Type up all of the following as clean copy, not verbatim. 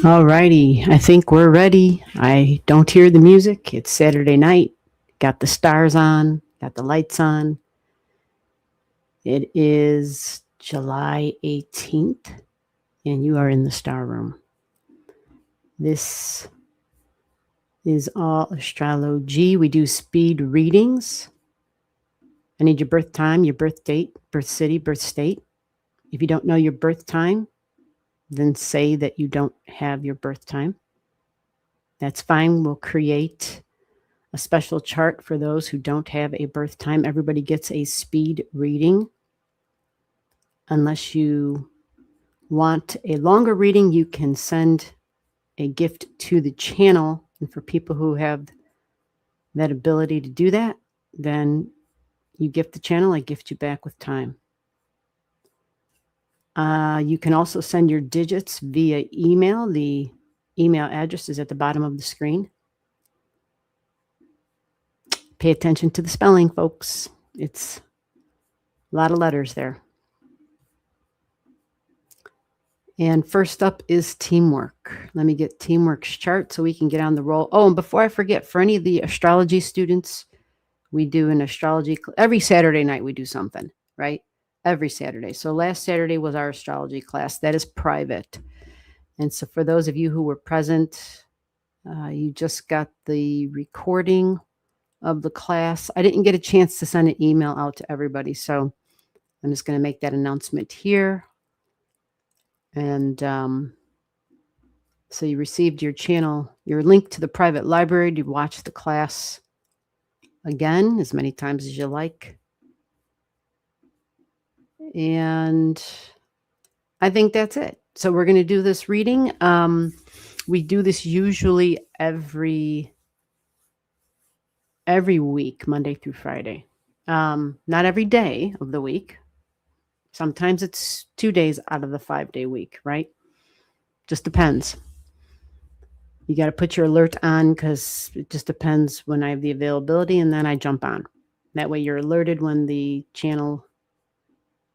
Alrighty, I think we're ready. I don't hear the music. It's Saturday night. Got the stars on, got the lights on. It is July 18th, and you are in the star room. This is Allastrology. We do speed readings. I need your birth time, your birth date, birth city, birth state. If you don't know your birth time, then say that you don't have your birth time. That's fine. We'll create a special chart for those who don't have a birth time. Everybody gets a speed reading. Unless you want a longer reading, you can send a gift to the channel. And for people who have that ability to do that, then you gift the channel, I gift you back with time. You can also send your digits via email. The email address is at the bottom of the screen. Pay attention to the spelling, folks. It's a lot of letters there. And first up is teamwork. Let me get teamwork's chart so we can get on the roll. Oh, and before I forget, for any of the astrology students, we do an astrology. Every Saturday night we do something, right? Every Saturday. So last Saturday was our astrology class. That is private. And so for those of you who were present, you just got the recording of the class. I didn't get a chance to send an email out to everybody, so I'm just going to make that announcement here. And so you received your channel, your link to the private library to watch the class again as many times as you like. And I think that's it. So we're going to do this reading. We do this usually every week, Monday through Friday. Not every day of the week. Sometimes it's 2 days out of the 5-day week, right? Just depends. You got to put your alert on because it just depends when I have the availability, and then I jump on. That way you're alerted when the channel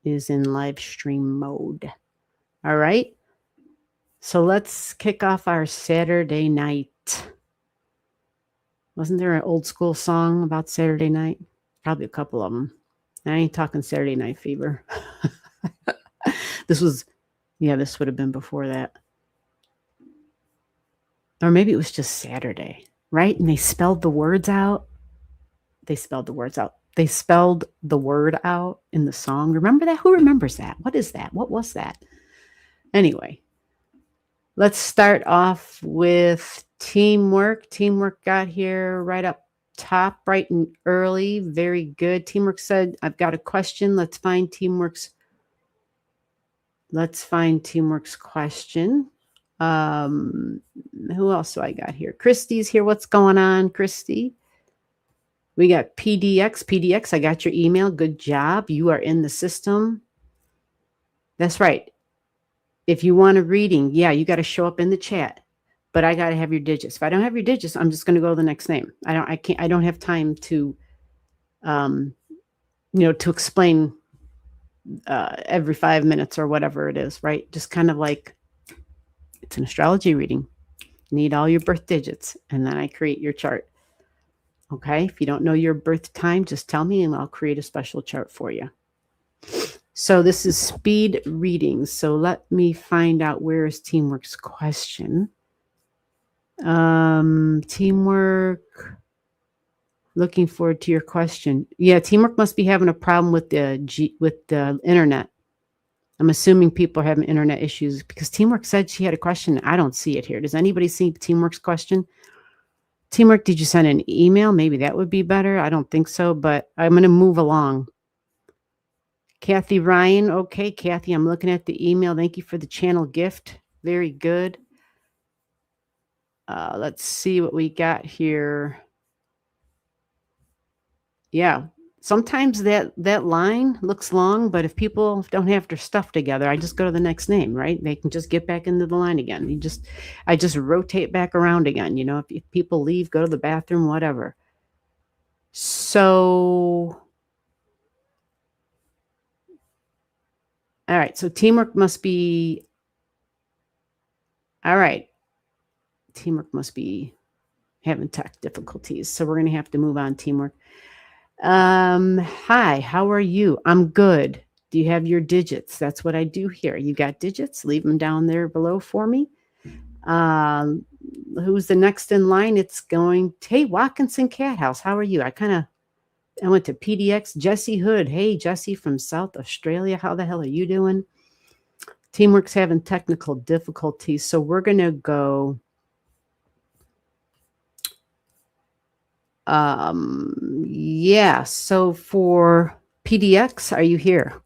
is in live stream mode. All right. So let's kick off our Saturday night. Wasn't there an old school song about Saturday night? Probably a couple of them. I ain't talking Saturday Night Fever. This would have been before that. Or maybe it was just Saturday, right? And they spelled the words out. They spelled the word out in the song. Remember that? Who remembers that? What is that? What was that? Anyway, let's start off with teamwork. Teamwork got here right up top, bright and early. Very good. Teamwork said, I've got a question. Let's find teamwork's question. Who else do I got here? Christy's here. What's going on, Christy? We got PDX. PDX, I got your email. Good job. You are in the system. That's right. If you want a reading, yeah, you got to show up in the chat. But I got to have your digits. If I don't have your digits, I'm just going to go to the next name. I don't have time to, to explain every 5 minutes or whatever it is, right? Just kind of like it's an astrology reading. You need all your birth digits, and then I create your chart. Okay. If you don't know your birth time, just tell me and I'll create a special chart for you. So this is speed readings. So let me find out where is teamwork's question. Teamwork, looking forward to your question. Yeah, teamwork must be having a problem with the internet. I'm assuming people are having internet issues because teamwork said she had a question. I don't see it here. Does anybody see teamwork's question? Teamwork, did you send an email? Maybe that would be better. I don't think so, but I'm going to move along. Kathy Ryan. Okay, Kathy, I'm looking at the email. Thank you for the channel gift. Very good. Let's see what we got here. Yeah, sometimes that line looks long, but if people don't have their stuff together, I just go to the next name, right? They can just get back into the line again. I just rotate back around again. If people leave, go to the bathroom, whatever. So, all right. So teamwork must be, all right. Teamwork must be having tech difficulties. So we're going to have to move on, teamwork. Hi, how are you? I'm good. Do you have your digits? That's what I do here. You got digits? Leave them down there below for me. Who's the next in line? It's going, hey, Watkinson Cat House. How are you? I went to PDX. Jesse Hood. Hey, Jesse from South Australia. How the hell are you doing? Teamwork's having technical difficulties. So we're going to go. Yeah. So for PDX, are you here?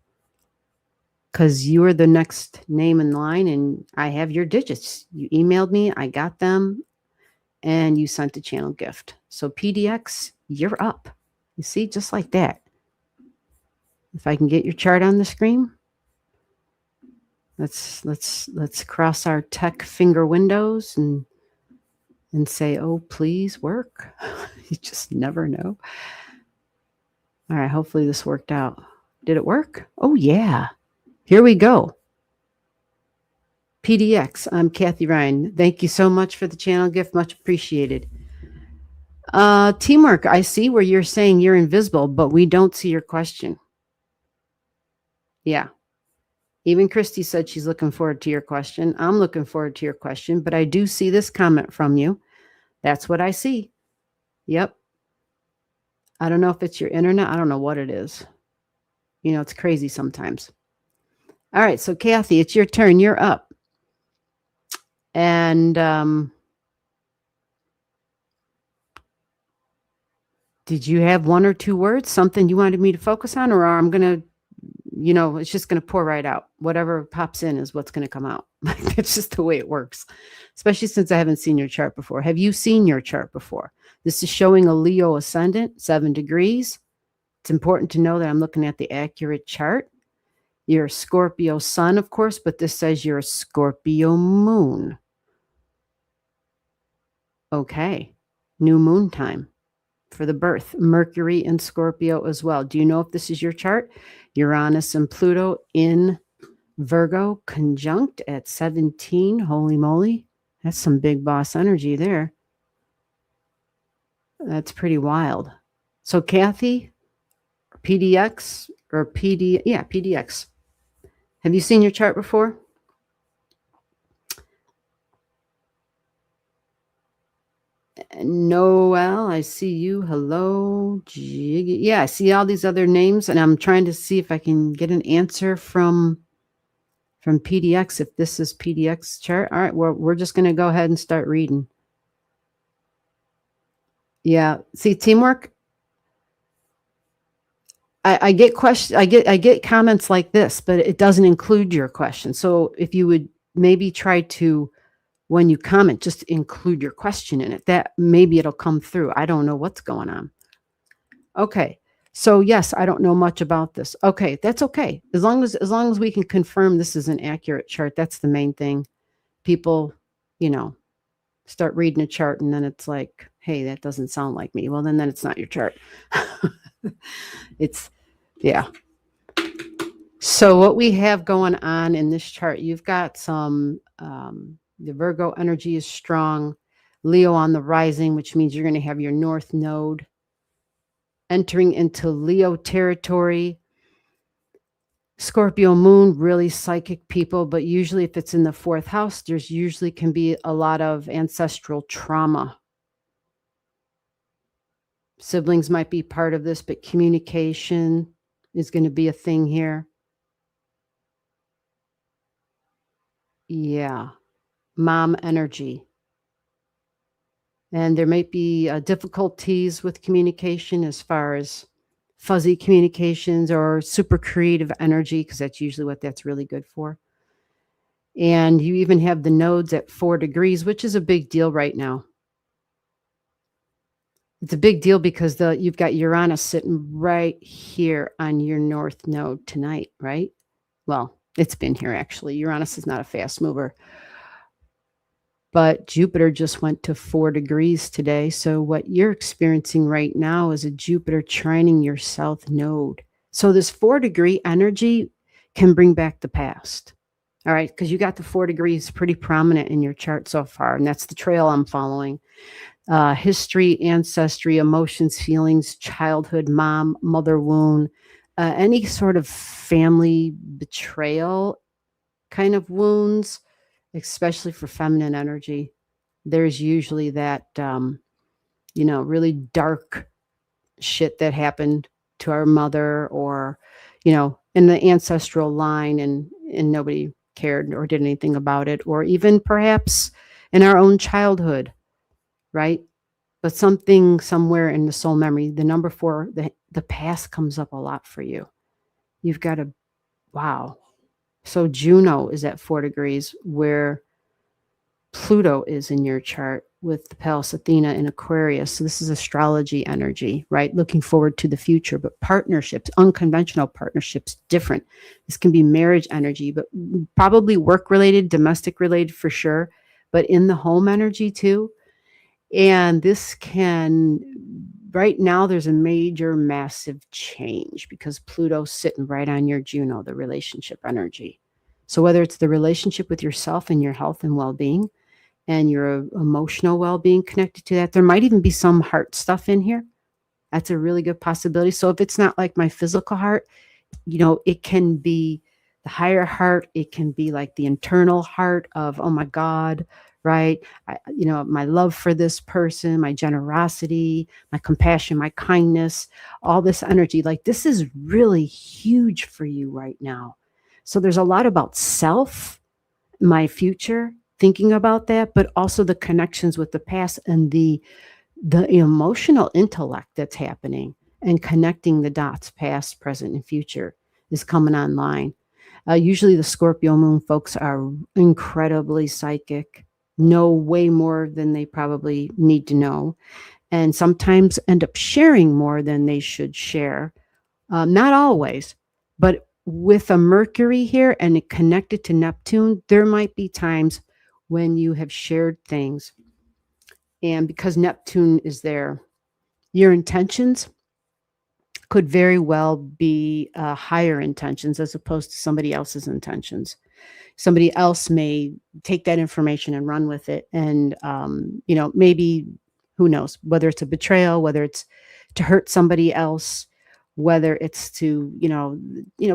Because you are the next name in line and I have your digits. You emailed me, I got them, and you sent a channel gift. So PDX, you're up. You see, just like that. If I can get your chart on the screen, let's cross our tech finger windows and say, oh, please work. You just never know. All right, hopefully this worked out. Did it work? Oh, yeah. Here we go. PDX, I'm Kathy Ryan. Thank you so much for the channel gift. Much appreciated. Teamwork, I see where you're saying you're invisible, but we don't see your question. Yeah. Even Christy said she's looking forward to your question. I'm looking forward to your question, but I do see this comment from you. That's what I see. Yep. I don't know if it's your internet. I don't know what it is. You know, it's crazy sometimes. All right. So Kathy, it's your turn. You're up. And did you have one or two words, something you wanted me to focus on, or I'm going to, you know, it's just going to pour right out. Whatever pops in is what's going to come out. It's just the way it works, especially since I haven't seen your chart before. Have you seen your chart before? This is showing a Leo ascendant, 7 degrees. It's important to know that I'm looking at the accurate chart. You're a Scorpio sun, of course, but this says you're a Scorpio moon. Okay. New moon time for the birth. Mercury and Scorpio as well. Do you know if this is your chart? Uranus and Pluto in Virgo conjunct at 17. Holy moly. That's some big boss energy there. That's pretty wild. So Kathy, PDX or PDX. Have you seen your chart before? Noel, I see you. Hello. Yeah, I see all these other names, and I'm trying to see if I can get an answer from PDX, if this is PDX chart. All right, we're just going to go ahead and start reading. Yeah, see, teamwork. I get questions. I get comments like this, but it doesn't include your question. So if you would maybe try to, when you comment, just include your question in it. That maybe it'll come through. I don't know what's going on. Okay. So yes, I don't know much about this. Okay, that's okay. As long as we can confirm this is an accurate chart, that's the main thing. People, you know, start reading a chart and then it's like, hey, that doesn't sound like me. Well, then it's not your chart. Yeah. So what we have going on in this chart, you've got some, the Virgo energy is strong. Leo on the rising, which means you're going to have your North Node entering into Leo territory. Scorpio moon, really psychic people, but usually if it's in the 4th house, there's usually can be a lot of ancestral trauma. Siblings might be part of this, but communication is going to be a thing here. Yeah. Mom energy. And there might be difficulties with communication as far as fuzzy communications or super creative energy, because that's usually what that's really good for. And you even have the nodes at 4 degrees, which is a big deal right now. It's a big deal because you've got Uranus sitting right here on your North Node tonight, right? Well, it's been here actually. Uranus is not a fast mover. But Jupiter just went to 4 degrees today. So what you're experiencing right now is a Jupiter trining your South Node. So this 4 degree energy can bring back the past. All right, because you got the 4 degrees pretty prominent in your chart so far, and that's the trail I'm following. History, ancestry, emotions, feelings, childhood, mom, mother wound, any sort of family betrayal kind of wounds, especially for feminine energy. There's usually that, really dark shit that happened to our mother, or, in the ancestral line, and nobody cared or did anything about it, or even perhaps in our own childhood, right? But something somewhere in the soul memory, the number 4, the past comes up a lot for you. You've got to, wow. So Juno is at 4 degrees, where Pluto is in your chart with the Pallas Athena in Aquarius. So this is astrology energy, right? Looking forward to the future, but partnerships, unconventional partnerships, different. This can be marriage energy, but probably work related, domestic related for sure, but in the home energy too. And this can, right now, there's a major, massive change because Pluto's sitting right on your Juno, the relationship energy. So whether it's the relationship with yourself and your health and well-being and your emotional well-being connected to that, there might even be some heart stuff in here. That's a really good possibility. So if it's not like my physical heart, it can be the higher heart. It can be like the internal heart of, oh my God, right? My love for this person, my generosity, my compassion, my kindness, all this energy. Like this is really huge for you right now. So there's a lot about self, my future, thinking about that, but also the connections with the past and the emotional intellect that's happening and connecting the dots, past, present, and future, is coming online. Usually the Scorpio moon folks are incredibly psychic, know way more than they probably need to know, and sometimes end up sharing more than they should share. Not always, but with a Mercury here and it connected to Neptune, there might be times when you have shared things. And because Neptune is there, your intentions could very well be higher intentions as opposed to somebody else's intentions. Somebody else may take that information and run with it. And, maybe, who knows, whether it's a betrayal, whether it's to hurt somebody else, whether it's to,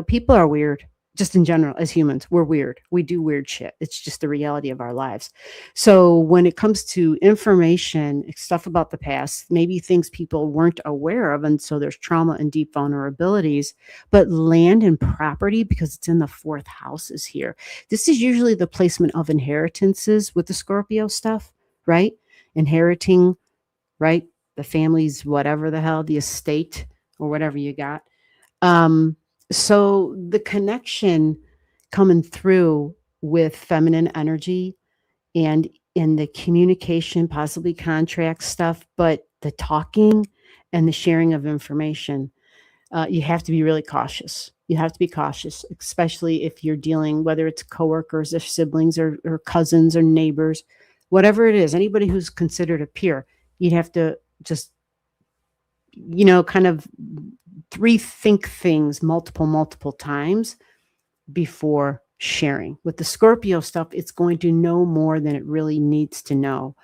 people are weird. Just in general, as humans, we're weird. We do weird shit. It's just the reality of our lives. So when it comes to information, stuff about the past, maybe things people weren't aware of, and so there's trauma and deep vulnerabilities, but land and property, because it's in the 4th house, is here. This is usually the placement of inheritances with the Scorpio stuff, right? Inheriting, right? The family's whatever the hell, the estate or whatever you got. So the connection coming through with feminine energy and in the communication, possibly contract stuff, but the talking and the sharing of information, you have to be really cautious. You have to be cautious, especially if you're dealing, whether it's coworkers or siblings or cousins or neighbors, whatever it is, anybody who's considered a peer, you'd have to just, kind of rethink things multiple times before sharing. With the Scorpio stuff, it's going to know more than it really needs to know.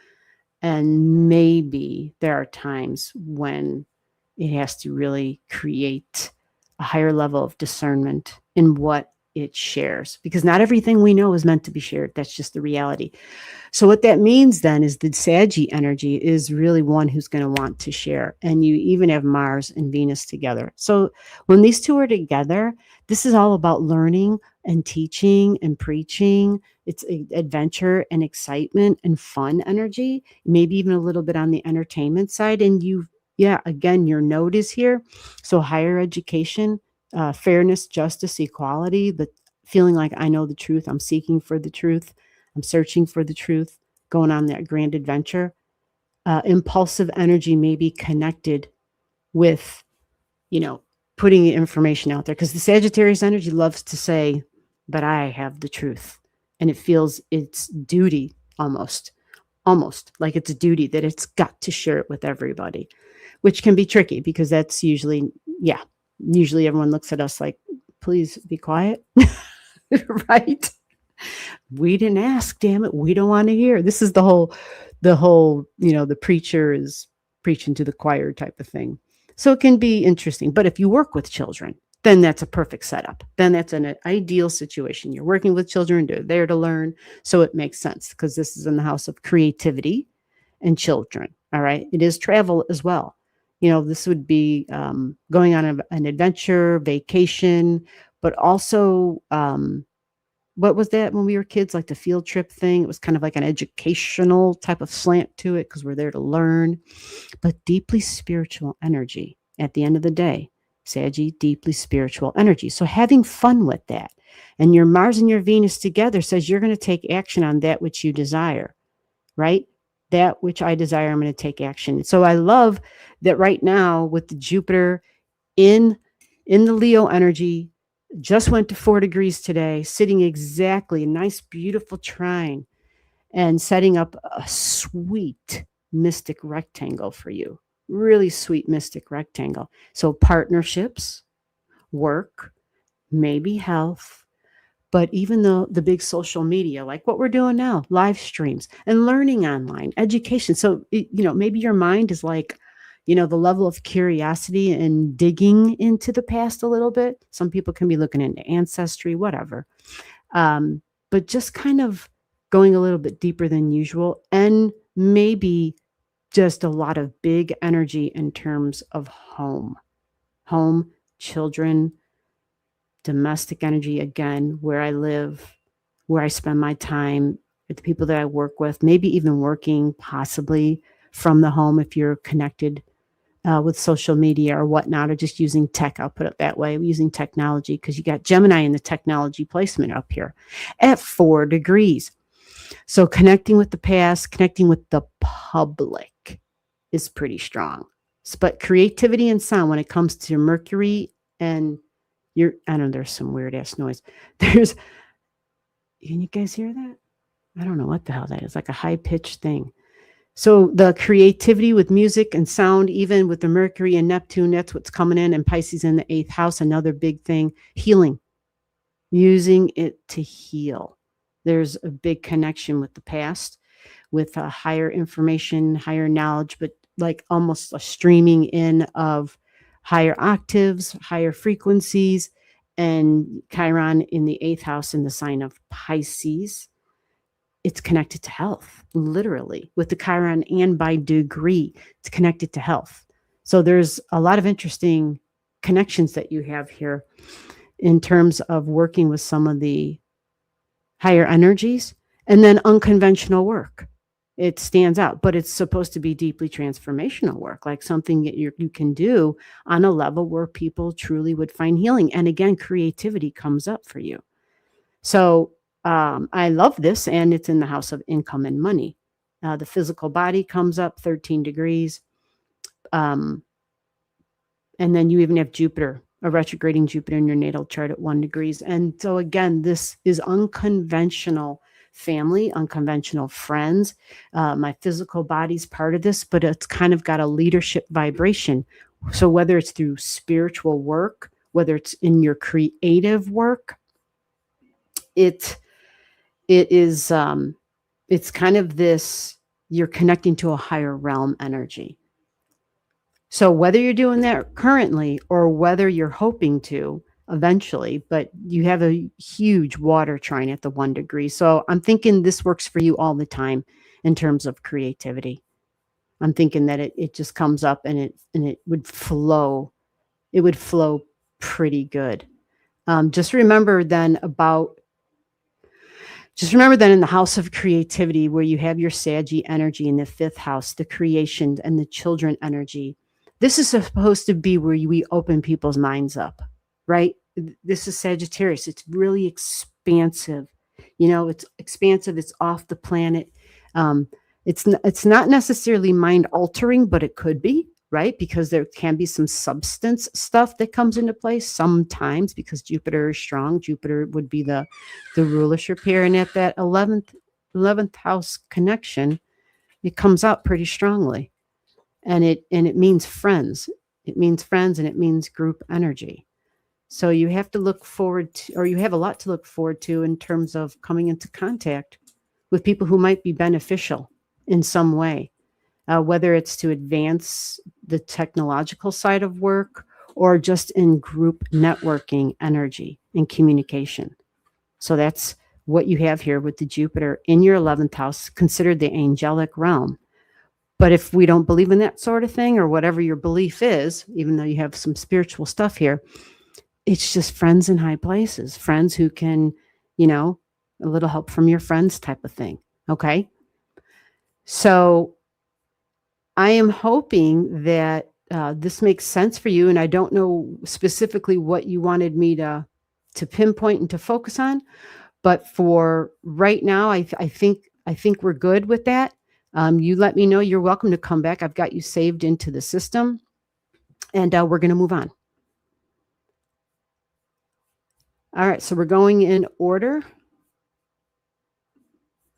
And maybe there are times when it has to really create a higher level of discernment in what it shares, because not everything we know is meant to be shared. That's just the reality. So what that means then is the Saggy energy is really one who's going to want to share. And you even have Mars and Venus together. So when these two are together, this is all about learning and teaching and preaching. It's adventure and excitement and fun energy, maybe even a little bit on the entertainment side. And again, your node is here. So higher education, fairness, justice, equality, the feeling like I know the truth, I'm seeking for the truth, I'm searching for the truth, going on that grand adventure. Impulsive energy may be connected with, putting the information out there, because the Sagittarius energy loves to say, but I have the truth. And it feels it's duty, almost like it's a duty that it's got to share it with everybody, which can be tricky because that's usually everyone looks at us like, please be quiet. Right? We didn't ask, damn it. We don't want to hear. This is the whole, the preacher is preaching to the choir type of thing. So it can be interesting. But if you work with children, then that's a perfect setup. Then that's an ideal situation. You're working with children, they're there to learn. So it makes sense because this is in the house of creativity and children. All right. It is travel as well. This would be going on an adventure, vacation, but also what was that when we were kids, like the field trip thing? It was kind of like an educational type of slant to it because we're there to learn, but deeply spiritual energy at the end of the day. Saggy, deeply spiritual energy. So having fun with that. And your Mars and your Venus together says you're going to take action on that which you desire, right? That which I desire, I'm going to take action. So I love that right now with the Jupiter in the Leo energy, just went to 4 degrees today, sitting exactly a nice, beautiful trine and setting up a sweet mystic rectangle for you. Really sweet mystic rectangle. So partnerships, work, maybe health, but even though the big social media, like what we're doing now, live streams and learning online, education. So, maybe your mind is like, the level of curiosity and digging into the past a little bit. Some people can be looking into ancestry, whatever. But just kind of going a little bit deeper than usual and maybe just a lot of big energy in terms of home, children, domestic energy, again, where I live, where I spend my time, with the people that I work with, maybe even working possibly from the home if you're connected with social media or whatnot, or just using tech. I'll put it that way, using technology, because you got Gemini in the technology placement up here at 4 degrees. So connecting with the past, connecting with the public is pretty strong. But creativity and sound, when it comes to Mercury and I know there's some weird ass noise. Can you guys hear that? I don't know what the hell that is, like a high pitched thing. So the creativity with music and sound, even with the Mercury and Neptune, that's what's coming in, and Pisces in the 8th house, another big thing, healing, using it to heal. There's a big connection with the past, with higher information, higher knowledge, but like almost a streaming in of higher octaves, higher frequencies, and Chiron in the 8th house in the sign of Pisces. It's connected to health, literally, with the Chiron, and by degree, it's connected to health. So there's a lot of interesting connections that you have here in terms of working with some of the higher energies, and then unconventional work. It stands out, but it's supposed to be deeply transformational work, like something that you can do on a level where people truly would find healing. And again, creativity comes up for you. So I love this, and it's in the house of income and money. The physical body comes up 13 degrees. And then you even have Jupiter, a retrograding Jupiter in your natal chart at 1 degrees. And so again, this is unconventional family, unconventional friends. My physical body's part of this, but it's kind of got a leadership vibration. So whether it's through spiritual work, whether it's in your creative work, it is it's kind of this, you're connecting to a higher realm energy. So whether you're doing that currently or whether you're hoping to eventually, but you have a huge water trine at the 1 degree. So I'm thinking this works for you all the time in terms of creativity. I'm thinking that it just comes up and it would flow. It would flow pretty good. Just remember then in the house of creativity, where you have your Saggy energy in the 5th house, the creation and the children energy. This is supposed to be where we open people's minds up, right? This is Sagittarius. It's really expansive. It's expansive. It's off the planet. It's not necessarily mind altering, but it could be, right? Because there can be some substance stuff that comes into place sometimes, because Jupiter is strong. Jupiter would be the rulership here. And at that 11th house connection, it comes out pretty strongly. And it means friends. It means friends, and it means group energy. So you have to look forward to, or you have a lot to look forward to in terms of coming into contact with people who might be beneficial in some way, whether it's to advance the technological side of work or just in group networking energy and communication. So that's what you have here with the Jupiter in your 11th house, considered the angelic realm. But if we don't believe in that sort of thing, or whatever your belief is, even though you have some spiritual stuff here, it's just friends in high places, friends who can, a little help from your friends type of thing. Okay. So I am hoping that this makes sense for you. And I don't know specifically what you wanted me to pinpoint and to focus on, but for right now, I think we're good with that. You let me know. You're welcome to come back. I've got you saved into the system, and we're going to move on. All right, so we're going in order.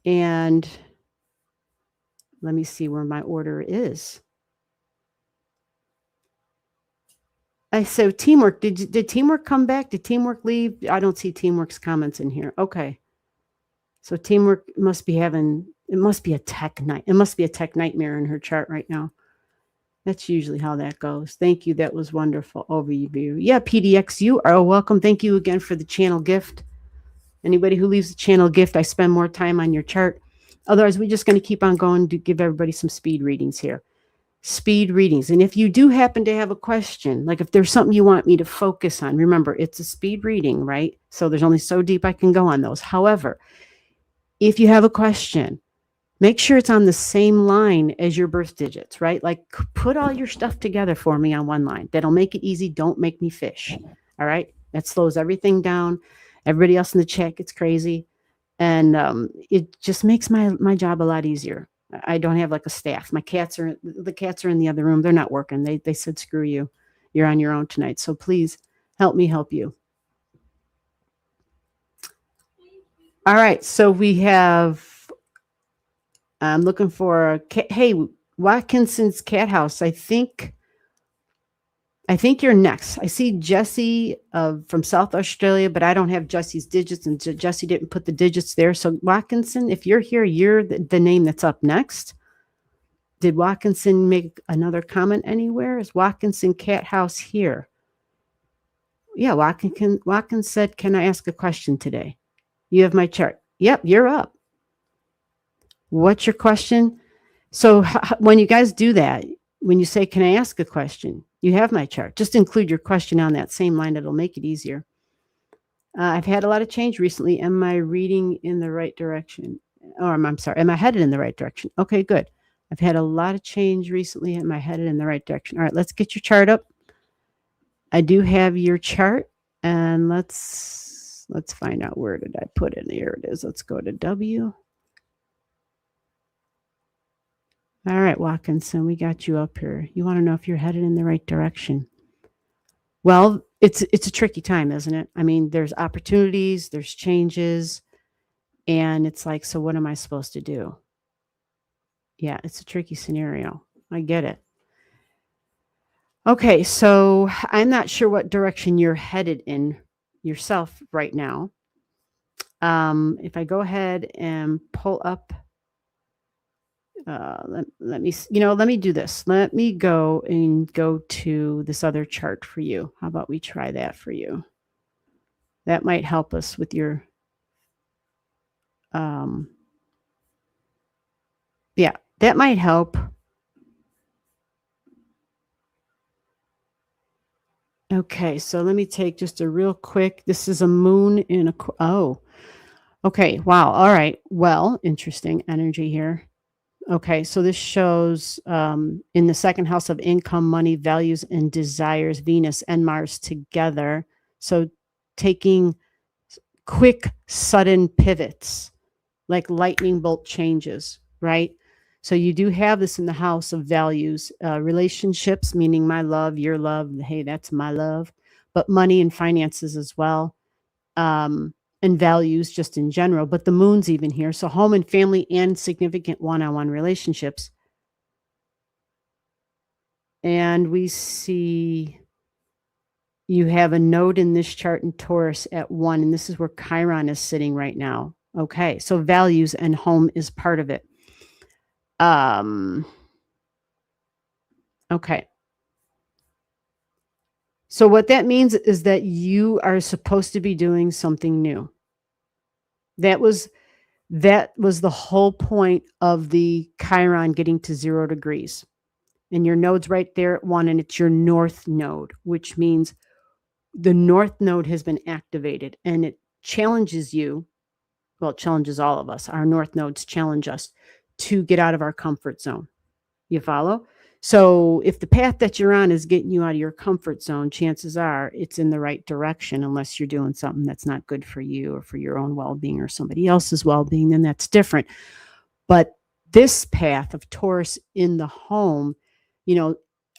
And let me see where my order is. I said teamwork. Did teamwork come back? Did teamwork leave? I don't see teamwork's comments in here. Okay. So teamwork must be it must be a tech nightmare in her chart right now. That's usually how that goes. Thank you. That was wonderful overview. Yeah, PDX, you are welcome. Thank you again for the channel gift. Anybody who leaves the channel gift, I spend more time on your chart. Otherwise, we're just going to keep on going to give everybody some speed readings here. Speed readings. And if you do happen to have a question, like if there's something you want me to focus on, remember, it's a speed reading, right? So there's only so deep I can go on those. However, if you have a question, make sure it's on the same line as your birth digits, right? Like put all your stuff together for me on one line. That'll make it easy. Don't make me fish. All right. That slows everything down. Everybody else in the chat gets crazy. And it just makes my job a lot easier. I don't have like a staff. The cats are in the other room. They're not working. They said, screw you. You're on your own tonight. So please help me help you. All right. So we have, I'm looking for a cat. Hey, Watkinson's Cat House. I think you're next. I see Jesse from South Australia, but I don't have Jesse's digits, and Jesse didn't put the digits there. So Watkinson, if you're here, you're the name that's up next. Did Watkinson make another comment anywhere? Is Watkinson Cat House here? Yeah, Watkins said, can I ask a question today? You have my chart. Yep, you're up. What's your question? So when you guys do that, when you say, can I ask a question? You have my chart. Just include your question on that same line. It'll make it easier. I've had a lot of change recently. Am I reading in the right direction? Or I'm sorry, am I headed in the right direction? Okay, good. I've had a lot of change recently. Am I headed in the right direction? All right, let's get your chart up. I do have your chart, and let's find out, where did I put it? Here it is. Let's go to W. All right, Watkinson, we got you up here. You want to know if you're headed in the right direction. Well, it's a tricky time, isn't it? I mean, there's opportunities, there's changes, and it's like, so what am I supposed to do? Yeah, it's a tricky scenario. I get it. Okay, so I'm not sure what direction you're headed in yourself right now. If I go ahead and pull up, let me do this. Let me go to this other chart for you. How about we try that for you? That might help us with your, yeah, that might help. Okay, so let me take just a real quick, this is a moon in okay, wow, all right, well, interesting energy here. Okay, so this shows in the second house of income, money, values, and desires, Venus and Mars together. So taking quick, sudden pivots, like lightning bolt changes, right? So you do have this in the house of values, relationships, meaning my love, your love. Hey, that's my love. But money and finances as well. And values just in general, but the moon's even here. So home and family and significant one-on-one relationships. And we see You have a node in this chart in Taurus at 1, and this is where Chiron is sitting right now. Okay, so values and home is part of it. Okay. So what that means is that you are supposed to be doing something new. That was the whole point of the Chiron getting to 0 degrees. And your node's right there at 1, and it's your north node, which means the north node has been activated, and it challenges you. Well, it challenges all of us. Our north nodes challenge us to get out of our comfort zone. You follow? So if the path that you're on is getting you out of your comfort zone, chances are it's in the right direction, unless you're doing something that's not good for you or for your own well-being or somebody else's well-being, then that's different. But this path of Taurus in the home,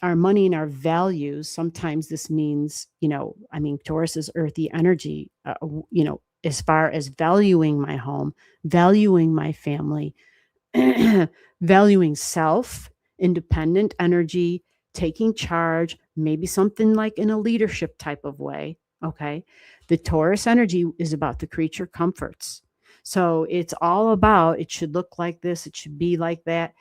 our money and our values, sometimes this means, Taurus is earthy energy, as far as valuing my home, valuing my family, valuing self, independent energy, taking charge, maybe something like in a leadership type of way. Okay. The Taurus energy is about the creature comforts. So it's all about, it should look like this, it should be like that.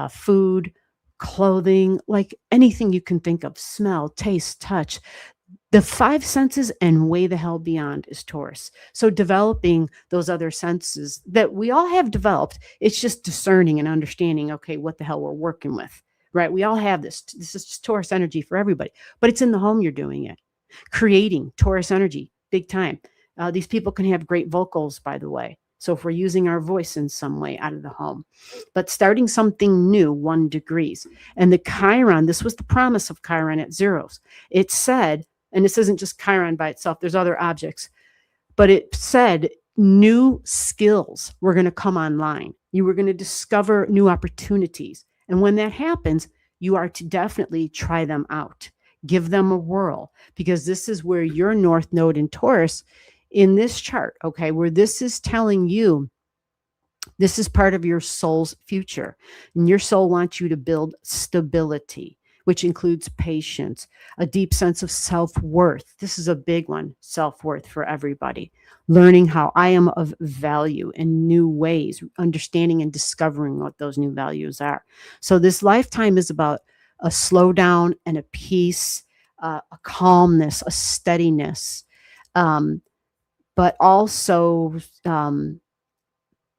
Food, clothing, like anything you can think of, smell, taste, touch. The 5 senses and way the hell beyond is Taurus. So developing those other senses that we all have developed, it's just discerning and understanding, okay, what the hell we're working with, right? We all have this. This is just Taurus energy for everybody, but it's in the home you're doing it. Creating Taurus energy, big time. These people can have great vocals, by the way. So if we're using our voice in some way out of the home, but starting something new, 1 degrees. And the Chiron, this was the promise of Chiron at zeros. It said, and this isn't just Chiron by itself, there's other objects, but it said new skills were going to come online. You were going to discover new opportunities. And when that happens, you are to definitely try them out. Give them a whirl, because this is where your north node in Taurus in this chart, okay, where this is telling you this is part of your soul's future. And your soul wants you to build stability, which includes patience, a deep sense of self-worth. This is a big one, self-worth for everybody. Learning how I am of value in new ways, understanding and discovering what those new values are. So this lifetime is about a slowdown and a peace, a calmness, a steadiness, but also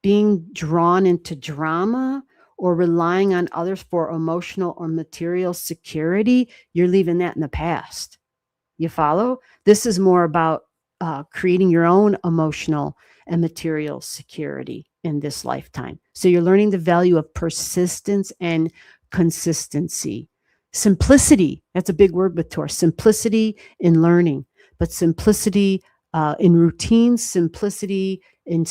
being drawn into drama or relying on others for emotional or material security. You're leaving that in the past. You follow? This is more about creating your own emotional and material security in this lifetime. So you're learning the value of persistence and consistency. Simplicity, that's a big word with Taurus. Simplicity in learning, but simplicity in routine, simplicity in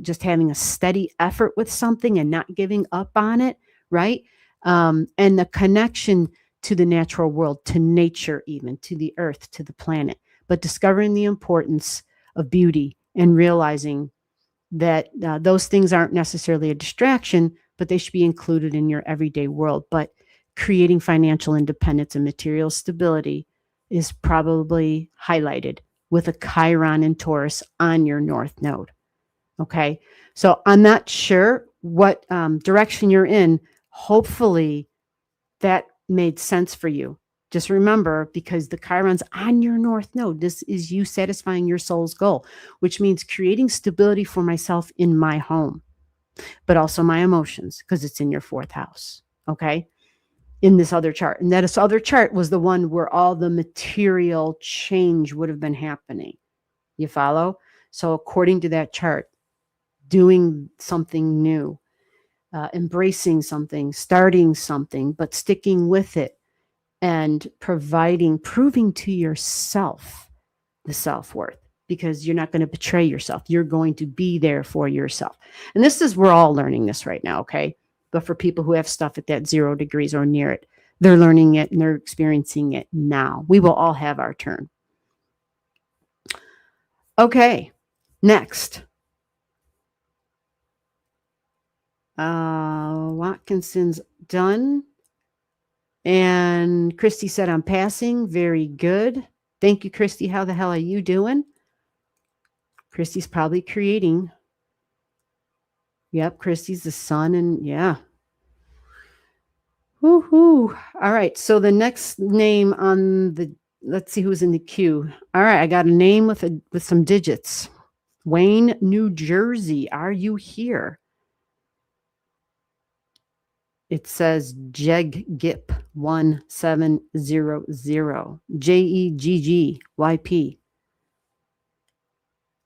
just having a steady effort with something and not giving up on it, right? And the connection to the natural world, to nature, even to the earth, to the planet, but discovering the importance of beauty and realizing that those things aren't necessarily a distraction, but they should be included in your everyday world. But creating financial independence and material stability is probably highlighted with a Chiron in Taurus on your north node. Okay. So I'm not sure what direction you're in. Hopefully that made sense for you. Just remember, because the Chiron's on your north node, this is you satisfying your soul's goal, which means creating stability for myself in my home, but also my emotions, because it's in your 4th house. Okay. In this other chart. And that other chart was the one where all the material change would have been happening. You follow? So according to that chart, doing something new, embracing something, starting something, but sticking with it and proving to yourself the self-worth, because you're not going to betray yourself. You're going to be there for yourself. And we're all learning this right now, okay? But for people who have stuff at that 0 degrees or near it, they're learning it and they're experiencing it now. We will all have our turn. Okay, next. Watkinson's done. And Christy said, I'm passing. Very good. Thank you, Christy. How the hell are you doing? Christy's probably creating. Yep, Christy's the sun, and yeah. Woohoo. All right. So the next name on the, let's see who's in the queue. All right. I got a name with some digits. Wayne, New Jersey. Are you here? It says Jeggip 1700. JEGGYP.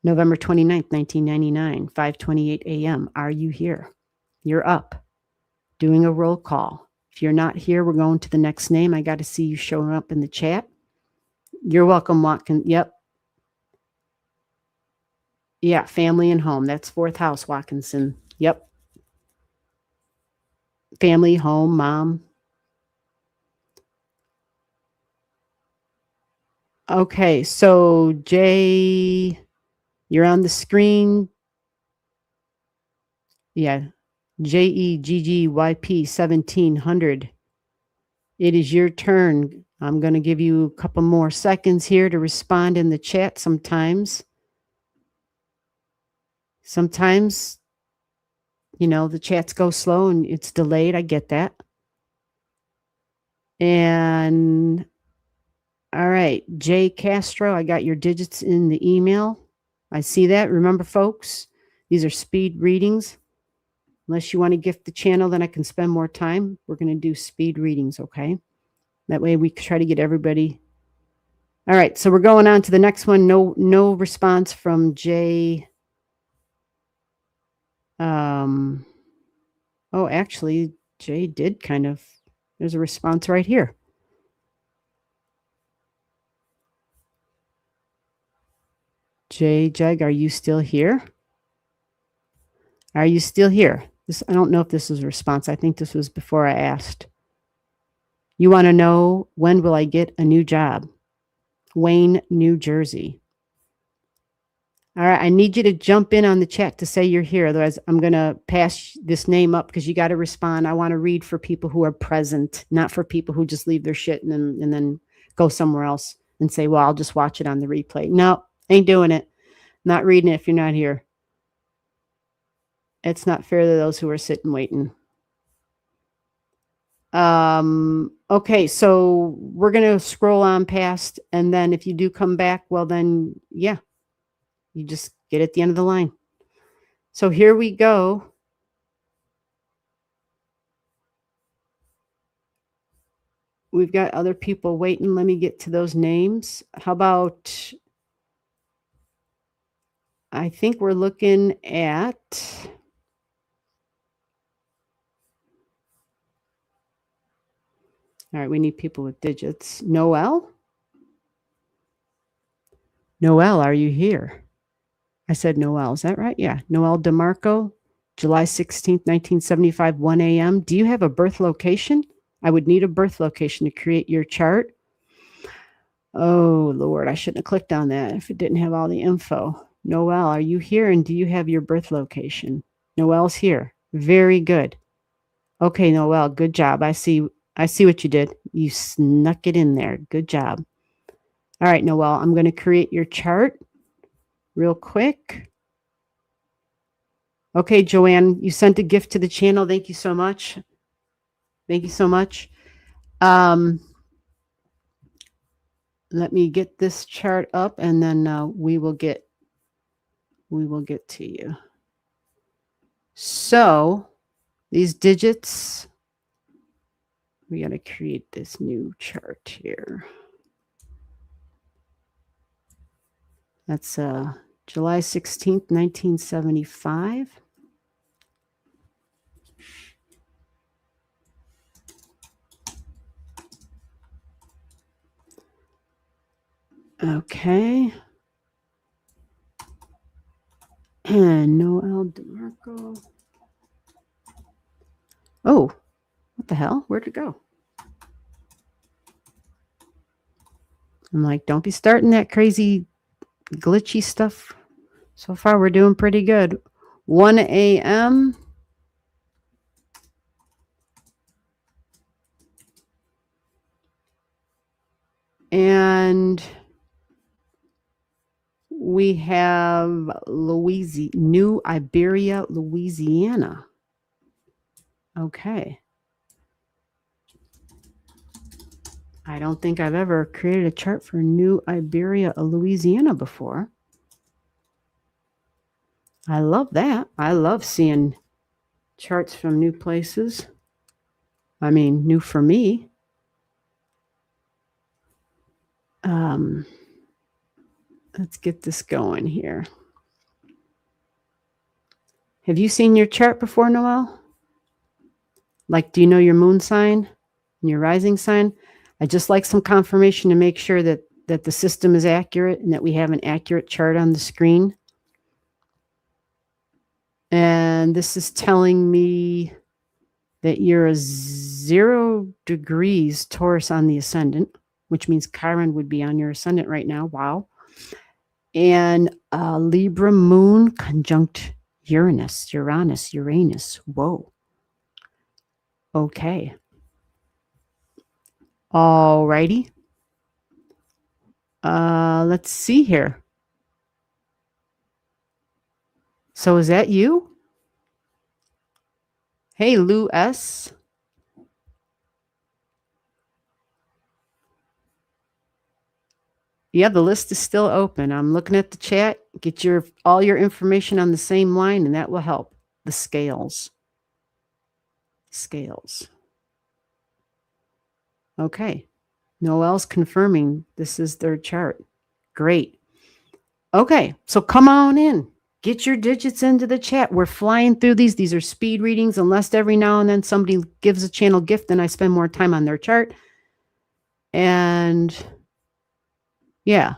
November 29th, 1999, 5:28 a.m. Are you here? You're up. Doing a roll call. If you're not here, we're going to the next name. I got to see you showing up in the chat. You're welcome, Watkins. Yep. Yeah, family and home. That's fourth house, Watkinson. Yep. Family, home, mom. Okay, so Jay, you're on the screen. Yeah, JEGGYP 1700. It is your turn. I'm going to give you a couple more seconds here to respond in the chat. Sometimes, you know, the chats go slow and it's delayed. I get that. And all right, Jay Castro, I got your digits in the email. I see that. Remember, folks, these are speed readings. Unless you want to gift the channel, then I can spend more time. We're going to do speed readings, okay? That way we try to get everybody. All right, so we're going on to the next one. No response from Jay. Oh, actually, Jay did kind of. There's a response right here. Jay Jag, are you still here? Are you still here? I don't know if this was a response. I think this was before I asked. You want to know when will I get a new job? Wayne, New Jersey. All right, I need you to jump in on the chat to say you're here. Otherwise, I'm going to pass this name up because you got to respond. I want to read for people who are present, not for people who just leave their shit and then go somewhere else and say, well, I'll just watch it on the replay. No, ain't doing it. Not reading it if you're not here. It's not fair to those who are sitting waiting. Okay, so we're going to scroll on past, and then if you do come back, well, then, yeah, you just get at the end of the line. So here we go. We've got other people waiting. Let me get to those names. How about, I think we're looking at, all right, we need people with digits. Noel? Noel, are you here? I said Noel, is that right? Yeah, Noel DeMarco, July 16th, 1975, 1 a.m. Do you have a birth location? I would need a birth location to create your chart. Oh, Lord, I shouldn't have clicked on that if it didn't have all the info. Noel, are you here and do you have your birth location? Noel's here. Very good. Okay, Noel, good job. I see what you did. You snuck it in there. Good job. All right, Noel, I'm going to create your chart real quick. Okay, Joanne, you sent a gift to the channel. Thank you so much. Thank you so much. Let me get this chart up and then we will get to you. So these digits, we got to create this new chart here. That's July 16th, 1975. Okay. And Noel DeMarco. Oh, what the hell? Where'd it go? I'm like, don't be starting that crazy glitchy stuff. So far, we're doing pretty good. 1 a.m. And we have New Iberia, Louisiana. Okay. I don't think I've ever created a chart for New Iberia, Louisiana before. I love that. I love seeing charts from new places. I mean, new for me. Let's get this going here. Have you seen your chart before, Noelle? Like, do you know your moon sign and your rising sign? I just like some confirmation to make sure that the system is accurate and that we have an accurate chart on the screen. And this is telling me that you're a 0 degrees Taurus on the ascendant, which means Chiron would be on your ascendant right now. Wow. And Libra moon conjunct Uranus. Whoa. Okay. All righty. Let's see here. So is that you? Hey, Lou S. Yeah, the list is still open. I'm looking at the chat. Get all your information on the same line, and that will help. The scales. Okay. Noelle's confirming this is their chart. Great. Okay, so come on in. Get your digits into the chat. We're flying through these. These are speed readings, unless every now and then somebody gives a channel gift and I spend more time on their chart. And yeah.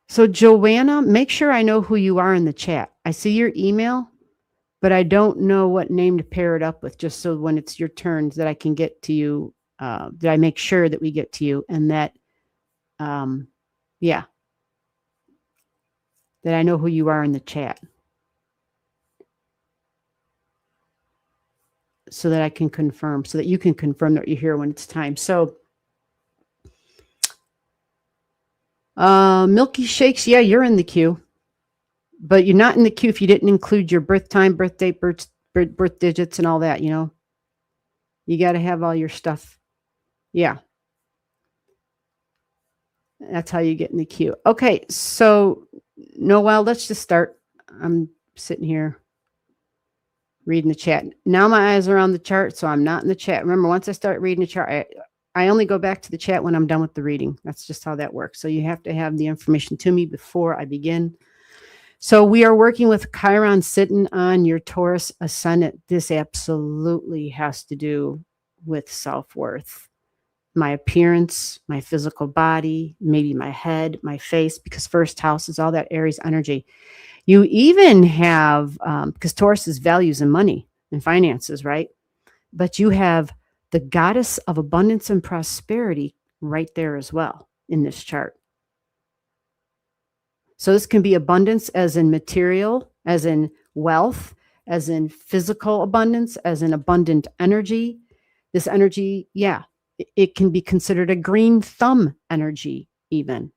So Joanna, make sure I know who you are in the chat. I see your email, but I don't know what name to pair it up with, just so when it's your turn that I can get to you, that I make sure that we get to you and that, yeah, that I know who you are in the chat so that I can confirm, so that you can confirm that you're here when it's time. So Milky Shakes, yeah, you're in the queue, but you're not in the queue if you didn't include your birth time, birth date, birth digits, and all that, you know. You got to have all your stuff. Yeah. That's how you get in the queue. Okay, so Noelle, let's just start. I'm sitting here reading the chat. Now my eyes are on the chart, so I'm not in the chat. Remember, once I start reading the chart, I only go back to the chat when I'm done with the reading. That's just how that works. So you have to have the information to me before I begin. So we are working with Chiron sitting on your Taurus ascendant. This absolutely has to do with self-worth. My appearance, my physical body, maybe my head, my face, because first house is all that Aries energy. You even have, because Taurus is values and money and finances, right? But you have the goddess of abundance and prosperity right there as well in this chart. So this can be abundance as in material, as in wealth, as in physical abundance, as in abundant energy. This energy, yeah, it can be considered a green thumb energy even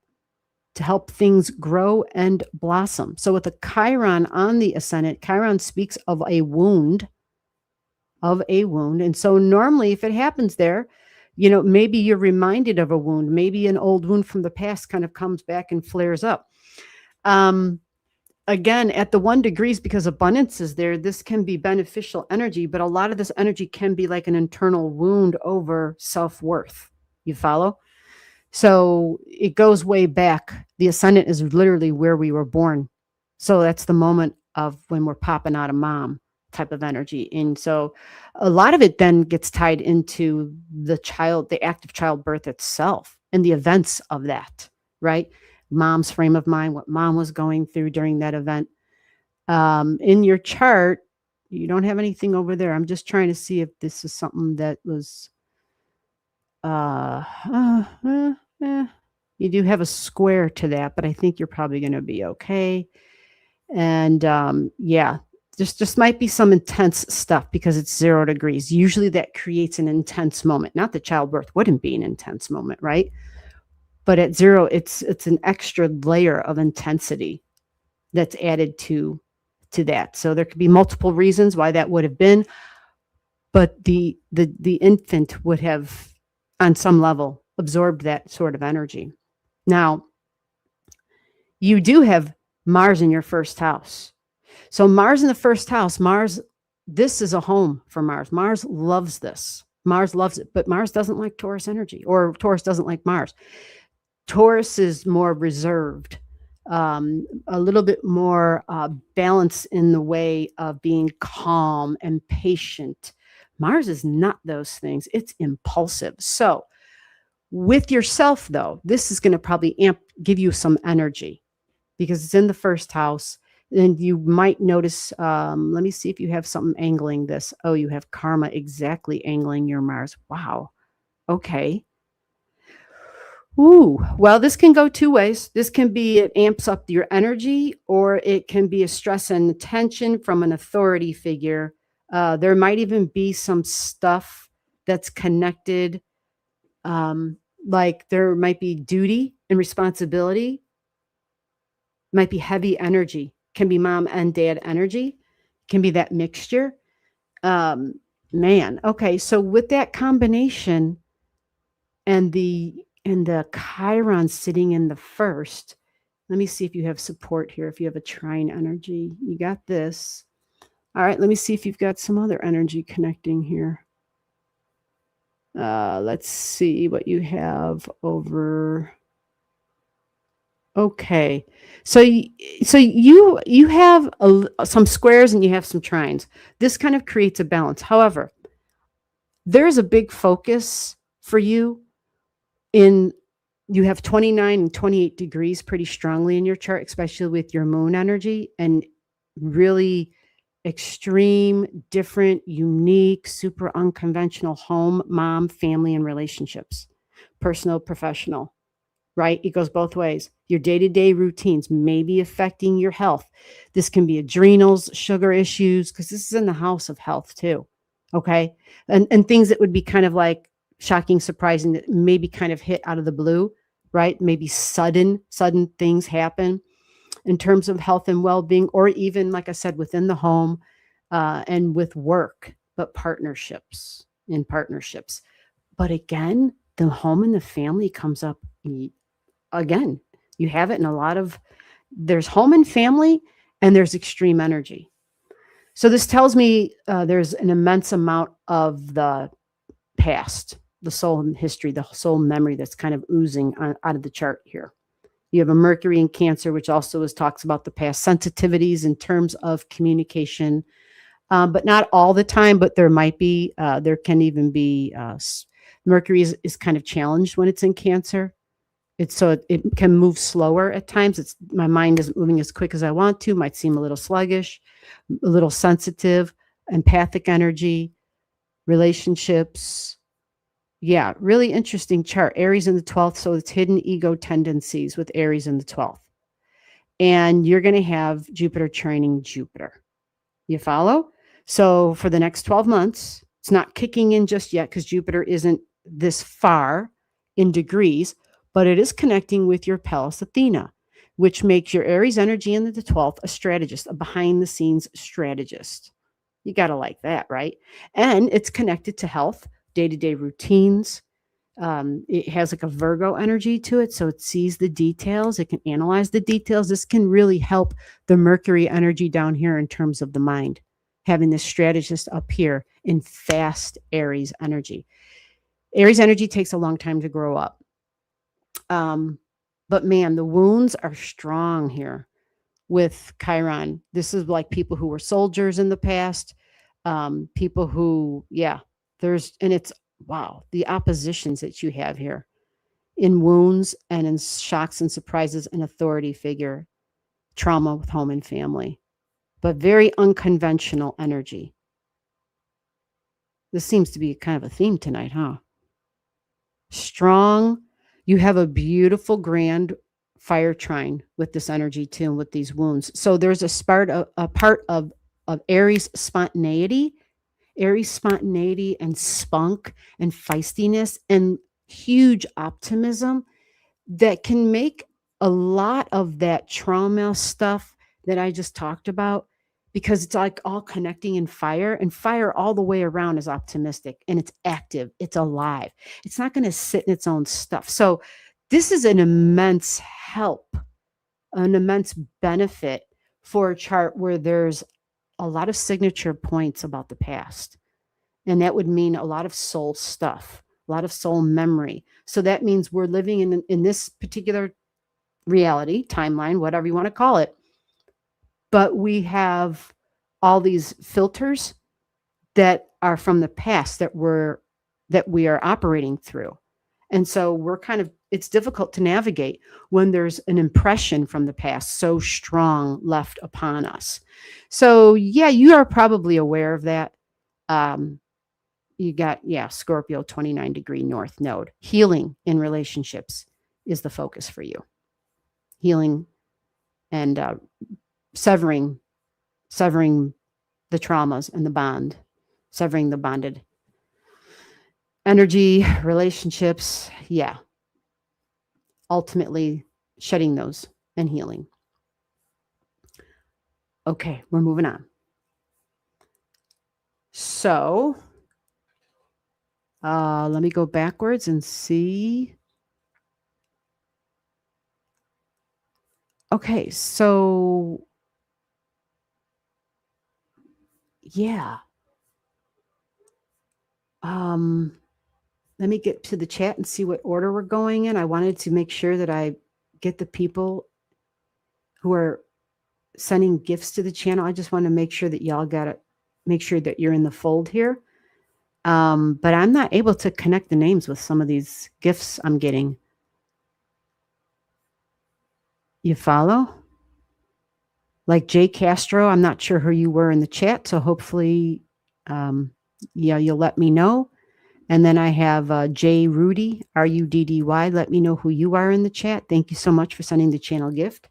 to help things grow and blossom. So with a Chiron on the ascendant, Chiron speaks of a wound. And so normally if it happens there, you know, maybe you're reminded of a wound, maybe an old wound from the past kind of comes back and flares up. Again, at the 1 degrees, because abundance is there, this can be beneficial energy, but a lot of this energy can be like an internal wound over self-worth. You follow? So it goes way back. The ascendant is literally where we were born. So that's the moment of when we're popping out of mom type of energy. And so a lot of it then gets tied into the act of childbirth itself and the events of that, right? Mom's frame of mind, what mom was going through during that event. In your chart, you don't have anything over there. I'm just trying to see if this is something that was, you do have a square to that, but I think you're probably going to be okay. And yeah, just might be some intense stuff because it's 0 degrees. Usually that creates an intense moment. Not that childbirth wouldn't be an intense moment, right? But at 0, it's an extra layer of intensity that's added to that. So there could be multiple reasons why that would have been, but the infant would have, on some level, absorbed that sort of energy. Now, you do have Mars in your first house. So Mars in the first house, this is a home for Mars. Mars loves this. Mars loves it, but Mars doesn't like Taurus energy, or Taurus doesn't like Mars. Taurus is more reserved, a little bit more balanced in the way of being calm and patient. Mars is not those things. It's impulsive. So with yourself, though, this is going to probably give you some energy because it's in the first house. And you might notice, let me see if you have something angling this. Oh, you have karma exactly angling your Mars. Wow. Okay. Ooh, well, this can go two ways. This can be, it amps up your energy, or it can be a stress and tension from an authority figure. There might even be some stuff that's connected, like there might be duty and responsibility, might be heavy energy, can be mom and dad energy, can be that mixture. Man, okay, so with that combination and the Chiron sitting in the first, let me see if you have support here. If you have a trine energy, you got this. All right, let me see if you've got some other energy connecting here. Let's see what you have over. Okay, so you have some squares and you have some trines. This kind of creates a balance. However, there's a big focus for you you have 29 and 28 degrees pretty strongly in your chart, especially with your moon energy, and really extreme, different, unique, super unconventional home, mom, family, and relationships, personal, professional, right? It goes both ways. Your day-to-day routines may be affecting your health. This can be adrenals, sugar issues, because this is in the house of health too. Okay. And things that would be kind of like shocking, surprising, that maybe kind of hit out of the blue, right? Maybe sudden things happen in terms of health and well-being, or even, like I said, within the home and with work, but partnerships. But again, the home and the family comes up again. You have it in a lot of, there's home and family, and there's extreme energy. So this tells me there's an immense amount of the past, the soul history, the soul memory that's kind of oozing out of the chart here. You have a Mercury in Cancer, which also talks about the past sensitivities in terms of communication, but not all the time, but there might be, there can even be, Mercury is kind of challenged when it's in Cancer. So it can move slower at times. My mind isn't moving as quick as I want to, might seem a little sluggish, a little sensitive, empathic energy, relationships. Yeah, really interesting chart. Aries in the 12th, so it's hidden ego tendencies with Aries in the 12th. And you're going to have Jupiter trining Jupiter. You follow? So for the next 12 months, it's not kicking in just yet because Jupiter isn't this far in degrees, but it is connecting with your Pallas Athena, which makes your Aries energy in the 12th a strategist, a behind-the-scenes strategist. You got to like that, right? And it's connected to health, day-to-day routines. It has like a Virgo energy to it, so it sees the details. It can analyze the details. This can really help the Mercury energy down here in terms of the mind, having this strategist up here in fast Aries energy. Aries energy takes a long time to grow up. But man, the wounds are strong here with Chiron. This is like people who were soldiers in the past, people who, it's, wow, the oppositions that you have here in wounds and in shocks and surprises and authority figure, trauma with home and family, but very unconventional energy. This seems to be kind of a theme tonight, huh? Strong. You have a beautiful grand fire trine with this energy too, and with these wounds. So there's a part of Aries spontaneity and spunk and feistiness and huge optimism that can make a lot of that trauma stuff that I just talked about, because it's like all connecting in fire, and fire all the way around is optimistic and it's active, it's alive. It's not going to sit in its own stuff. So this is an immense help, an immense benefit for a chart where there's a lot of signature points about the past. And that would mean a lot of soul stuff, a lot of soul memory. So that means we're living in this particular reality, timeline, whatever you want to call it. But we have all these filters that are from the past that we are operating through. And so we're kind of, it's difficult to navigate when there's an impression from the past so strong left upon us. So yeah, you are probably aware of that. You got, yeah, Scorpio 29-degree north node. Healing in relationships is the focus for you. Healing and severing the traumas and the bond, severing the bonded energy, relationships. Yeah. Ultimately shedding those and healing. Okay, we're moving on. So let me go backwards and see. Okay, so yeah. Let me get to the chat and see what order we're going in. I wanted to make sure that I get the people who are sending gifts to the channel. I just want to make sure that y'all got it, make sure that you're in the fold here. But I'm not able to connect the names with some of these gifts I'm getting. You follow? Like Jay Castro, I'm not sure who you were in the chat, so hopefully, yeah, you'll let me know. And then I have J Rudy, Ruddy. Let me know who you are in the chat. Thank you so much for sending the channel gift.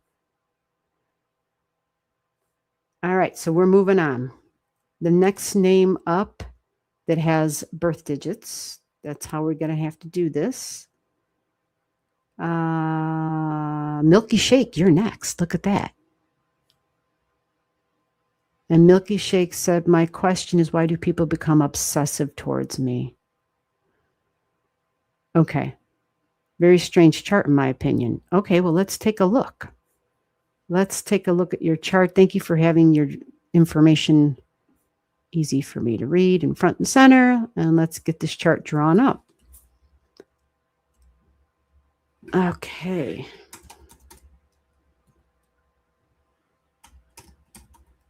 All right, so we're moving on. The next name up that has birth digits, that's how we're going to have to do this. Milky Shake, you're next. Look at that. And Milky Shake said, my question is, why do people become obsessive towards me? Okay. Very strange chart, in my opinion. Okay, well, let's take a look. Let's take a look at your chart. Thank you for having your information easy for me to read in front and center. And let's get this chart drawn up. Okay.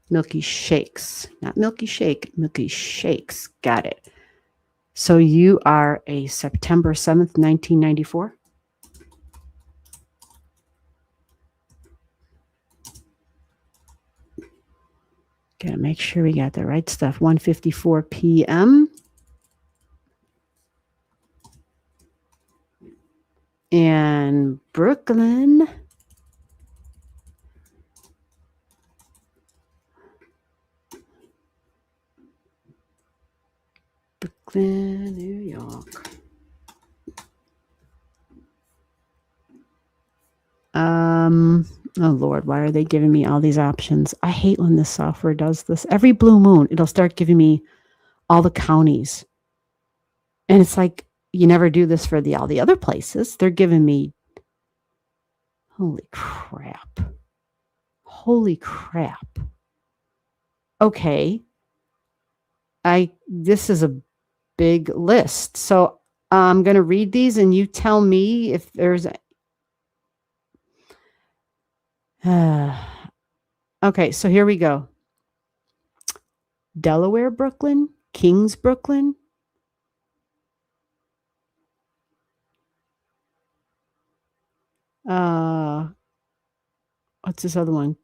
Milky Shakes. Not Milky Shake, Milky Shakes. Got it. So you are a September 7th, 1994. Gotta make sure we got the right stuff. 1:54 p.m. And Brooklyn. Brooklyn, New York. Oh Lord, why are they giving me all these options? I hate when this software does this. Every blue moon, it'll start giving me all the counties. And it's like, you never do this for all the other places. They're giving me, holy crap. Holy crap. Okay. This is a big list. So I'm going to read these and you tell me if there's okay, so here we go. Delaware, Brooklyn, Kings, Brooklyn. What's this other one?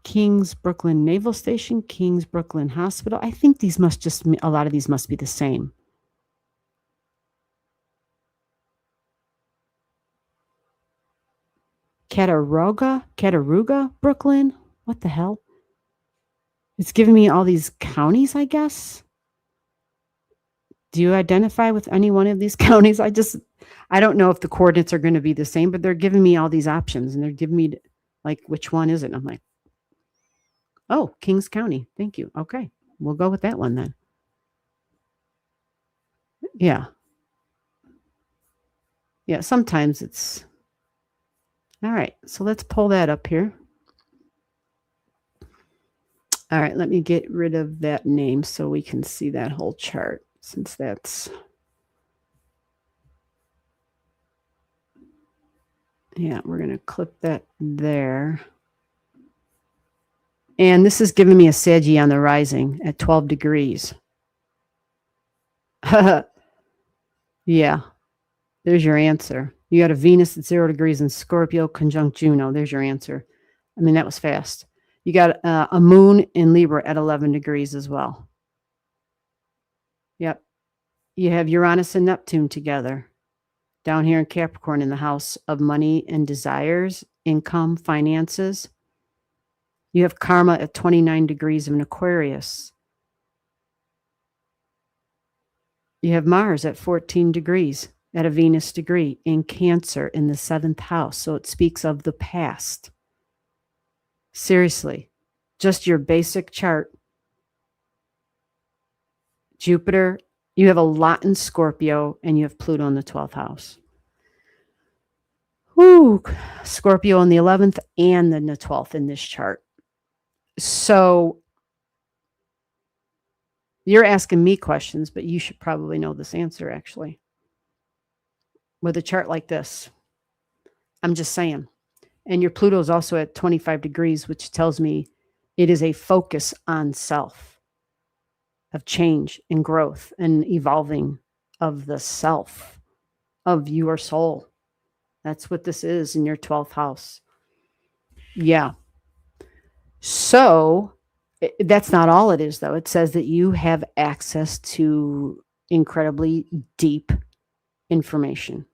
Kings, Brooklyn Naval Station, Kings, Brooklyn Hospital. I think these must just, a lot of these must be the same. Cataruga, Brooklyn. What the hell? It's giving me all these counties, I guess. Do you identify with any one of these counties? I don't know if the coordinates are going to be the same, but they're giving me all these options and they're giving me like, which one is it? And I'm like, oh, Kings County. Thank you. Okay. We'll go with that one then. Yeah. Yeah. Sometimes it's all right. So let's pull that up here. All right. Let me get rid of that name so we can see that whole chart, since that's. Yeah, we're going to clip that there. And this is giving me a Saggy on the rising at 12 degrees. Yeah, there's your answer. You got a Venus at 0 degrees in Scorpio conjunct Juno. There's your answer. I mean, that was fast. You got a moon in Libra at 11 degrees as well. Yep. You have Uranus and Neptune together down here in Capricorn in the house of money and desires, income, finances. You have karma at 29 degrees of an Aquarius. You have Mars at 14 degrees at a Venus degree in Cancer in the 7th house. So it speaks of the past. Seriously, just your basic chart. Jupiter, you have a lot in Scorpio, and you have Pluto in the 12th house. Whoo, Scorpio in the 11th and then the 12th in this chart. So you're asking me questions, but you should probably know this answer, actually. With a chart like this, I'm just saying. And your Pluto is also at 25 degrees, which tells me it is a focus on self, of change and growth and evolving of the self, of your soul. That's what this is in your 12th house. Yeah. So that's not all it is, though. It says that you have access to incredibly deep information.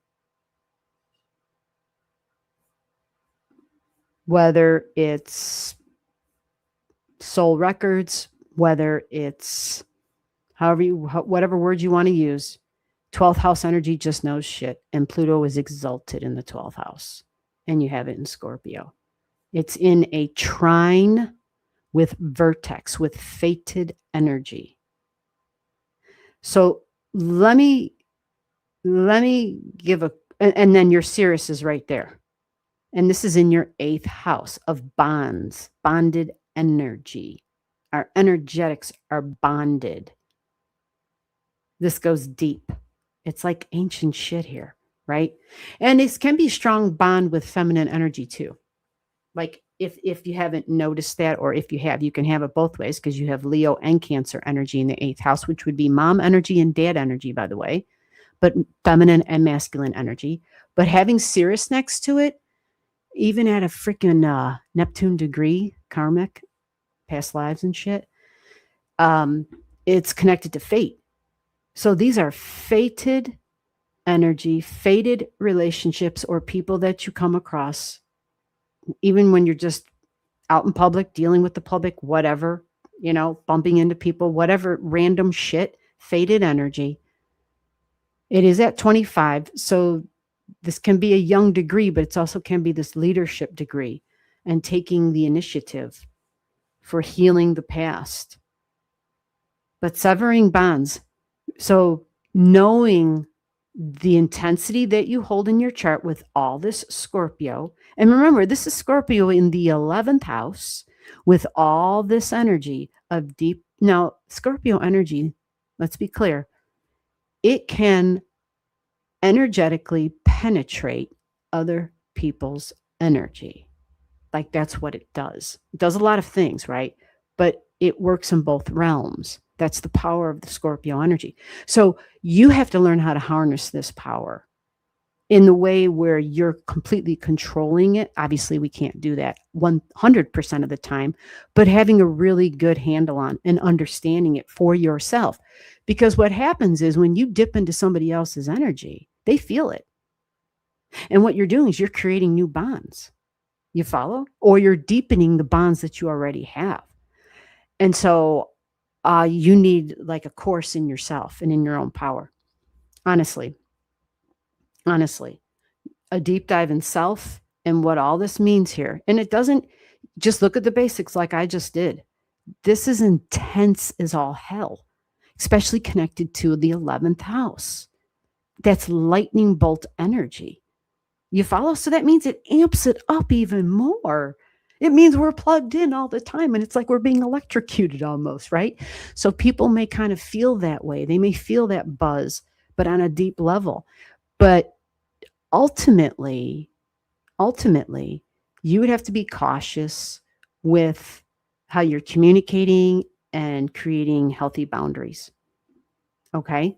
Whether it's soul records, whether it's whatever word you want to use, 12th house energy just knows shit. And Pluto is exalted in the 12th house. And you have it in Scorpio. It's in a trine with vertex, with fated energy. So let me give and then your Sirius is right there. And this is in your 8th house of bonds, bonded energy. Our energetics are bonded. This goes deep. It's like ancient shit here, right? And it can be strong bond with feminine energy too. Like if you haven't noticed that, or if you have, you can have it both ways, because you have Leo and Cancer energy in the 8th house, which would be mom energy and dad energy, by the way, but feminine and masculine energy. But having Sirius next to it, even at a freaking Neptune degree, karmic, past lives and shit, it's connected to fate. So these are fated energy, fated relationships, or people that you come across, even when you're just out in public, dealing with the public, whatever, bumping into people, whatever, random shit, fated energy. It is at 25. So this can be a young degree, but it also can be this leadership degree and taking the initiative for healing the past. But severing bonds. So knowing the intensity that you hold in your chart with all this Scorpio. And remember, this is Scorpio in the 11th house with all this energy of deep. Now, Scorpio energy, let's be clear, it can energetically penetrate other people's energy. Like that's what it does. It does a lot of things, right? But it works in both realms. That's the power of the Scorpio energy. So you have to learn how to harness this power in the way where you're completely controlling it. Obviously, we can't do that 100% of the time, but having a really good handle on and understanding it for yourself. Because what happens is when you dip into somebody else's energy, they feel it. And what you're doing is you're creating new bonds. You follow? Or you're deepening the bonds that you already have. And so you need like a course in yourself and in your own power. Honestly, a deep dive in self and what all this means here. And it doesn't just look at the basics like I just did. This is intense as all hell, especially connected to the 11th house. That's lightning bolt energy. You follow? So that means it amps it up even more. It means we're plugged in all the time and it's like we're being electrocuted almost, right? So people may kind of feel that way. They may feel that buzz, but on a deep level. But ultimately, you would have to be cautious with how you're communicating and creating healthy boundaries. Okay?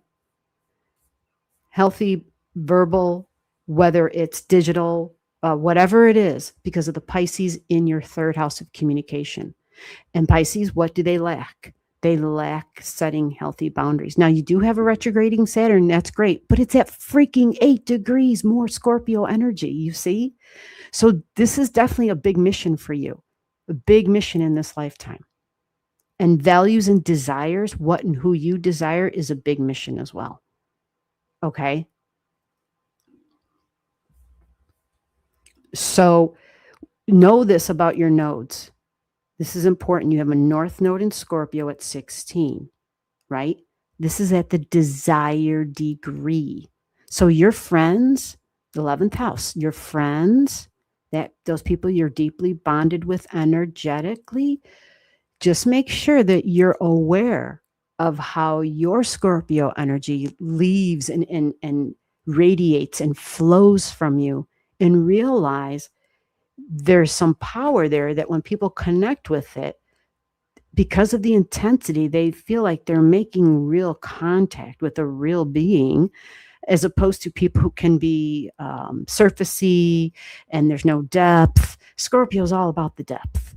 Healthy verbal, whether it's digital, whatever it is, because of the Pisces in your third house of communication. And Pisces, what do they lack? They lack setting healthy boundaries. Now, you do have a retrograding Saturn. That's great. But it's at freaking 8 degrees more Scorpio energy, you see? So this is definitely a big mission for you, a big mission in this lifetime. And values and desires, what and who you desire, is a big mission as well. Okay? So know this about your nodes. This is important. You have a North Node in Scorpio at 16, right? This is at the desire degree. So your friends, the 11th house, your friends, that those people you're deeply bonded with energetically, just make sure that you're aware of how your Scorpio energy leaves and radiates and flows from you, and realize there's some power there that when people connect with it, because of the intensity, they feel like they're making real contact with a real being, as opposed to people who can be surfacey and there's no depth. Scorpio is all about the depth,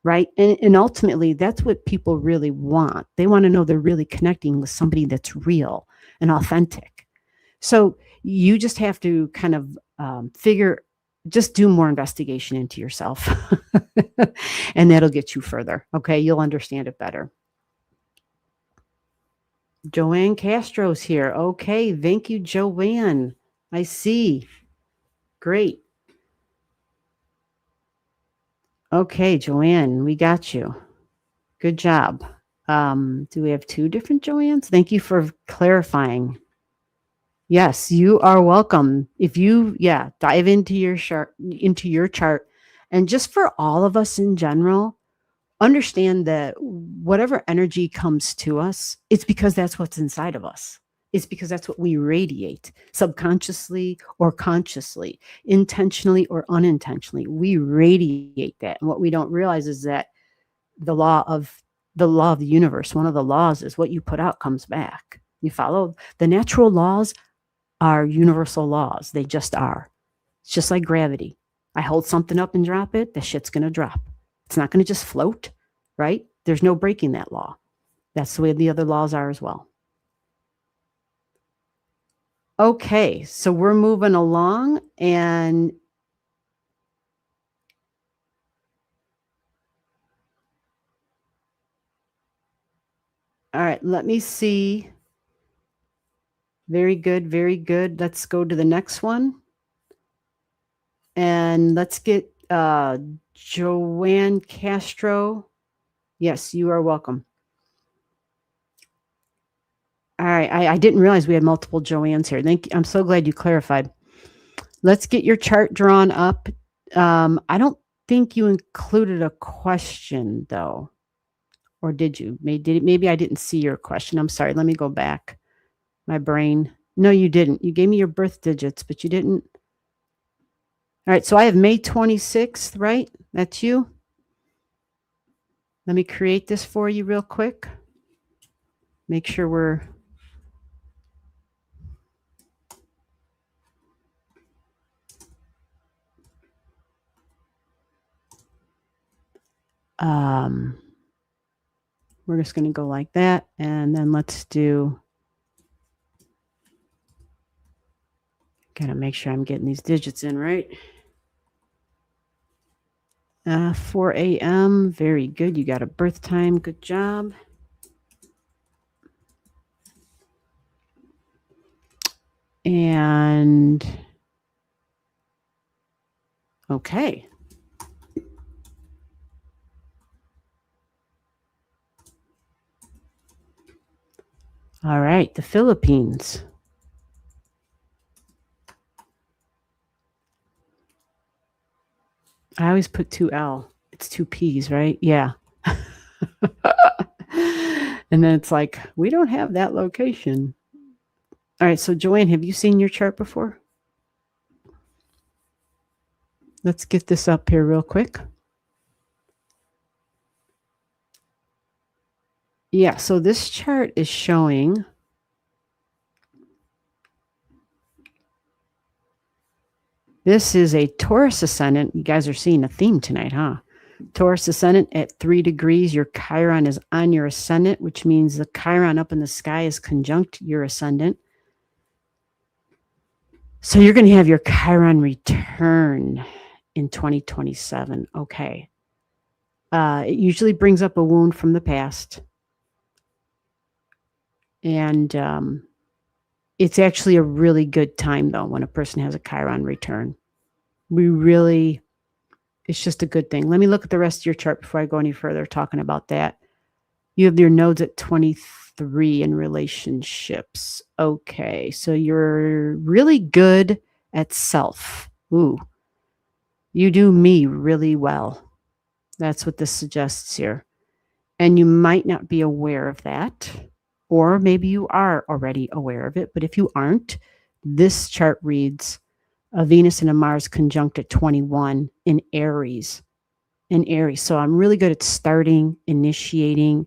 right? And ultimately, that's what people really want. They want to know they're really connecting with somebody that's real and authentic. So you just have to kind of just do more investigation into yourself and that'll get you further. Okay. You'll understand it better. Joanne Castro's here. Okay. Thank you, Joanne. I see. Great. Okay, Joanne, we got you. Good job. Do we have 2 different Joannes? Thank you for clarifying. Yes, you are welcome. If you, dive into your chart, and just for all of us in general, understand that whatever energy comes to us, it's because that's what's inside of us. It's because that's what we radiate, subconsciously or consciously, intentionally or unintentionally. We radiate that. And what we don't realize is that the law of the universe, one of the laws is what you put out comes back. You follow the natural laws are universal laws. They just are. It's just like gravity. I hold something up and drop it, the shit's going to drop. It's not going to just float, right? There's no breaking that law. That's the way the other laws are as well. Okay, so we're moving along, and all right, let me see. Very good, very good. Let's go to the next one. And let's get Joanne Castro. Yes, you are welcome. All right, I didn't realize we had multiple Joannes here. Thank you. I'm so glad you clarified. Let's get your chart drawn up. I don't think you included a question, though. Or did you? Maybe I didn't see your question. I'm sorry. Let me go back. My brain. No, you didn't. You gave me your birth digits, but you didn't. All right, so I have May 26th, right? That's you? Let me create this for you real quick. Make sure we're... we're just going to go like that, and then let's do... Gotta make sure I'm getting these digits in right. 4 a.m. Very good. You got a birth time. Good job. And okay. All right, the Philippines. I always put 2L. It's 2 P's, right? Yeah. And then it's like, we don't have that location. All right, so Joanne, have you seen your chart before? Let's get this up here real quick. Yeah, so this chart is showing this is a Taurus ascendant. You guys are seeing a theme tonight, huh? Taurus ascendant at 3 degrees. Your Chiron is on your ascendant, which means the Chiron up in the sky is conjunct your ascendant. So you're going to have your Chiron return in 2027. Okay. It usually brings up a wound from the past. And it's actually a really good time, though, when a person has a Chiron return. It's just a good thing. Let me look at the rest of your chart before I go any further talking about that. You have your nodes at 23 in relationships. Okay, so you're really good at self. Ooh, you do me really well. That's what this suggests here. And you might not be aware of that, or maybe you are already aware of it. But if you aren't, this chart reads a Venus and a Mars conjunct at 21 in Aries. So I'm really good at starting, initiating.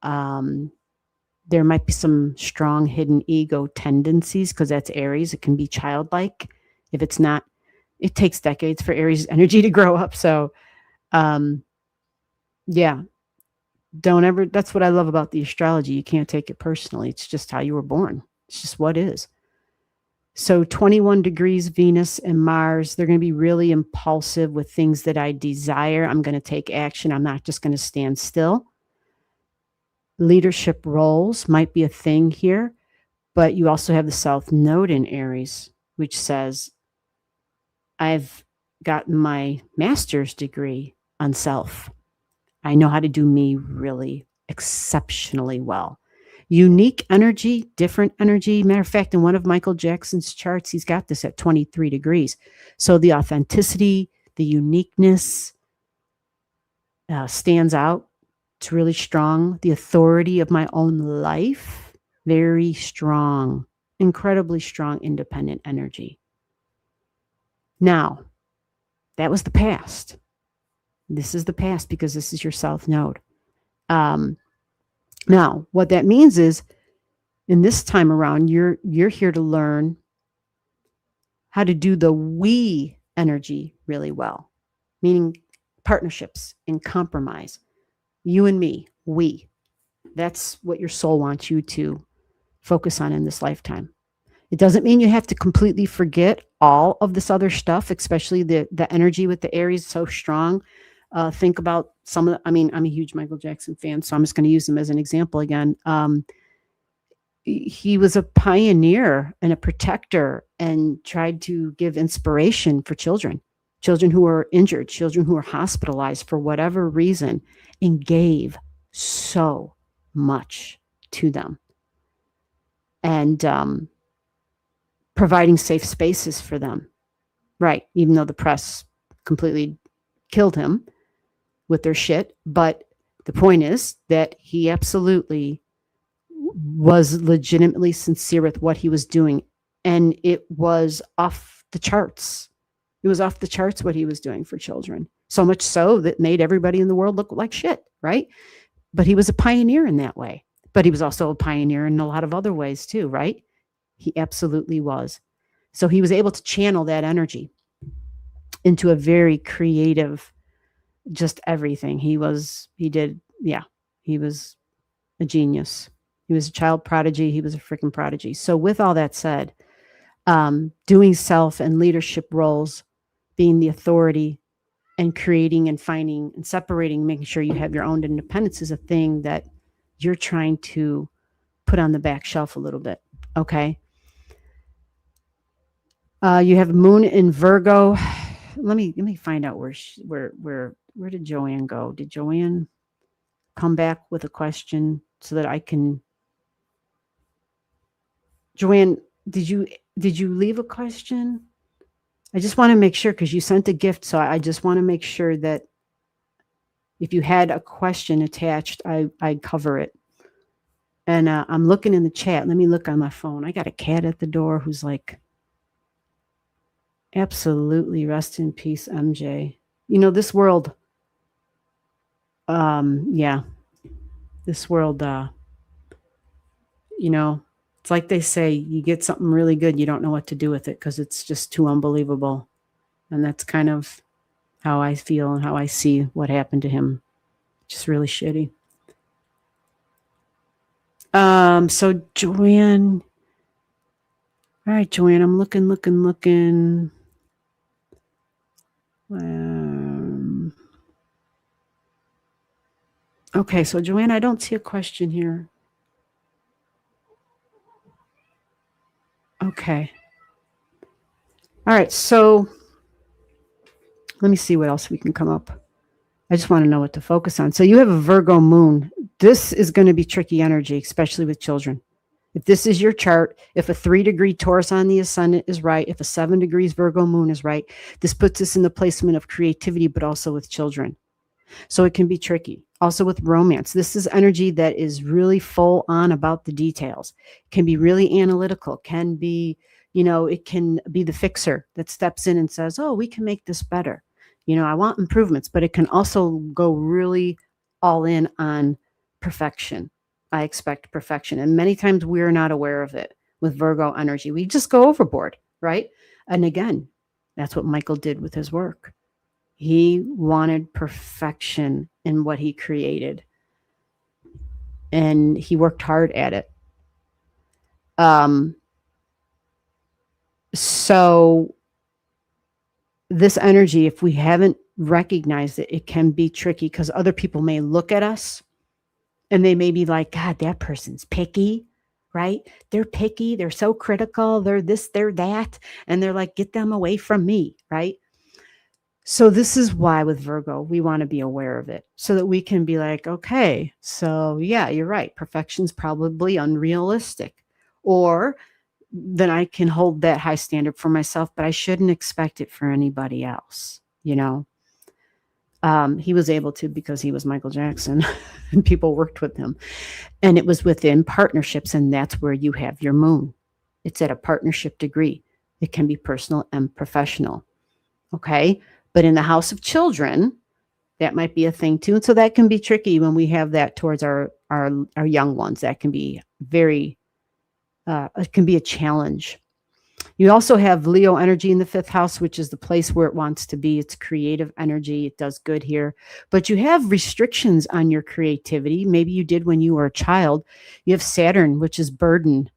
There might be some strong hidden ego tendencies because that's Aries. It can be childlike. If it's not, it takes decades for Aries energy to grow up. So, yeah, don't ever, that's what I love about the astrology. You can't take it personally. It's just how you were born. It's just what is. So 21 degrees Venus and Mars, they're going to be really impulsive with things that I desire. I'm going to take action. I'm not just going to stand still. Leadership roles might be a thing here, but you also have the South Node in Aries, which says, I've gotten my master's degree on self. I know how to do me really exceptionally well. Unique energy, different energy. Matter of fact, in one of Michael Jackson's charts, he's got this at 23 degrees. So the authenticity, the uniqueness stands out. It's really strong. The authority of my own life, very strong, incredibly strong, independent energy. Now, that was the past. This is the past because this is your South Node. Now, what that means is, in this time around, you're here to learn how to do the we energy really well, meaning partnerships and compromise. You and me, we. That's what your soul wants you to focus on in this lifetime. It doesn't mean you have to completely forget all of this other stuff, especially the energy with the Aries so strong. Think about some of I'm a huge Michael Jackson fan, so I'm just going to use him as an example again. He was a pioneer and a protector and tried to give inspiration for children who were injured, children who were hospitalized for whatever reason, and gave so much to them. And providing safe spaces for them. Right, even though the press completely killed him with their shit. But the point is that he absolutely was legitimately sincere with what he was doing. And it was off the charts. It was off the charts what he was doing for children. So much so that made everybody in the world look like shit, right? But he was a pioneer in that way. But he was also a pioneer in a lot of other ways too, right? He absolutely was. So he was able to channel that energy into a very creative, just everything. He was a genius. He was a child prodigy. He was a freaking prodigy. So with all that said, doing self and leadership roles, being the authority and creating and finding and separating, making sure you have your own independence is a thing that you're trying to put on the back shelf a little bit. Okay. You have Moon in Virgo. Let me find out where did Joanne go? Did Joanne come back with a question so that I can? Joanne, did you leave a question? I just want to make sure because you sent a gift, so I just want to make sure that if you had a question attached, I'd cover it. And I'm looking in the chat. Let me look on my phone. I got a cat at the door who's like, absolutely rest in peace, MJ. You know, this world, yeah, this world, you know, it's like they say, you get something really good, you don't know what to do with it because it's just too unbelievable. And that's kind of how I feel and how I see what happened to him. Just really shitty. So Joanne, all right, Joanne, I'm looking. Okay, so Joanne, I don't see a question here. Okay. All right, so let me see what else we can come up. I just want to know what to focus on. So you have a Virgo moon. This is going to be tricky energy, especially with children. If this is your chart, if a 3-degree Taurus on the ascendant is right, if a 7 degrees Virgo moon is right, this puts us in the placement of creativity, but also with children. So it can be tricky. Also with romance, this is energy that is really full on about the details. It can be really analytical, can be, it can be the fixer that steps in and says, oh, we can make this better. I want improvements, but it can also go really all in on perfection. I expect perfection. And many times we're not aware of it with Virgo energy. We just go overboard, right? And again, that's what Michael did with his work. He wanted perfection in what he created. And he worked hard at it. So this energy, if we haven't recognized it, it can be tricky because other people may look at us and they may be like, God, that person's picky, right? They're picky. They're so critical. They're this, they're that. And they're like, get them away from me, right? So this is why with Virgo, we want to be aware of it so that we can be like, okay, so yeah, you're right. Perfection's probably unrealistic. Or then I can hold that high standard for myself, but I shouldn't expect it for anybody else, He was able to because he was Michael Jackson and people worked with him. And it was within partnerships, and that's where you have your moon. It's at a partnership degree. It can be personal and professional. Okay. But in the house of children, that might be a thing too. And so that can be tricky when we have that towards our young ones. That can be very, it can be a challenge. You also have Leo energy in the 5th house, which is the place where it wants to be. It's creative energy. It does good here. But you have restrictions on your creativity. Maybe you did when you were a child. You have Saturn, which is burden,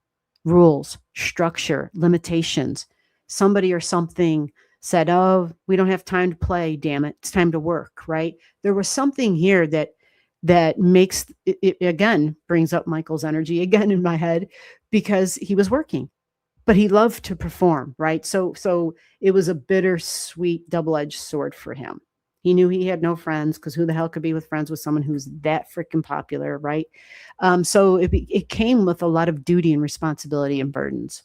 rules, structure, limitations. Somebody or something said, oh, we don't have time to play, damn it. It's time to work, right? There was something here that makes it again, brings up Michael's energy again in my head because he was working, but he loved to perform, right? So it was a bittersweet double-edged sword for him. He knew he had no friends because who the hell could be with friends with someone who's that freaking popular, right? So it came with a lot of duty and responsibility and burdens.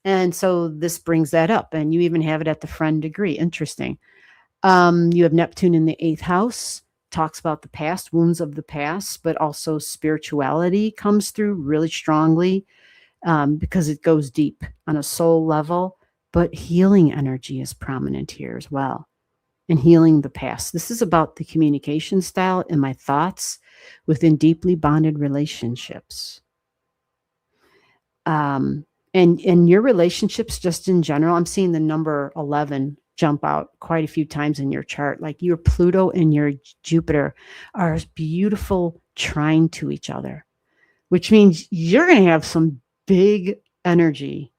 And so this brings that up, and you even have it at the friend degree. Interesting. You have Neptune in the 8th house, talks about the past, wounds of the past, but also spirituality comes through really strongly because it goes deep on a soul level, but healing energy is prominent here as well, and healing the past. This is about the communication style and my thoughts within deeply bonded relationships. And your relationships just in general, I'm seeing the number 11 jump out quite a few times in your chart. Like your Pluto and your Jupiter are beautiful trine to each other, which means you're going to have some big energy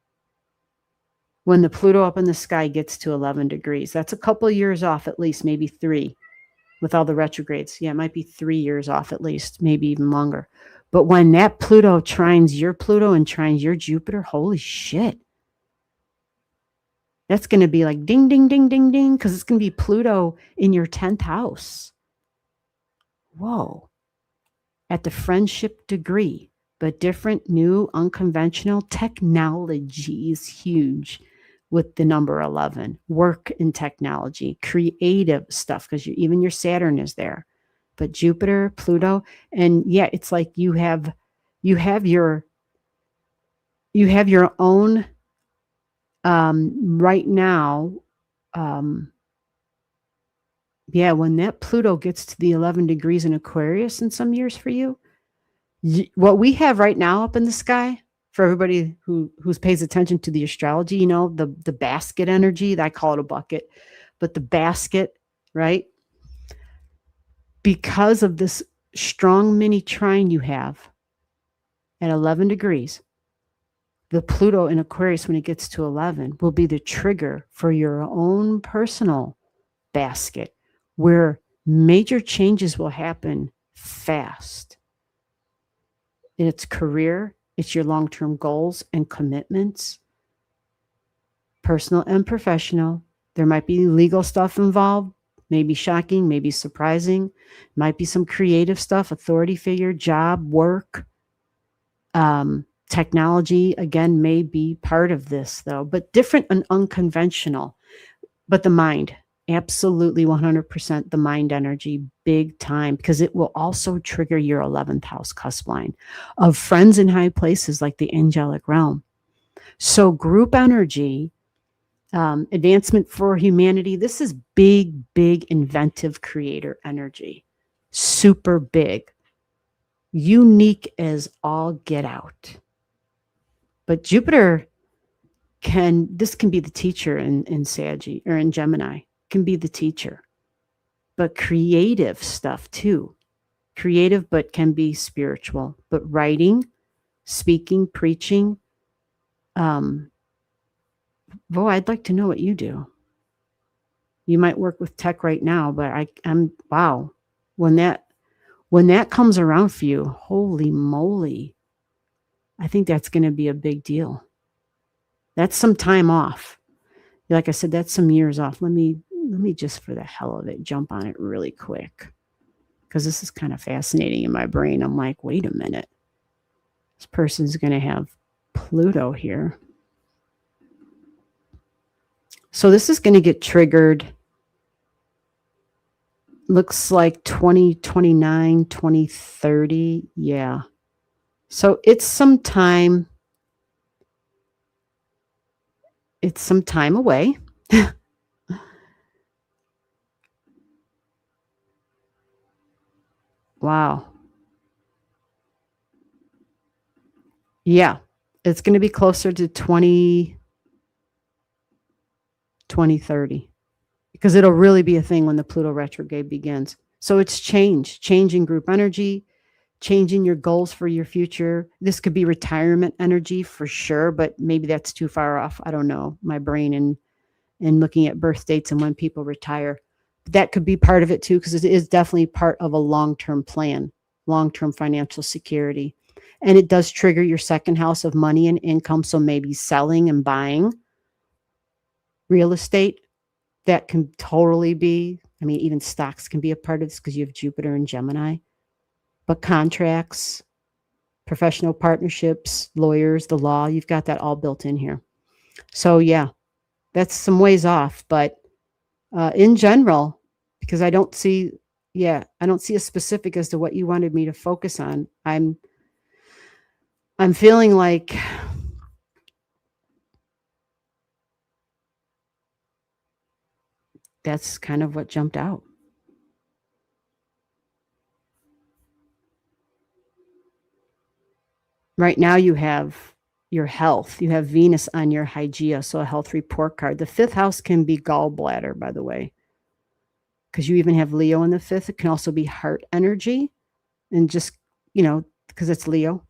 when the Pluto up in the sky gets to 11 degrees. That's a couple of years off at least, maybe 3 with all the retrogrades. Yeah, it might be 3 years off at least, maybe even longer. But when that Pluto trines your Pluto and trines your Jupiter, holy shit. That's going to be like ding, ding, ding, ding, ding, because it's going to be Pluto in your 10th house. Whoa. At the friendship degree, but different, new, unconventional technology is huge with the number 11. Work in technology, creative stuff, because even your Saturn is there. But Jupiter, Pluto, and yeah, it's like you have your own right now. Yeah, when that Pluto gets to the 11 degrees in Aquarius in some years for you, what we have right now up in the sky, for everybody who pays attention to the astrology, the basket energy, I call it a bucket, but the basket, right? Because of this strong mini trine you have at 11 degrees, the Pluto in Aquarius, when it gets to 11, will be the trigger for your own personal basket, where major changes will happen fast. It's career, it's your long-term goals and commitments, personal and professional. There might be legal stuff involved, maybe shocking, maybe surprising, might be some creative stuff, authority figure, job, work. Technology, again, may be part of this, though, but different and unconventional. But the mind, absolutely 100% the mind energy, big time, because it will also trigger your 11th house cusp line of friends in high places like the angelic realm. So group energy, advancement for humanity, this is big, big inventive creator energy. Super big. Unique as all get out. But Jupiter can be the teacher in Sagittarius or in Gemini, can be the teacher. But creative stuff too. Creative, but can be spiritual. But writing, speaking, preaching. I'd like to know what you do. You might work with tech right now, but I'm wow. When that comes around for you, holy moly, I think that's going to be a big deal. That's some time off. Like I said, that's some years off. Let me just, for the hell of it, jump on it really quick, because this is kind of fascinating in my brain. I'm like, wait a minute. This person's going to have Pluto here. So this is going to get triggered. Looks like 2029, 2030. Yeah. So it's some time away. Wow. Yeah. It's going to be closer to 2030, because it'll really be a thing when the Pluto retrograde begins. So it's changing group energy, changing your goals for your future. This could be retirement energy for sure, but maybe that's too far off. I don't know. My brain and looking at birth dates and when people retire. That could be part of it too, because it is definitely part of a long-term plan, long-term financial security. And it does trigger your second house of money and income. So maybe selling and buying real estate. That can totally be, even stocks can be a part of this because you have Jupiter and Gemini. But contracts, professional partnerships, lawyers, the law, you've got that all built in here. So yeah, that's some ways off. But in general, because I don't see a specific as to what you wanted me to focus on. I'm feeling like that's kind of what jumped out. Right now you have your health. You have Venus on your Hygeia, so a health report card. The 5th house can be gallbladder, by the way, because you even have Leo in the 5th. It can also be heart energy, and just, because it's Leo.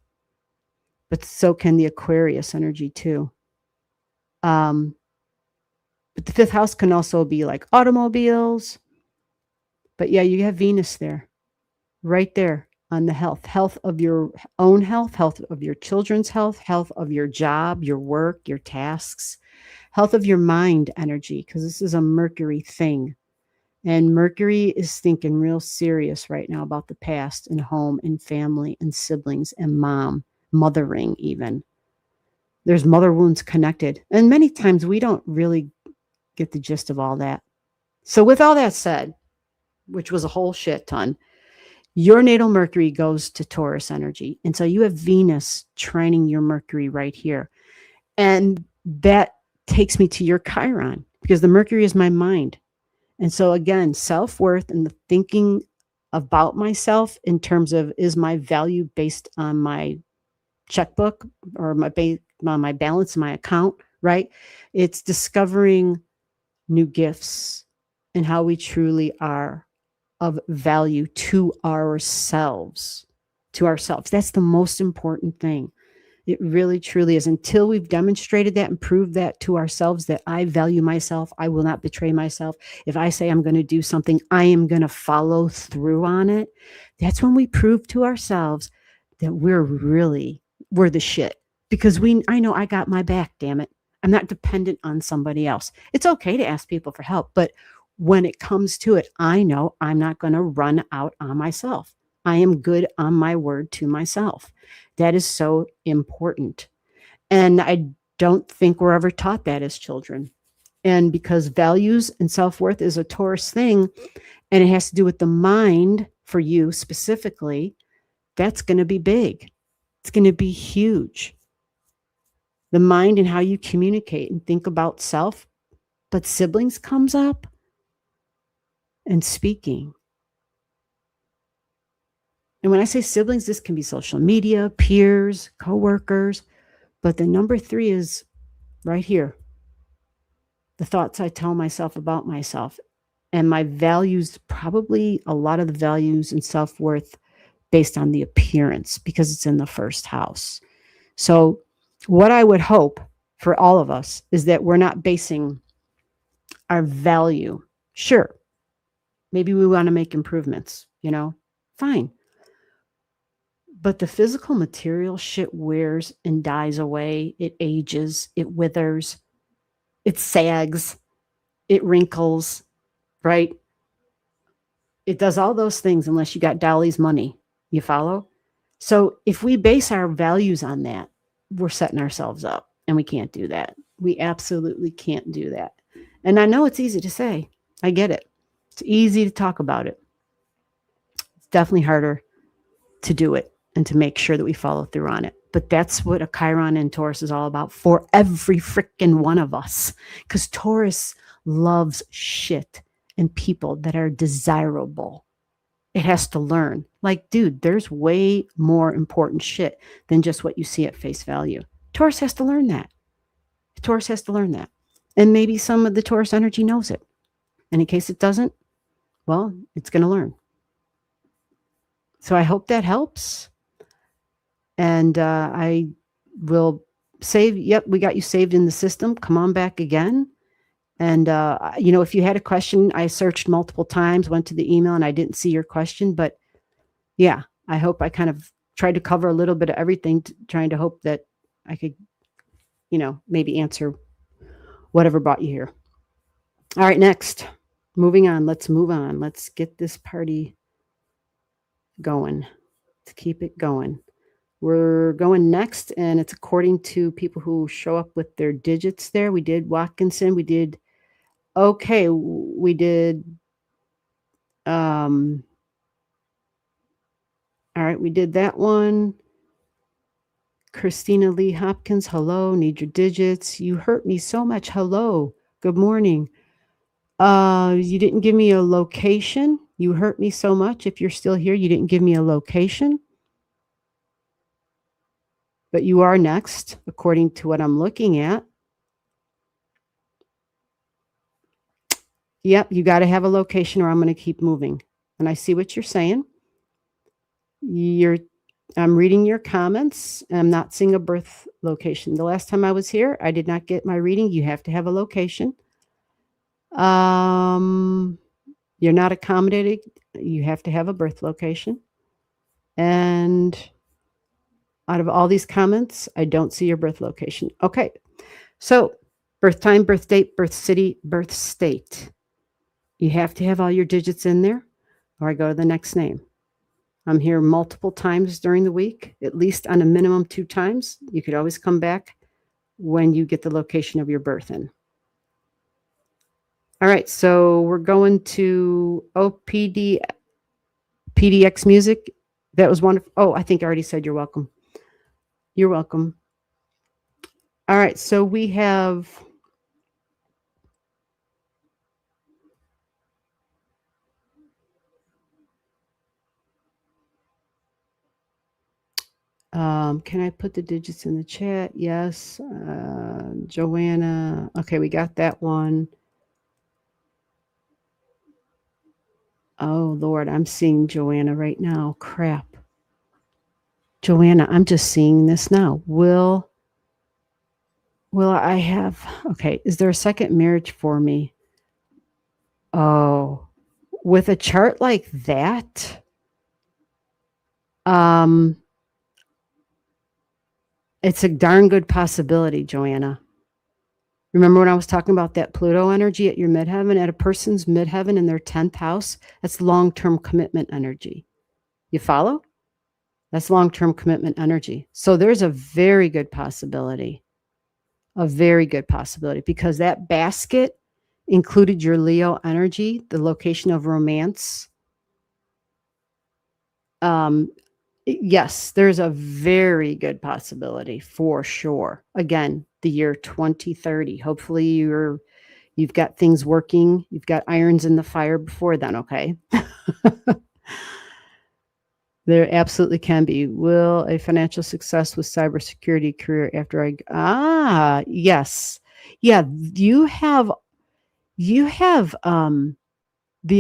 But so can the Aquarius energy too. But the 5th house can also be like automobiles. But yeah, you have Venus there, right there on the health of your own health of your children's health of your job, your work, your tasks, Health of your mind energy, because this is a Mercury thing. And Mercury is thinking real serious right now about the past and home and family and siblings and mom, mothering even. There's mother wounds connected. And many times we don't really get the gist of all that. So with all that said, which was a whole shit ton, your natal Mercury goes to Taurus energy. And so you have Venus trining your Mercury right here. And that takes me to your Chiron, because the Mercury is my mind. And so again, self-worth and the thinking about myself in terms of, is my value based on my checkbook or my balance in my account, right? It's discovering new gifts and how we truly are of value to ourselves. That's the most important thing. It really, truly is. Until we've demonstrated that and proved that to ourselves, that I value myself, I will not betray myself. If I say I'm going to do something, I am going to follow through on it. That's when we prove to ourselves that we're the shit. Because I know I got my back, damn it. I'm not dependent on somebody else. It's okay to ask people for help, but when it comes to it, I know I'm not going to run out on myself. I am good on my word to myself. That is so important. And I don't think we're ever taught that as children. And because values and self-worth is a Taurus thing, and it has to do with the mind for you specifically, that's going to be big. It's going to be huge. The mind and how you communicate and think about self, but siblings comes up. And speaking. And when I say siblings, this can be social media, peers, coworkers, but the number 3 is right here. The thoughts I tell myself about myself, and my values, probably a lot of the values and self-worth based on the appearance, because it's in the first house. So what I would hope for all of us is that we're not basing our value. Sure, maybe we want to make improvements, fine. But the physical material shit wears and dies away. It ages, it withers, it sags, it wrinkles, right? It does all those things unless you got Dolly's money. You follow? So if we base our values on that, we're setting ourselves up, and we can't do that. We absolutely can't do that. And I know it's easy to say. I get it. It's easy to talk about it. It's definitely harder to do it and to make sure that we follow through on it. But that's what a Chiron and Taurus is all about for every freaking one of us. Because Taurus loves shit and people that are desirable. It has to learn. Like, dude, there's way more important shit than just what you see at face value. Taurus has to learn that. Taurus has to learn that. And maybe some of the Taurus energy knows it. And in case it doesn't, well, it's going to learn. So I hope that helps. And I will save. Yep, we got you saved in the system. Come on back again. And, if you had a question, I searched multiple times, went to the email, and I didn't see your question. But yeah, I hope I kind of tried to cover a little bit of everything, trying to hope that I could, maybe answer whatever brought you here. All right, next. Moving on. Let's move on. Let's get this party going. Let's keep it going. We're going next, and it's according to people who show up with their digits there. We did Watkinson. We did, okay, we did, all right, we did that one. Christina Lee Hopkins, hello, need your digits. You hurt me so much. Hello, good morning. You didn't give me a location. You hurt me so much. If you're still here, you didn't give me a location. But you are next, according to what I'm looking at. Yep, you got to have a location or I'm going to keep moving. And I see what you're saying. I'm reading your comments. And I'm not seeing a birth location. The last time I was here, I did not get my reading. You have to have a location. You're not accommodated. You have to have a birth location. And out of all these comments, I don't see your birth location. Okay, so Birth time, birth date, birth city, birth state. You have to have all your digits in there, or I go to the next name. I'm here multiple times during the week, at least on a minimum 2 times. You could always come back when you get the location of your birth in. All right, so we're going to PDX music. That was wonderful. Oh, I think I already said you're welcome. You're welcome. All right, so we have can I put the digits in the chat? Yes. Joanna. Okay, we got that one. Oh, Lord, I'm seeing Joanna right now. Crap. Joanna, I'm just seeing this now. Will I have, okay, is there a second marriage for me? Oh, with a chart like that, it's a darn good possibility, Joanna. Remember when I was talking about that Pluto energy at your midheaven, at a person's midheaven in their 10th house? That's long-term commitment energy. You follow? That's long-term commitment energy. So there's a very good possibility, because that basket included your Leo energy, the location of romance. Yes, there's a very good possibility for sure. Again, the year 2030. Hopefully you've got things working. You've got irons in the fire before then, okay? There absolutely can be. Will a financial success with cybersecurity career after yes. Yeah, you have the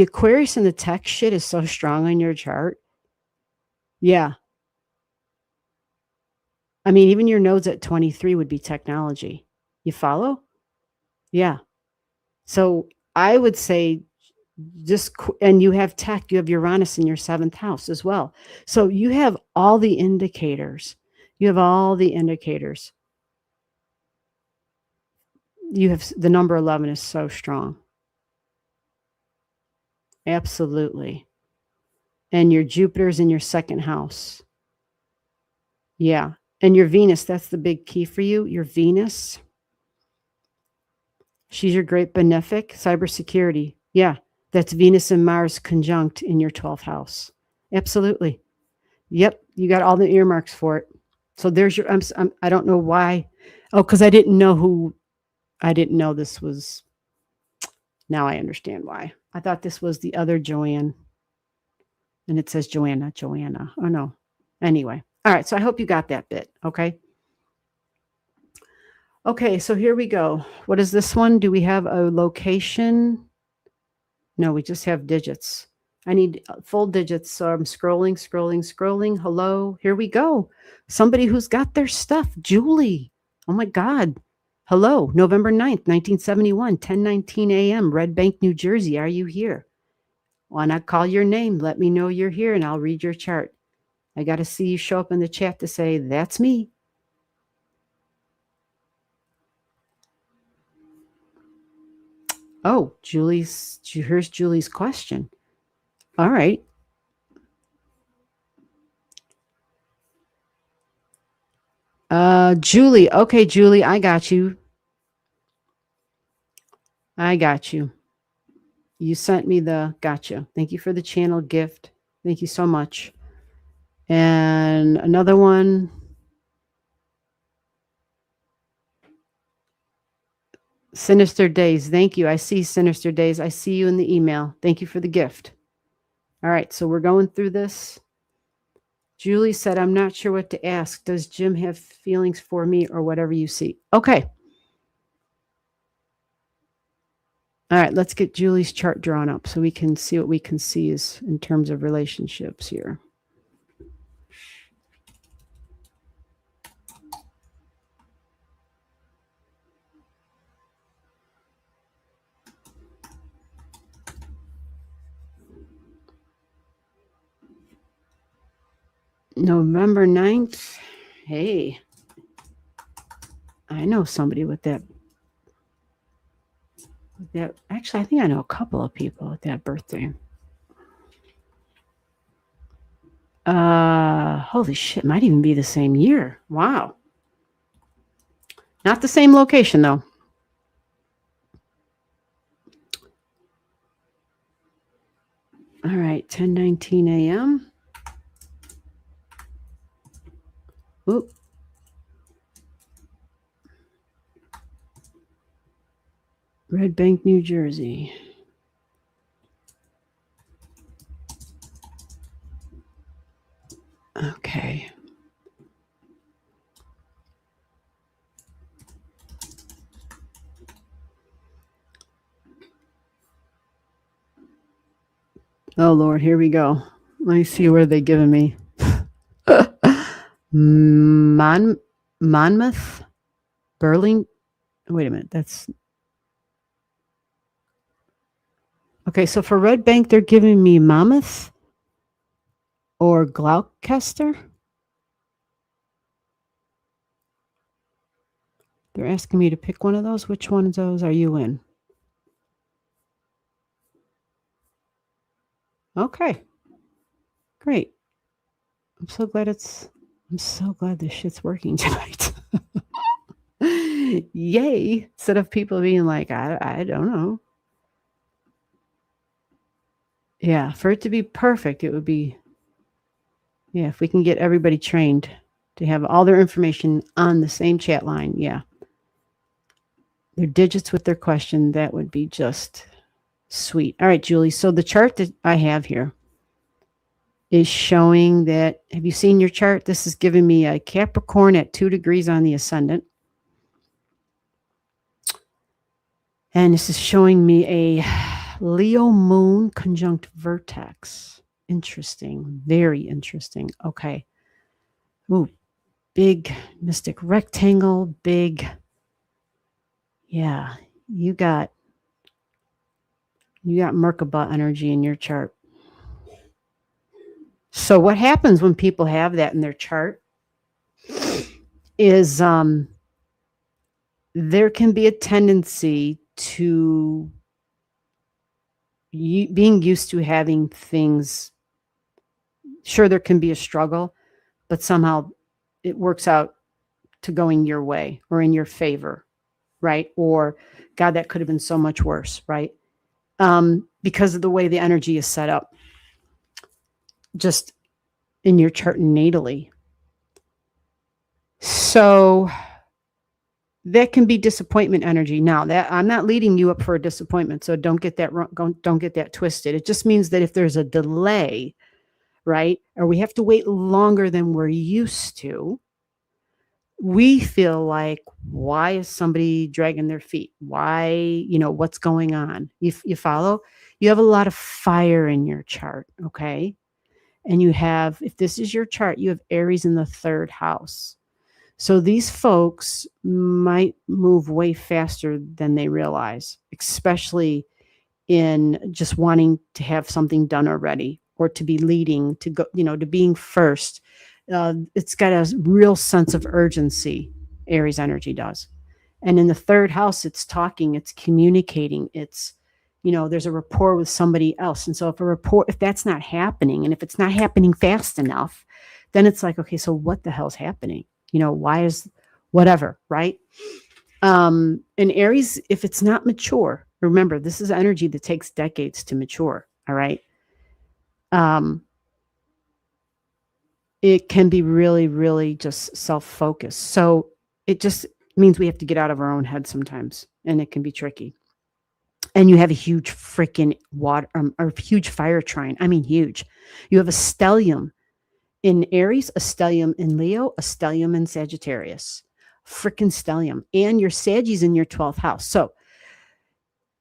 Aquarius and the tech shit is so strong on your chart. Yeah. I mean, even your nodes at 23 would be technology. You follow? Yeah. So I would say and you have tech, you have Uranus in your 7th house as well. So you have all the indicators. You have the number 11 is so strong. Absolutely. And your Jupiter's in your 2nd house. Yeah. And your Venus, that's the big key for you. Your Venus, she's your great benefic, cybersecurity. Yeah. That's Venus and Mars conjunct in your 12th house. Absolutely. Yep. You got all the earmarks for it. So there's your, I don't know why. Oh, because I didn't know this was, now I understand why. I thought this was the other Joanne. And it says Joanna. Oh, no. Anyway. All right. So I hope you got that bit. Okay. Okay. So here we go. What is this one? Do we have a location? No, we just have digits. I need full digits. So I'm scrolling. Hello. Here we go. Somebody who's got their stuff. Julie. Oh my God. Hello. November 9th, 1971, 10:19 a.m. Red Bank, New Jersey. Are you here? When I call your name, let me know you're here and I'll read your chart. I got to see you show up in the chat to say, that's me. Oh, here's Julie's question. All right. Julie. Okay, Julie, I got you. You sent me gotcha. Thank you for the channel gift. Thank you so much. And another one. Sinister Days. Thank you. I see Sinister Days. I see you in the email. Thank you for the gift. All right. So we're going through this. Julie said, I'm not sure what to ask. Does Jim have feelings for me or whatever you see? Okay. All right. Let's get Julie's chart drawn up so we can see what we can see is in terms of relationships here. November 9th. Hey, I know somebody with that that. Actually, I think I know a couple of people at that birthday. Holy shit, might even be the same year. Wow. Not the same location though. All right, 10:19 a.m. Oop. Red Bank, New Jersey. Okay. Oh Lord, here we go. Let me see where they giving me. Monmouth, Burling. Wait a minute. That's okay. So for Red Bank, they're giving me Monmouth or Gloucester. They're asking me to pick one of those. Which one of those are you in? Okay. Great. I'm so glad this shit's working tonight. Yay. Instead of people being like, I don't know. Yeah, for it to be perfect, it would be, yeah, if we can get everybody trained to have all their information on the same chat line, yeah. Their digits with their question, that would be just sweet. All right, Julie. So the chart that I have here is showing that, have you seen your chart? This is giving me a Capricorn at 2 degrees on the ascendant. And this is showing me a Leo moon conjunct vertex. Interesting. Very interesting. Okay. Ooh, big mystic rectangle, big. Yeah, you got Merkaba energy in your chart. So what happens when people have that in their chart is there can be a tendency to being used to having things. Sure, there can be a struggle, but somehow it works out to going your way or in your favor, right? Or, God, that could have been so much worse, right? Because of the way the energy is set up, just in your chart natally. So that can be disappointment energy. Now, that I'm not leading you up for a disappointment, so don't get that wrong, don't get that twisted. It just means that if there's a delay, right, or we have to wait longer than we're used to, we feel like, why is somebody dragging their feet? Why, what's going on? You follow? You have a lot of fire in your chart, okay? And you have, if this is your chart, you have Aries in the 3rd house. So these folks might move way faster than they realize, especially in just wanting to have something done already, or to be leading, to go, to being first. It's got a real sense of urgency, Aries energy does. And in the 3rd house, it's talking, it's communicating, it's, there's a rapport with somebody else. And so if that's not happening, and if it's not happening fast enough, then it's like, okay, so what the hell's happening? Why is whatever, right? In Aries, if it's not mature, remember, this is energy that takes decades to mature, all right? It can be really, really just self-focused. So it just means we have to get out of our own head sometimes, and it can be tricky. And you have a huge freaking water, or huge fire trine. I mean, huge. You have a stellium in Aries, a stellium in Leo, a stellium in Sagittarius. Freaking stellium. And your Sagi's in your 12th house. So,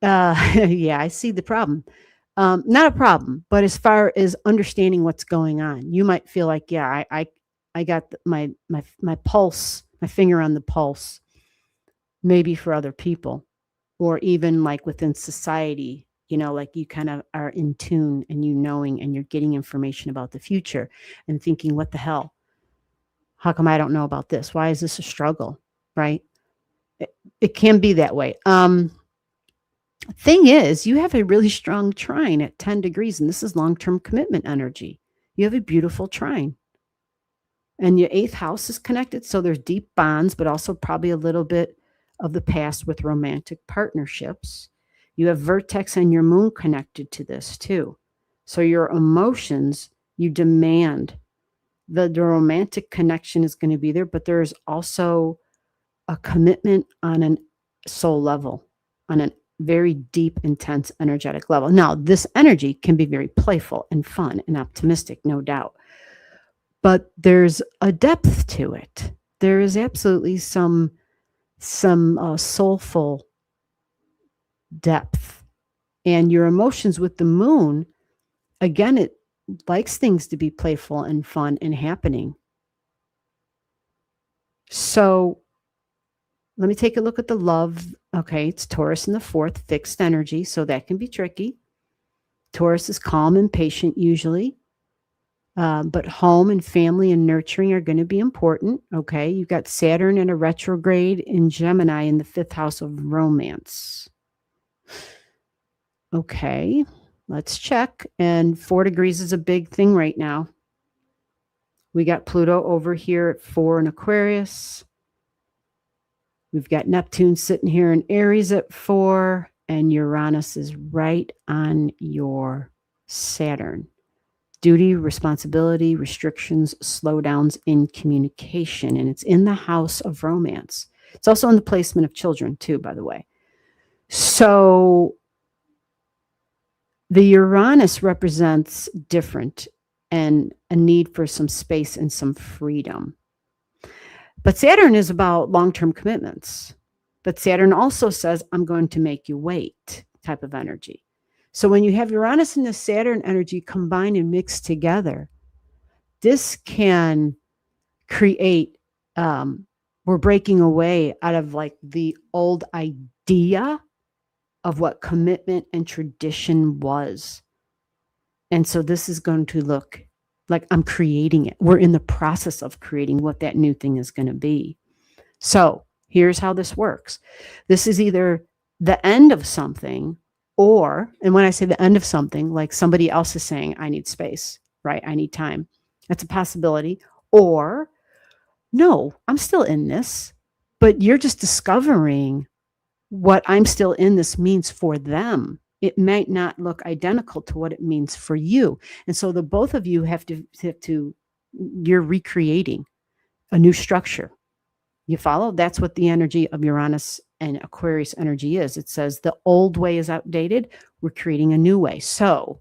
yeah, I see the problem. Not a problem, but as far as understanding what's going on, you might feel like, yeah, I got my pulse, my finger on the pulse, maybe for other people, or even like within society, like you kind of are in tune, and knowing, and you're getting information about the future and thinking, what the hell? How come I don't know about this? Why is this a struggle? Right? It can be that way. Thing is, you have a really strong trine at 10 degrees, and this is long-term commitment energy. You have a beautiful trine. And your 8th house is connected, so there's deep bonds, but also probably a little bit of the past with romantic partnerships. You have vertex and your moon connected to this too. So your emotions, you demand the romantic connection is going to be there, but there's also a commitment on a soul level, on a very deep, intense, energetic level. Now, this energy can be very playful and fun and optimistic, no doubt. But there's a depth to it. There is absolutely some soulful depth. And your emotions with the moon, again, it likes things to be playful and fun and happening. So let me take a look at the love. Okay, it's Taurus in the 4th, fixed energy, so that can be tricky. Taurus is calm and patient usually. But home and family and nurturing are going to be important. Okay. You've got Saturn in a retrograde in Gemini in the 5th house of romance. Okay. Let's check. And 4 degrees is a big thing right now. We got Pluto over here at 4 in Aquarius. We've got Neptune sitting here in Aries at 4. And Uranus is right on your Saturn. Duty, responsibility, restrictions, slowdowns in communication. And it's in the house of romance. It's also in the placement of children too, by the way. So the Uranus represents different and a need for some space and some freedom. But Saturn is about long-term commitments. But Saturn also says, I'm going to make you wait type of energy. So when you have Uranus and the Saturn energy combined and mixed together, this can create, we're breaking away out of like the old idea of what commitment and tradition was. And so this is going to look like I'm creating it. We're in the process of creating what that new thing is going to be. So here's how this works. This is either the end of something, or, and when I say the end of something, like somebody else is saying, I need space, right? I need time. That's a possibility. Or, no, I'm still in this, but you're just discovering what I'm still in this means for them. It might not look identical to what it means for you. And so the both of you have to you're recreating a new structure. You follow? That's what the energy of Uranus and Aquarius energy is. It says the old way is outdated. We're creating a new way. So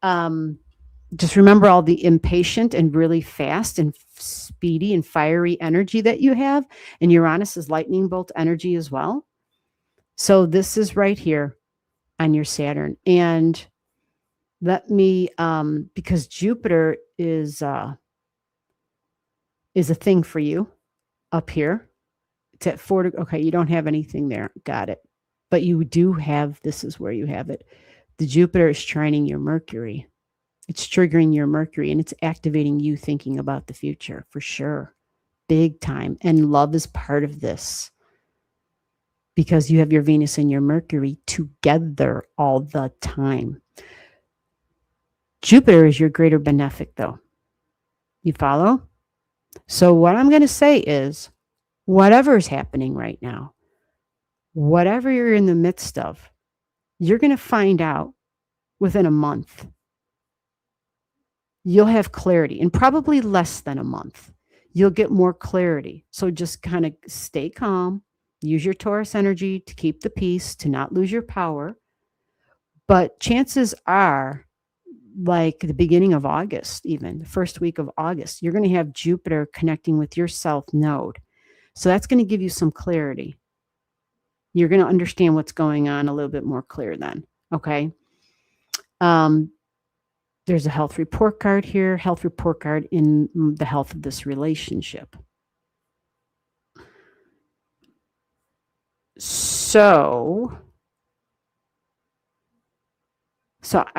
just remember all the impatient and really fast and speedy and fiery energy that you have. And Uranus is lightning bolt energy as well. So this is right here on your Saturn. And let me, because Jupiter is a thing for you up here. It's at 4. Okay, you don't have anything there. Got it. But you do have, this is where you have it. The Jupiter is trining your Mercury. It's triggering your Mercury, and it's activating you thinking about the future for sure. Big time. And love is part of this because you have your Venus and your Mercury together all the time. Jupiter is your greater benefic, though. You follow? So what I'm going to say is, whatever is happening right now, whatever you're in the midst of, you're going to find out within a month. You'll have clarity, and probably less than a month. You'll get more clarity. So just kind of stay calm. Use your Taurus energy to keep the peace, to not lose your power. But chances are, like the beginning of August, even the first week of August, you're going to have Jupiter connecting with your South Node. So that's going to give you some clarity. You're going to understand what's going on a little bit more clear then. Okay. There's a health report card here, health report card in the health of this relationship. So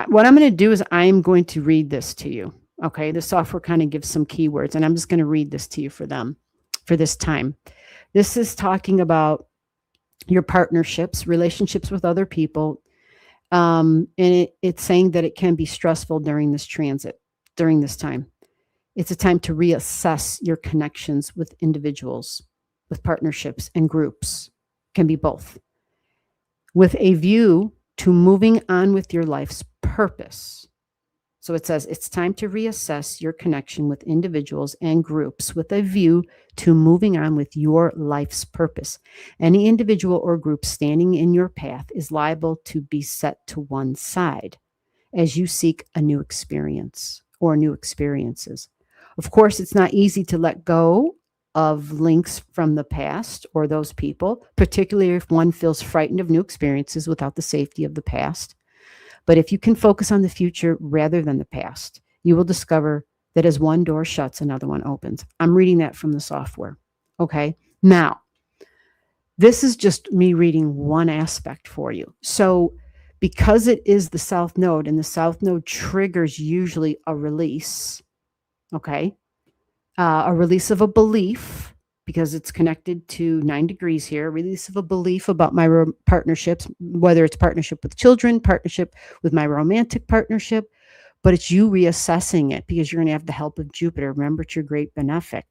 what I'm going to do is I'm going to read this to you. Okay. The software kind of gives some keywords, and I'm just going to read this to you for them for this time. This is talking about your partnerships, relationships with other people. And it's saying that it can be stressful during this transit, during this time. It's a time to reassess your connections with individuals, with partnerships and groups. Can be both. With a view to moving on with your life's purpose. So it says it's time to reassess your connection with individuals and groups with a view to moving on with your life's purpose. Any individual or group standing in your path is liable to be set to one side as you seek a new experience or new experiences. Of course, it's not easy to let go of links from the past or those people, particularly if one feels frightened of new experiences without the safety of the past. But if you can focus on the future rather than the past, you will discover that as one door shuts, another one opens. I'm reading that from the software. Okay. Now, this is just me reading one aspect for you. So, because it is the South Node, and the South Node triggers usually a release, okay, a release of a belief, because it's connected to 9 degrees here, release of a belief about my partnerships, whether it's partnership with children, partnership with my romantic partnership, but it's you reassessing it because you're going to have the help of Jupiter. Remember, it's your great benefic.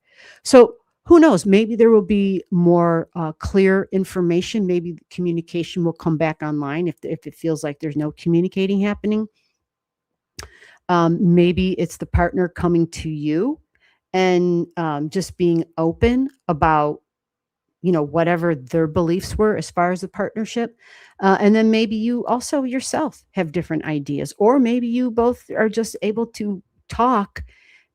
So who knows? Maybe there will be more clear information. Maybe communication will come back online if it feels like there's no communicating happening. Maybe it's the partner coming to you and just being open about, whatever their beliefs were as far as the partnership. And then maybe you also yourself have different ideas, or maybe you both are just able to talk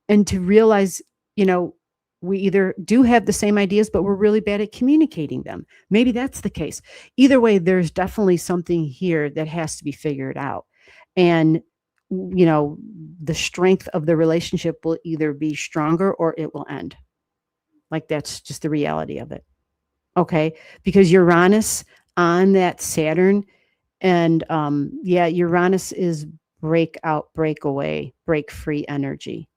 and to realize, we either do have the same ideas, but we're really bad at communicating them. Maybe that's the case. Either way, there's definitely something here that has to be figured out. And the strength of the relationship will either be stronger or it will end. Like, that's just the reality of it. Okay. Because Uranus on that Saturn, and Uranus is break out, break away, break free energy.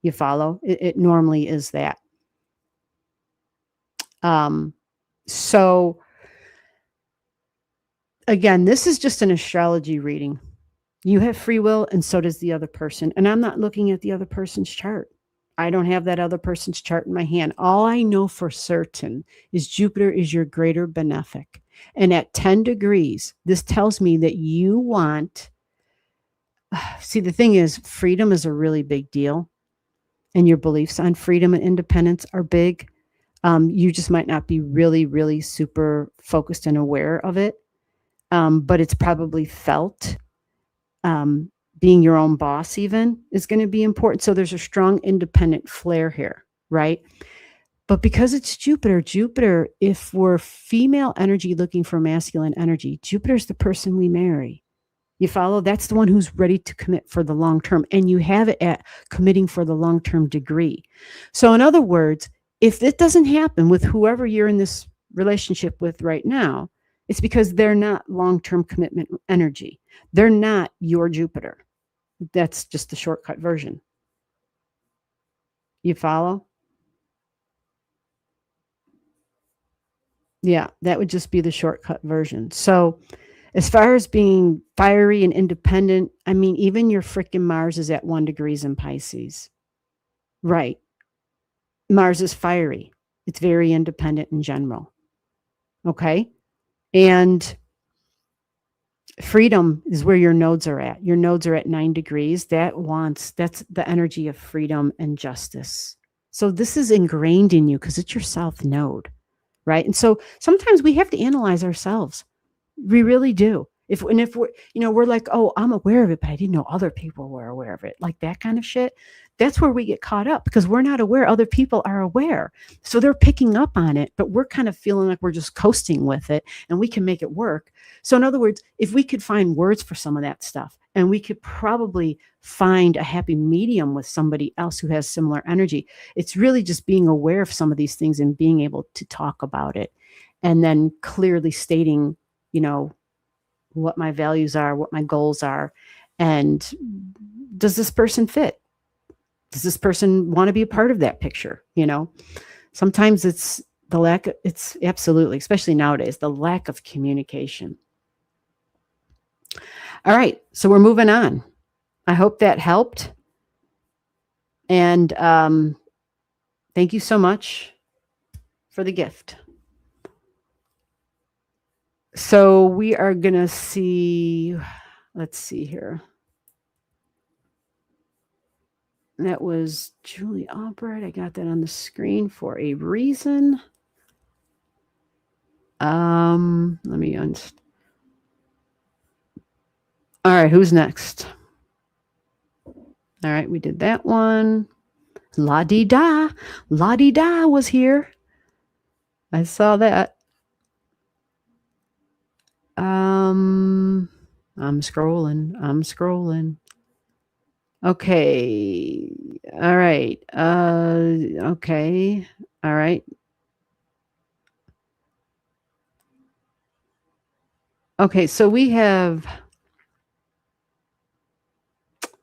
You follow? It normally is that. So again, this is just an astrology reading. You have free will, and so does the other person. And I'm not looking at the other person's chart. I don't have that other person's chart in my hand. All I know for certain is Jupiter is your greater benefic. And at 10 degrees, this tells me that you want, see, the thing is, freedom is a really big deal. And your beliefs on freedom and independence are big. You just might not be really, really super focused and aware of it. But it's probably felt. Being your own boss even is going to be important. So there's a strong independent flair here, right? But because it's Jupiter, if we're female energy looking for masculine energy, Jupiter's the person we marry. You follow? That's the one who's ready to commit for the long term. And you have it at committing for the long-term degree. So in other words, if it doesn't happen with whoever you're in this relationship with right now, it's because they're not long-term commitment energy. They're not your Jupiter. That's just the shortcut version. You follow? Yeah, that would just be the shortcut version. So as far as being fiery and independent, I mean, even your freaking Mars is at 1 degrees in Pisces. Right. Mars is fiery. It's very independent in general. Okay. And freedom is where your nodes are at. Your nodes are at 9 degrees. That's the energy of freedom and justice. So this is ingrained in you because it's your South Node, right? And so sometimes we have to analyze ourselves. We really do. If we're, we're like, oh, I'm aware of it, but I didn't know other people were aware of it. Like that kind of shit. That's where we get caught up because we're not aware. Other people are aware. So they're picking up on it, but we're kind of feeling like we're just coasting with it and we can make it work. So in other words, if we could find words for some of that stuff, and we could probably find a happy medium with somebody else who has similar energy, it's really just being aware of some of these things and being able to talk about it and then clearly stating, what my values are, what my goals are, and does this person fit? Does this person want to be a part of that picture? Sometimes it's The lack of, it's absolutely, especially nowadays, the lack of communication. All right, so we're moving on. I hope that helped. And thank you so much for the gift. So we are going to see, let's see here. That was Julie Albright. I got that on the screen for a reason. Let me all right, who's next? All right, we did that one. La-di-da. La-di-da was here. I saw that. I'm scrolling. Okay. All right. Okay. All right. Okay, so we have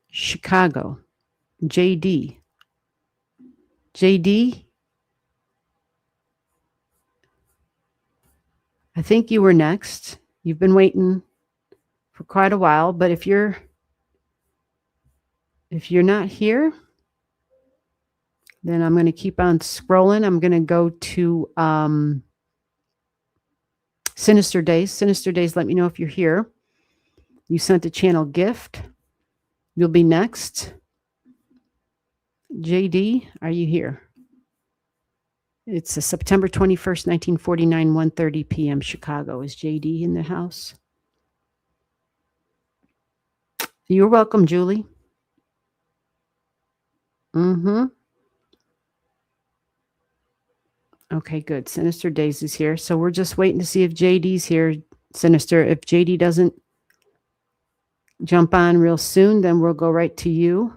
Chicago. JD. JD, I think you were next. You've been waiting for quite a while, but if you're not here, then I'm going to keep on scrolling. I'm going to go to Sinister Days. Sinister Days, let me know if you're here. You sent a channel gift. You'll be next. JD, are you here? It's a September 21st, 1949, 1:30 p.m. Chicago. Is JD in the house? You're welcome, Julie. Okay, good. Sinister Days is here. So we're just waiting to see if JD's here. Sinister, if JD doesn't jump on real soon, then we'll go right to you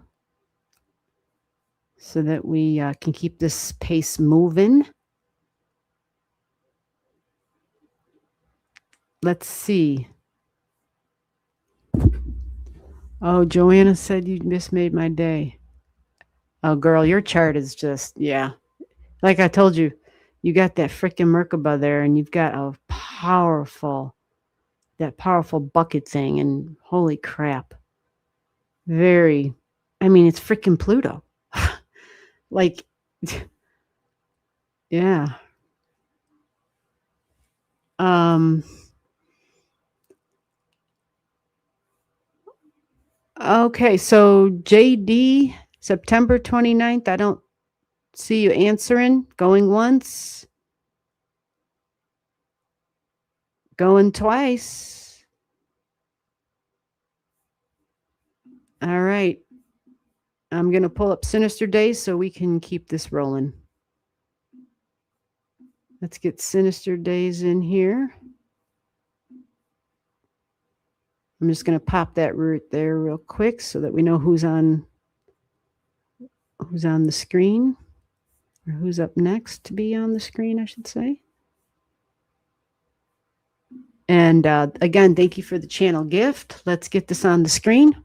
so that we can keep this pace moving. Let's see. Oh, Joanna said you just made my day. Oh, girl, your chart is just, yeah. Like I told you, you got that freaking Merkaba there, and you've got a powerful bucket thing, and holy crap. Very, I mean, it's freaking Pluto. Like, yeah. Okay, so JD, September 29th, I don't see you answering. Going once. Going twice. All right. I'm going to pull up Sinister Days so we can keep this rolling. Let's get Sinister Days in here. I'm just going to pop that root there real quick so that we know who's on the screen, or who's up next to be on the screen, I should say. And again, thank you for the channel gift. Let's get this on the screen.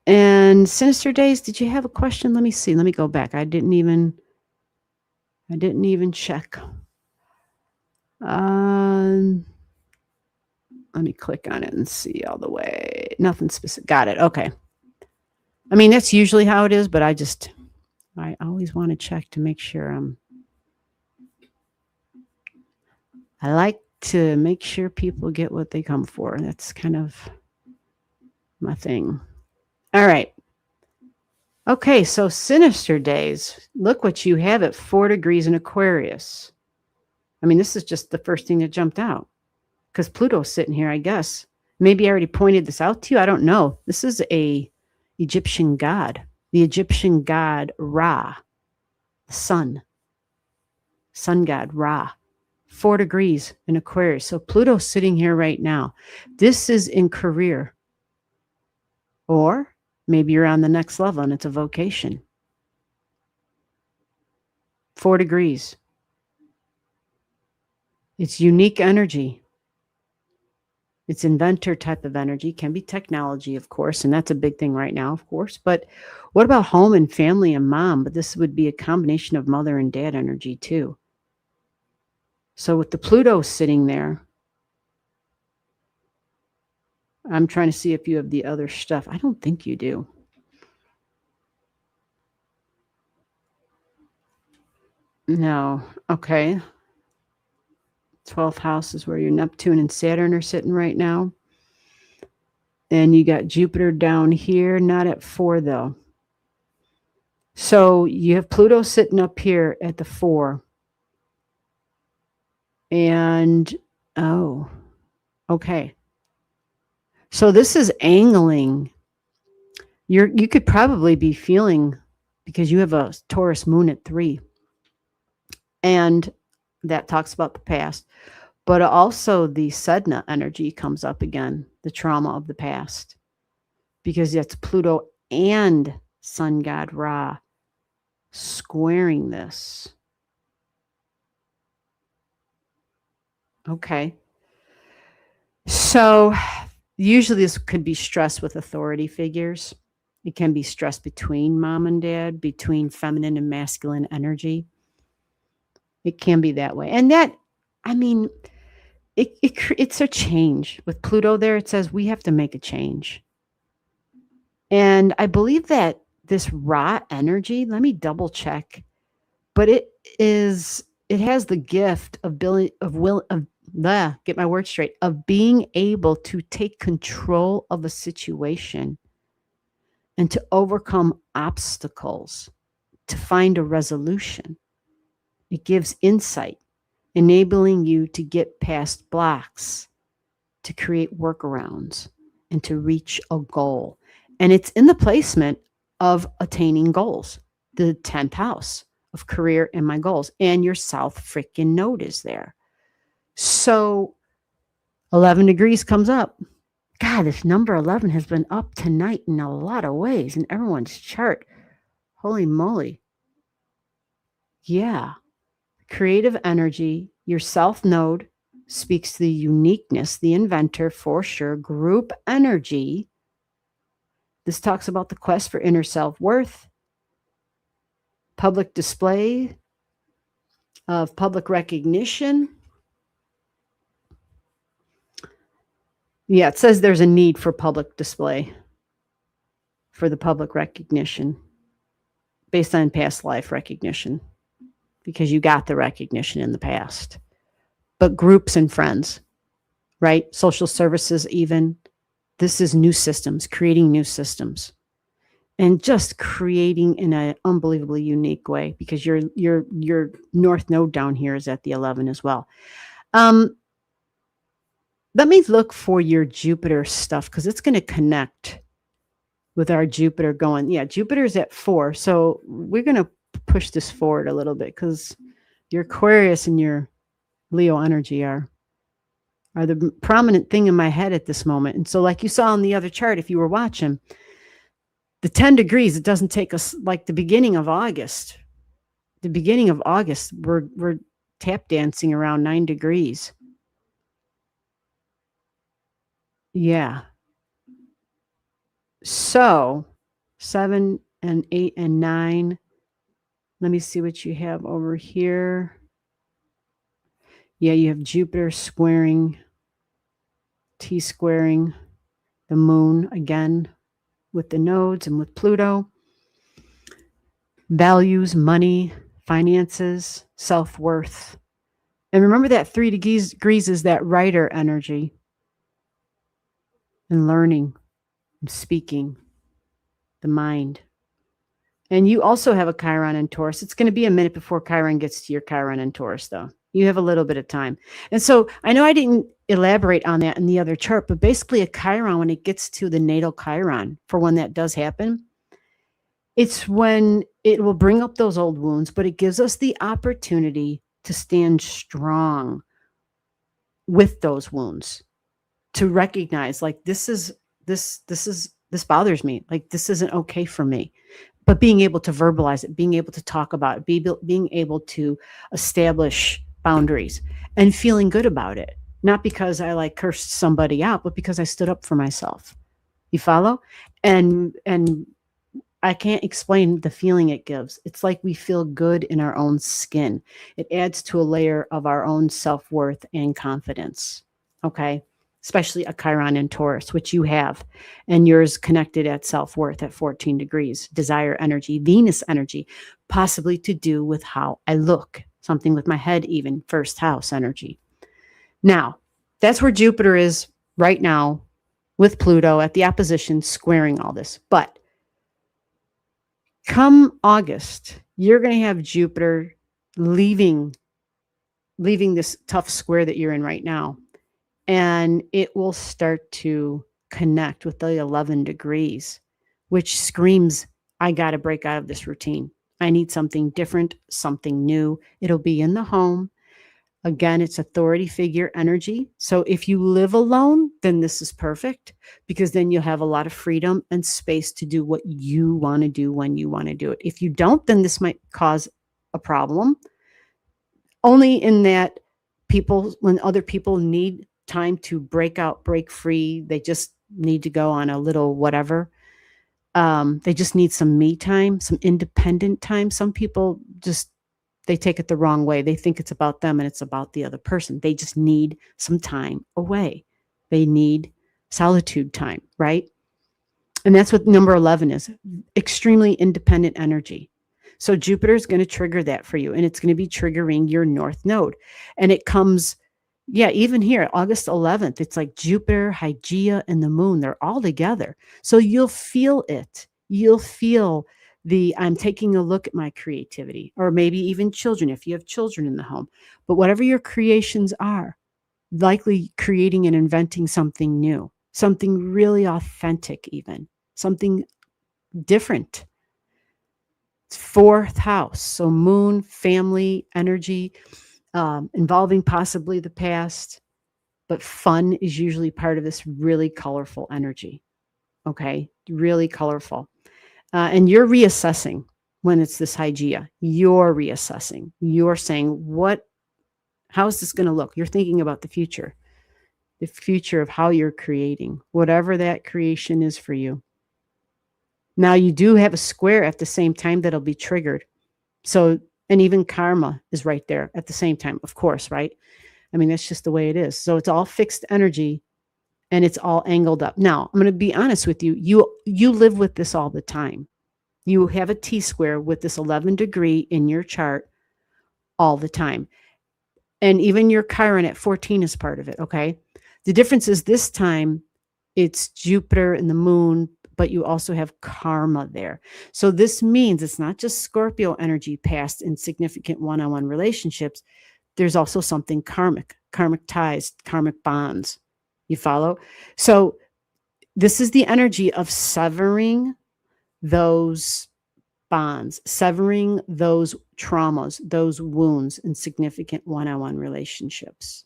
And Sinister Days, did you have a question? Let me see. Let me go back. I didn't even check. Let me click on it and see all the way. Nothing specific. Got it. Okay. I mean, that's usually how it is, but I always want to check to make sure I like to make sure people get what they come for. That's kind of my thing. All right. Okay, so Sinister Days. Look what you have at 4 degrees in Aquarius. I mean, this is just the first thing that jumped out because Pluto's sitting here, I guess. Maybe I already pointed this out to you. I don't know. This is a Egyptian god, the Egyptian god Ra, the sun god Ra. 4 degrees in Aquarius. So Pluto's sitting here right now. This is in career. Or maybe you're on the next level and it's a vocation. 4 degrees. It's unique energy. It's inventor type of energy, can be technology, of course, and that's a big thing right now, of course. But what about home and family and mom? But this would be a combination of mother and dad energy too. So with the Pluto sitting there, I'm trying to see if you have the other stuff. I don't think you do. No. Okay. 12th house is where your Neptune and Saturn are sitting right now. And you got Jupiter down here, not at 4 though. So you have Pluto sitting up here at the 4. And, oh, okay. So this is angling. You could probably be feeling, because you have a Taurus moon at 3. And that talks about the past. But also the Sedna energy comes up again, the trauma of the past. Because that's Pluto and Sun God Ra squaring this. Okay. So usually this could be stress with authority figures. It can be stress between mom and dad, between feminine and masculine energy. It can be that way. And that, I mean, it's a change. With Pluto there, it says we have to make a change. And I believe that this Ra energy, let me double check, but it has the gift of get my words straight, of being able to take control of a situation and to overcome obstacles, to find a resolution. It gives insight, enabling you to get past blocks, to create workarounds, and to reach a goal. And it's in the placement of attaining goals, the 10th house of career and my goals. And your south freaking node is there. So 11 degrees comes up. God, this number 11 has been up tonight in a lot of ways in everyone's chart. Holy moly. Yeah. Creative energy, your south node speaks to the uniqueness, the inventor for sure, group energy. This talks about the quest for inner self-worth, public display of public recognition. Yeah, it says there's a need for public display, for the public recognition based on past life recognition, because you got the recognition in the past. But groups and friends, right? Social services even. This is new systems, creating new systems. And just creating in an unbelievably unique way, because your north node down here is at the 11 as well. Let me look for your Jupiter stuff, because it's going to connect with our Jupiter going. Yeah, Jupiter's at 4. So we're going to push this forward a little bit, because your Aquarius and your Leo energy are the prominent thing in my head at this moment. And so like you saw on the other chart, if you were watching, the 10 degrees, it doesn't take us like the beginning of August. The beginning of August, we're tap dancing around 9 degrees. Yeah. So 7 and 8 and 9. Let me see what you have over here. Yeah, you have Jupiter squaring, T-squaring the moon again with the nodes and with Pluto. Values, money, finances, self-worth. And remember that 3 degrees is that writer energy. And learning, and speaking, the mind. And you also have a Chiron in Taurus. It's going to be a minute before Chiron gets to your Chiron in Taurus, though. You have a little bit of time. And so I know I didn't elaborate on that in the other chart, but basically a Chiron, when it gets to the natal Chiron, for when that does happen, it's when it will bring up those old wounds, but it gives us the opportunity to stand strong with those wounds, to recognize like this bothers me, like this isn't okay for me. But being able to verbalize it, being able to talk about it, being able to establish boundaries and feeling good about it. not because I like cursed somebody out, but because I stood up for myself. You follow? And I can't explain the feeling it gives. It's like we feel good in our own skin. It adds to a layer of our own self-worth and confidence. Okay? Especially a Chiron in Taurus, which you have, and yours connected at self-worth at 14 degrees, desire energy, Venus energy, possibly to do with how I look, something with my head even, first house energy. Now, that's where Jupiter is right now with Pluto at the opposition squaring all this. But come August, you're going to have Jupiter leaving this tough square that you're in right now. And it will start to connect with the 11 degrees, which screams, I got to break out of this routine. I need something different, something new. It'll be in the home. Again, it's authority figure energy. So if you live alone, then this is perfect, because then you'll have a lot of freedom and space to do what you want to do when you want to do it. If you don't, then this might cause a problem. Only in that when other people need time to break out, break free, they just need to go on a little whatever. They just need some me time, some independent time. Some people they take it the wrong way. They think it's about them and it's about the other person. They just need some time away. They need solitude time, right? And that's what number 11 is, extremely independent energy. So Jupiter is going to trigger that for you, and it's going to be triggering your North Node. And it comes, even here, August 11th, it's like Jupiter, Hygeia, and the moon, they're all together. So you'll feel it. You'll feel I'm taking a look at my creativity, or maybe even children, if you have children in the home. But whatever your creations are, likely creating and inventing something new, something really authentic, even something different. It's fourth house. So moon, family, energy, involving possibly the past, but fun is usually part of this really colorful energy. Okay. Really colorful. And you're reassessing when it's this Hygeia. You're reassessing. You're saying, how is this going to look? You're thinking about the future of how you're creating, whatever that creation is for you. Now, you do have a square at the same time that'll be triggered. So, and even karma is right there at the same time, of course, right? I mean, that's just the way it is. So it's all fixed energy. And it's all angled up. Now, I'm going to be honest with you. You live with this all the time. You have a T-square with this 11 degree in your chart all the time. And even your Chiron at 14 is part of it, okay? The difference is this time it's Jupiter and the moon, but you also have karma there. So this means it's not just Scorpio energy past in significant one-on-one relationships. There's also something karmic ties, karmic bonds. You follow? So this is the energy of severing those bonds, severing those traumas, those wounds in significant one-on-one relationships,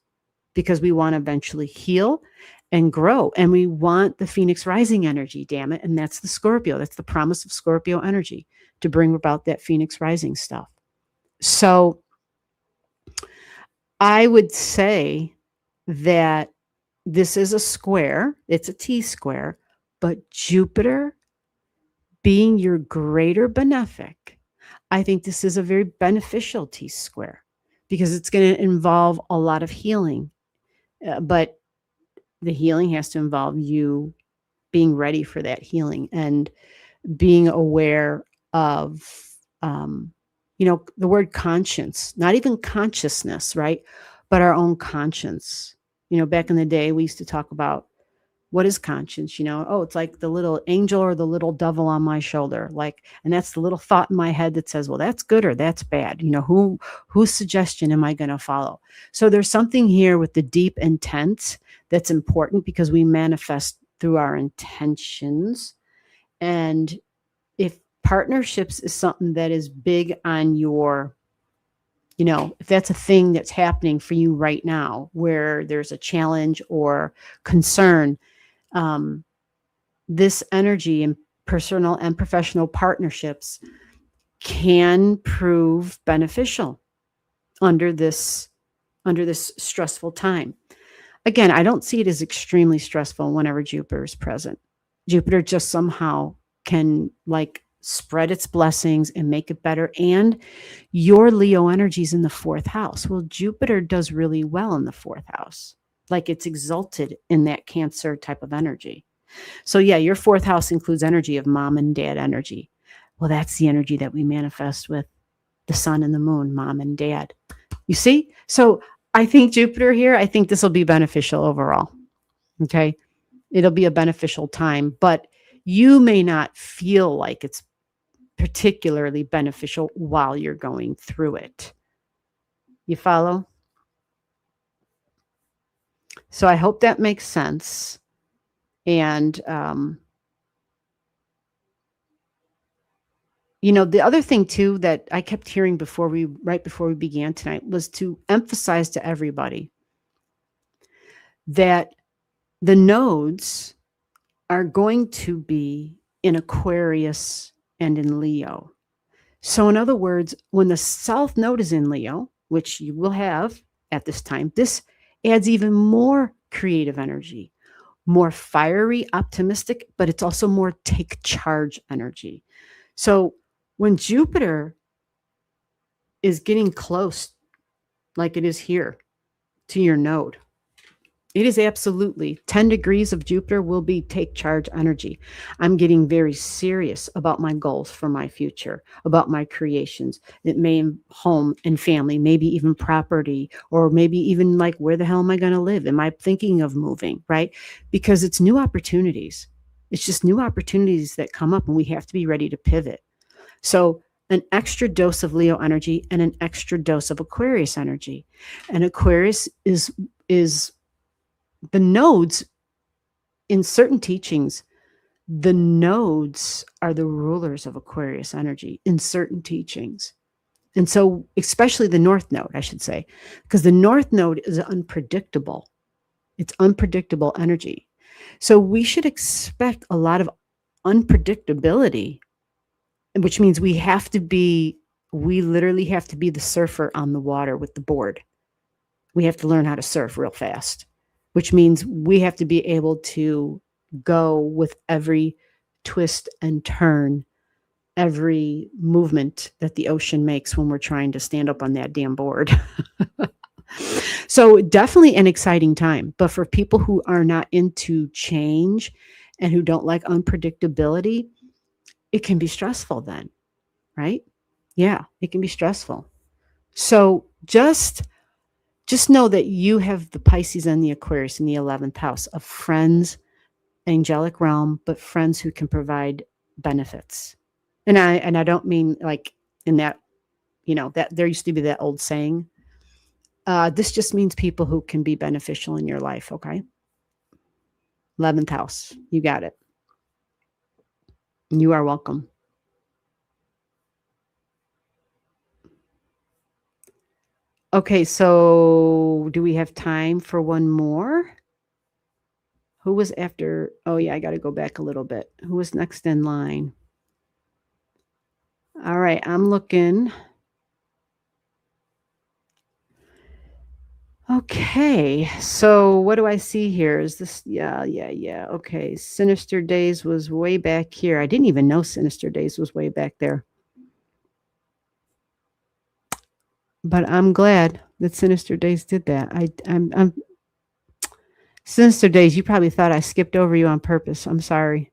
because we want to eventually heal and grow. And we want the Phoenix rising energy, damn it. And that's the Scorpio. That's the promise of Scorpio energy, to bring about that Phoenix rising stuff. So I would say that this is a square. It's a T-square, but Jupiter being your greater benefic, I think this is a very beneficial T-square, because it's going to involve a lot of healing. But the healing has to involve you being ready for that healing and being aware of, the word conscience, not even consciousness, right? But our own conscience. Back in the day, we used to talk about, what is conscience? It's like the little angel or the little devil on my shoulder. And that's the little thought in my head that says, well, that's good or that's bad. Whose suggestion am I going to follow? So there's something here with the deep intent that's important, because we manifest through our intentions. And if partnerships is something that is big on your, if that's a thing that's happening for you right now, where there's a challenge or concern, this energy in personal and professional partnerships can prove beneficial under this stressful time. Again, I don't see it as extremely stressful whenever Jupiter is present. Jupiter just somehow can like spread its blessings and make it better. And your Leo energy is in the fourth house. Well, Jupiter does really well in the fourth house. Like it's exalted in that Cancer type of energy. So yeah, your fourth house includes energy of mom and dad energy. Well, that's the energy that we manifest with the sun and the moon, mom and dad. You see? So I think Jupiter here, I think this will be beneficial overall. Okay. It'll be a beneficial time, but you may not feel like it's particularly beneficial while you're going through it. You follow? So I hope that makes sense. And, you know, the other thing too that I kept hearing right before we began tonight was to emphasize to everybody that the nodes are going to be in Aquarius and in Leo. So in other words, when the South Node is in Leo, which you will have at this time, this adds even more creative energy, more fiery, optimistic, but it's also more take charge energy. So when Jupiter is getting close, like it is here, to your node, it is absolutely 10 degrees of Jupiter will be take charge energy. I'm getting very serious about my goals for my future, about my creations. It may home and family, maybe even property, or maybe even like, where the hell am I going to live? Am I thinking of moving, right? Because it's new opportunities. It's just new opportunities that come up and we have to be ready to pivot. So an extra dose of Leo energy and an extra dose of Aquarius energy. And Aquarius is the nodes in certain teachings, the nodes are the rulers of Aquarius energy in certain teachings. And so, especially the North Node, I should say, because the North Node is unpredictable. It's unpredictable energy. So we should expect a lot of unpredictability, which means we literally have to be the surfer on the water with the board. We have to learn how to surf real fast, which means we have to be able to go with every twist and turn, every movement that the ocean makes when we're trying to stand up on that damn board. So definitely an exciting time. But for people who are not into change and who don't like unpredictability, it can be stressful then, right? Yeah, it can be stressful. So just know that you have the Pisces and the Aquarius in the 11th house of friends, angelic realm, but friends who can provide benefits. And I don't mean like in that, that there used to be that old saying. This just means people who can be beneficial in your life, okay? 11th house. You got it. You are welcome. Okay, so do we have time for one more? Who was after? Oh, yeah, I got to go back a little bit. Who was next in line? All right, I'm looking. Okay, so what do I see here? Is this? Yeah. Okay, Sinister Days was way back here. I didn't even know Sinister Days was way back there. But I'm glad that Sinister Days did that. I'm Sinister Days, you probably thought I skipped over you on purpose. I'm sorry.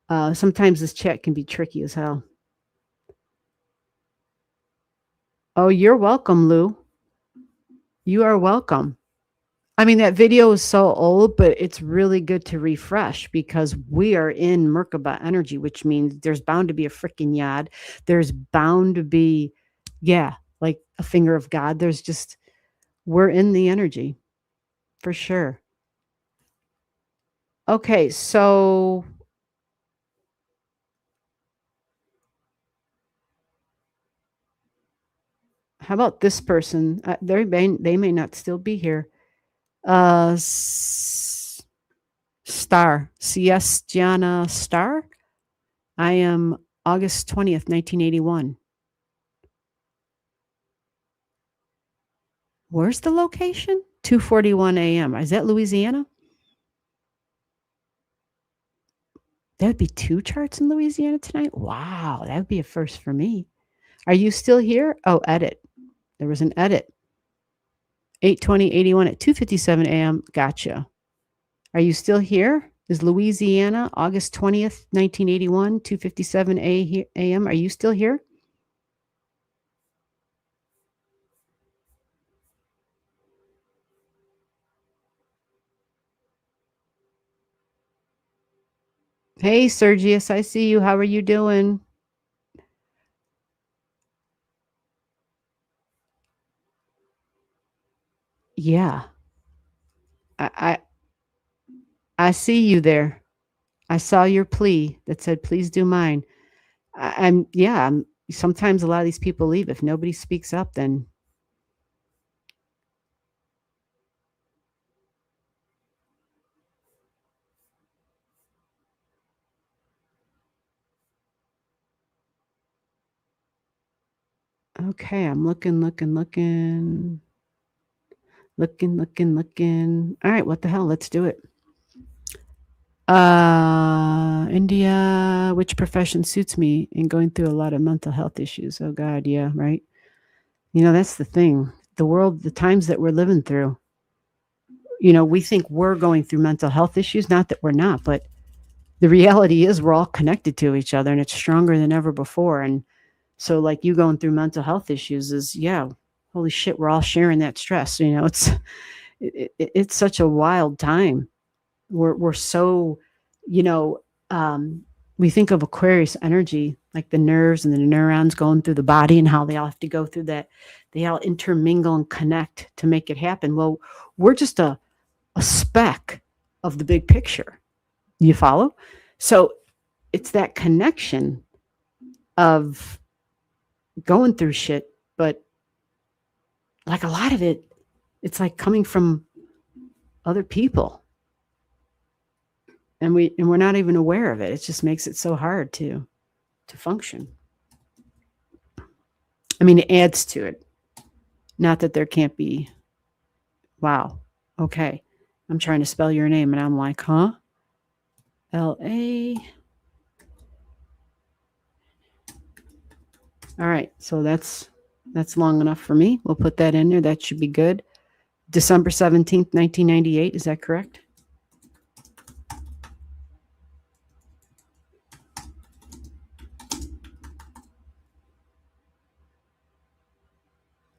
Sometimes this chat can be tricky as hell. Oh, you're welcome, Lou. You are welcome. I mean, that video is so old, but it's really good to refresh because we are in Merkaba energy, which means there's bound to be a freaking yod. There's bound to be, like a finger of God. We're in the energy for sure. Okay, so how about this person? They may not still be here. Star, CS Gianna Star. I am August 20th, 1981. Where's the location? 2:41 a.m. Is that Louisiana? That would be 2 charts in Louisiana tonight? Wow, that would be a first for me. Are you still here? Oh, edit. There was an edit. 8:20:81 at 2:57 a.m. Gotcha. Are you still here? Is Louisiana, August 20th, 1981, 2:57 a.m. Are you still here? Hey, Sergius, I see you. How are you doing? Yeah. I I see you there. I saw your plea that said, "Please do mine." I'm sometimes a lot of these people leave. If nobody speaks up, then okay, I'm looking. All right, what the hell? Let's do it. India, which profession suits me in going through a lot of mental health issues? Oh God, yeah, right. That's the thing. The world, the times that we're living through. We think we're going through mental health issues, not that we're not, but the reality is we're all connected to each other and it's stronger than ever before. And so like you going through mental health issues is, yeah, holy shit, we're all sharing that stress. It's such a wild time. We're so, you know, um, we think of Aquarius energy, like the nerves and the neurons going through the body and how they all have to go through that. They all intermingle and connect to make it happen. Well, we're just a speck of the big picture. You follow? So it's that connection of going through shit, but like a lot of it, it's like coming from other people. And we're not even aware of it. It just makes it so hard to function. I mean, it adds to it. Not that there can't be, wow, okay. I'm trying to spell your name and I'm like, huh? LA. All right, so that's long enough for me. We'll put that in there. That should be good. December 17th, 1998. Is that correct?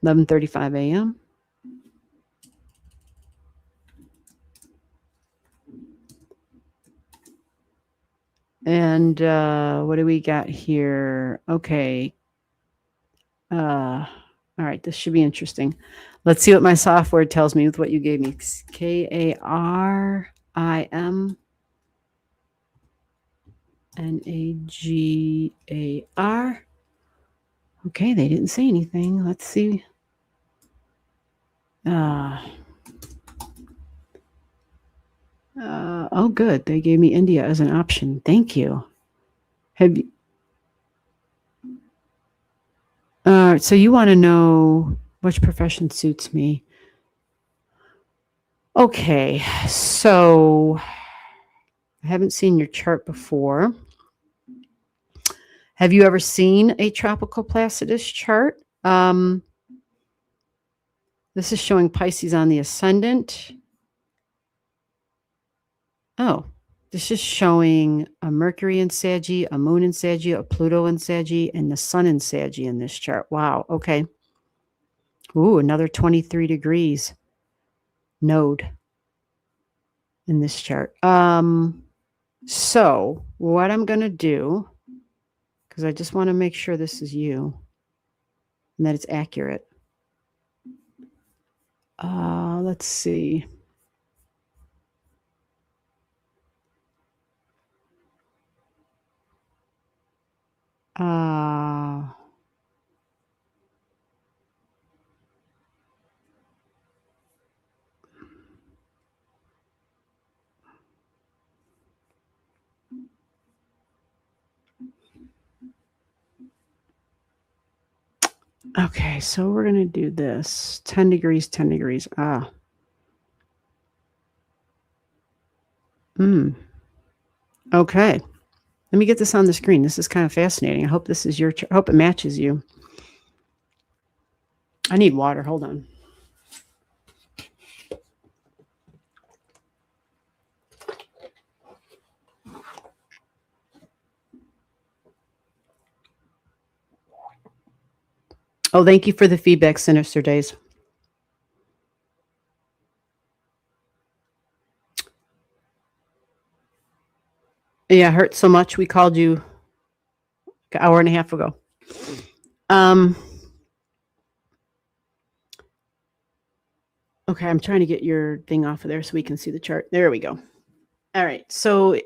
$11:35 a.m. And what do we got here? Okay. All right, this should be interesting. Let's see what my software tells me with what you gave me. KARIMNAGAR. Okay, they didn't say anything. Let's see. Oh, good. They gave me India as an option. Thank you. Have you? So you want to know which profession suits me? Okay, so I haven't seen your chart before. Have you ever seen a tropical Placidus chart? This is showing Pisces on the ascendant. Oh, this is showing a Mercury in Saggy, a Moon in Saggy, a Pluto in Saggy, and the Sun in Saggy in this chart. Wow, okay. Ooh, another 23 degrees node in this chart. So what I'm going to do, because I just want to make sure this is you and that it's accurate. Let's see. Okay, so we're going to do this. 10 degrees, 10 degrees. Okay. Let me get this on the screen. This is kind of fascinating. I hope this is your I hope it matches you. I need water. Hold on. Oh, thank you for the feedback, Sinister Days. Yeah, it hurt so much. We called you an hour and a half ago. Okay, I'm trying to get your thing off of there so we can see the chart. There we go. All right. So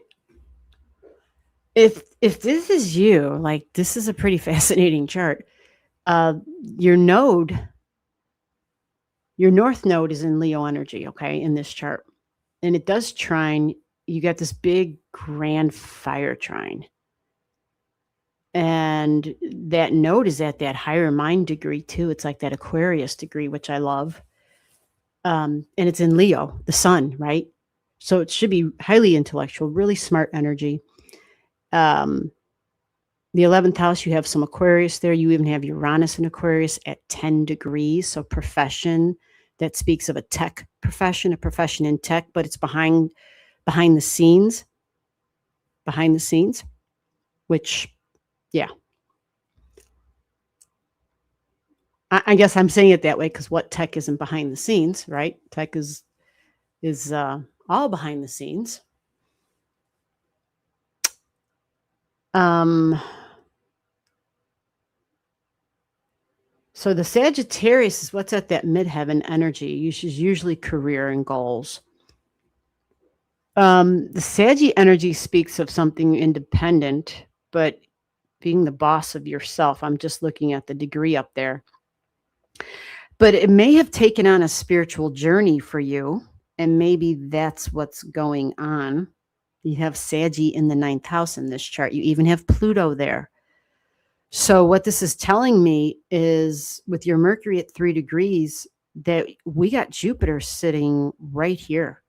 if this is you, like, this is a pretty fascinating chart. Your north node is in Leo energy, okay, in this chart. And it does trine, you got this big grand fire trine. And that node is at that higher mind degree too. It's like that Aquarius degree, which I love. And it's in Leo, the sun, right? So it should be highly intellectual, really smart energy. The 11th house, you have some Aquarius there. You even have Uranus in Aquarius at 10 degrees. So profession, that speaks of a tech profession, a profession in tech, but it's behind the scenes, which, yeah. I guess I'm saying it that way because what tech isn't behind the scenes, right? Tech is all behind the scenes. So the Sagittarius is what's at that midheaven energy, which is usually career and goals. The Saggy energy speaks of something independent, but being the boss of yourself. I'm just looking at the degree up there. But it may have taken on a spiritual journey for you, and maybe that's what's going on. You have Saggy in the 9th house in this chart. You even have Pluto there. So what this is telling me is with your Mercury at 3 degrees, that we got Jupiter sitting right here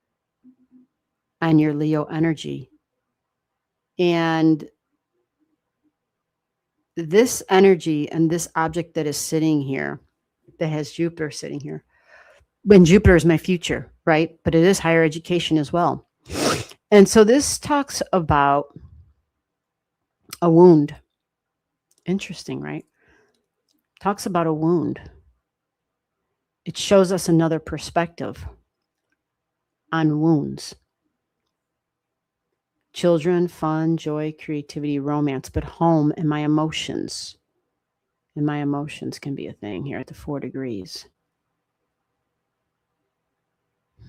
on your Leo energy. And this energy and this object that is sitting here, that has Jupiter sitting here, when Jupiter is my future, right? But it is higher education as well. And so this talks about a wound. Interesting, right? Talks about a wound. It shows us another perspective on wounds. Children, fun, joy, creativity, romance, but home and my emotions. And my emotions can be a thing here at the 4 degrees.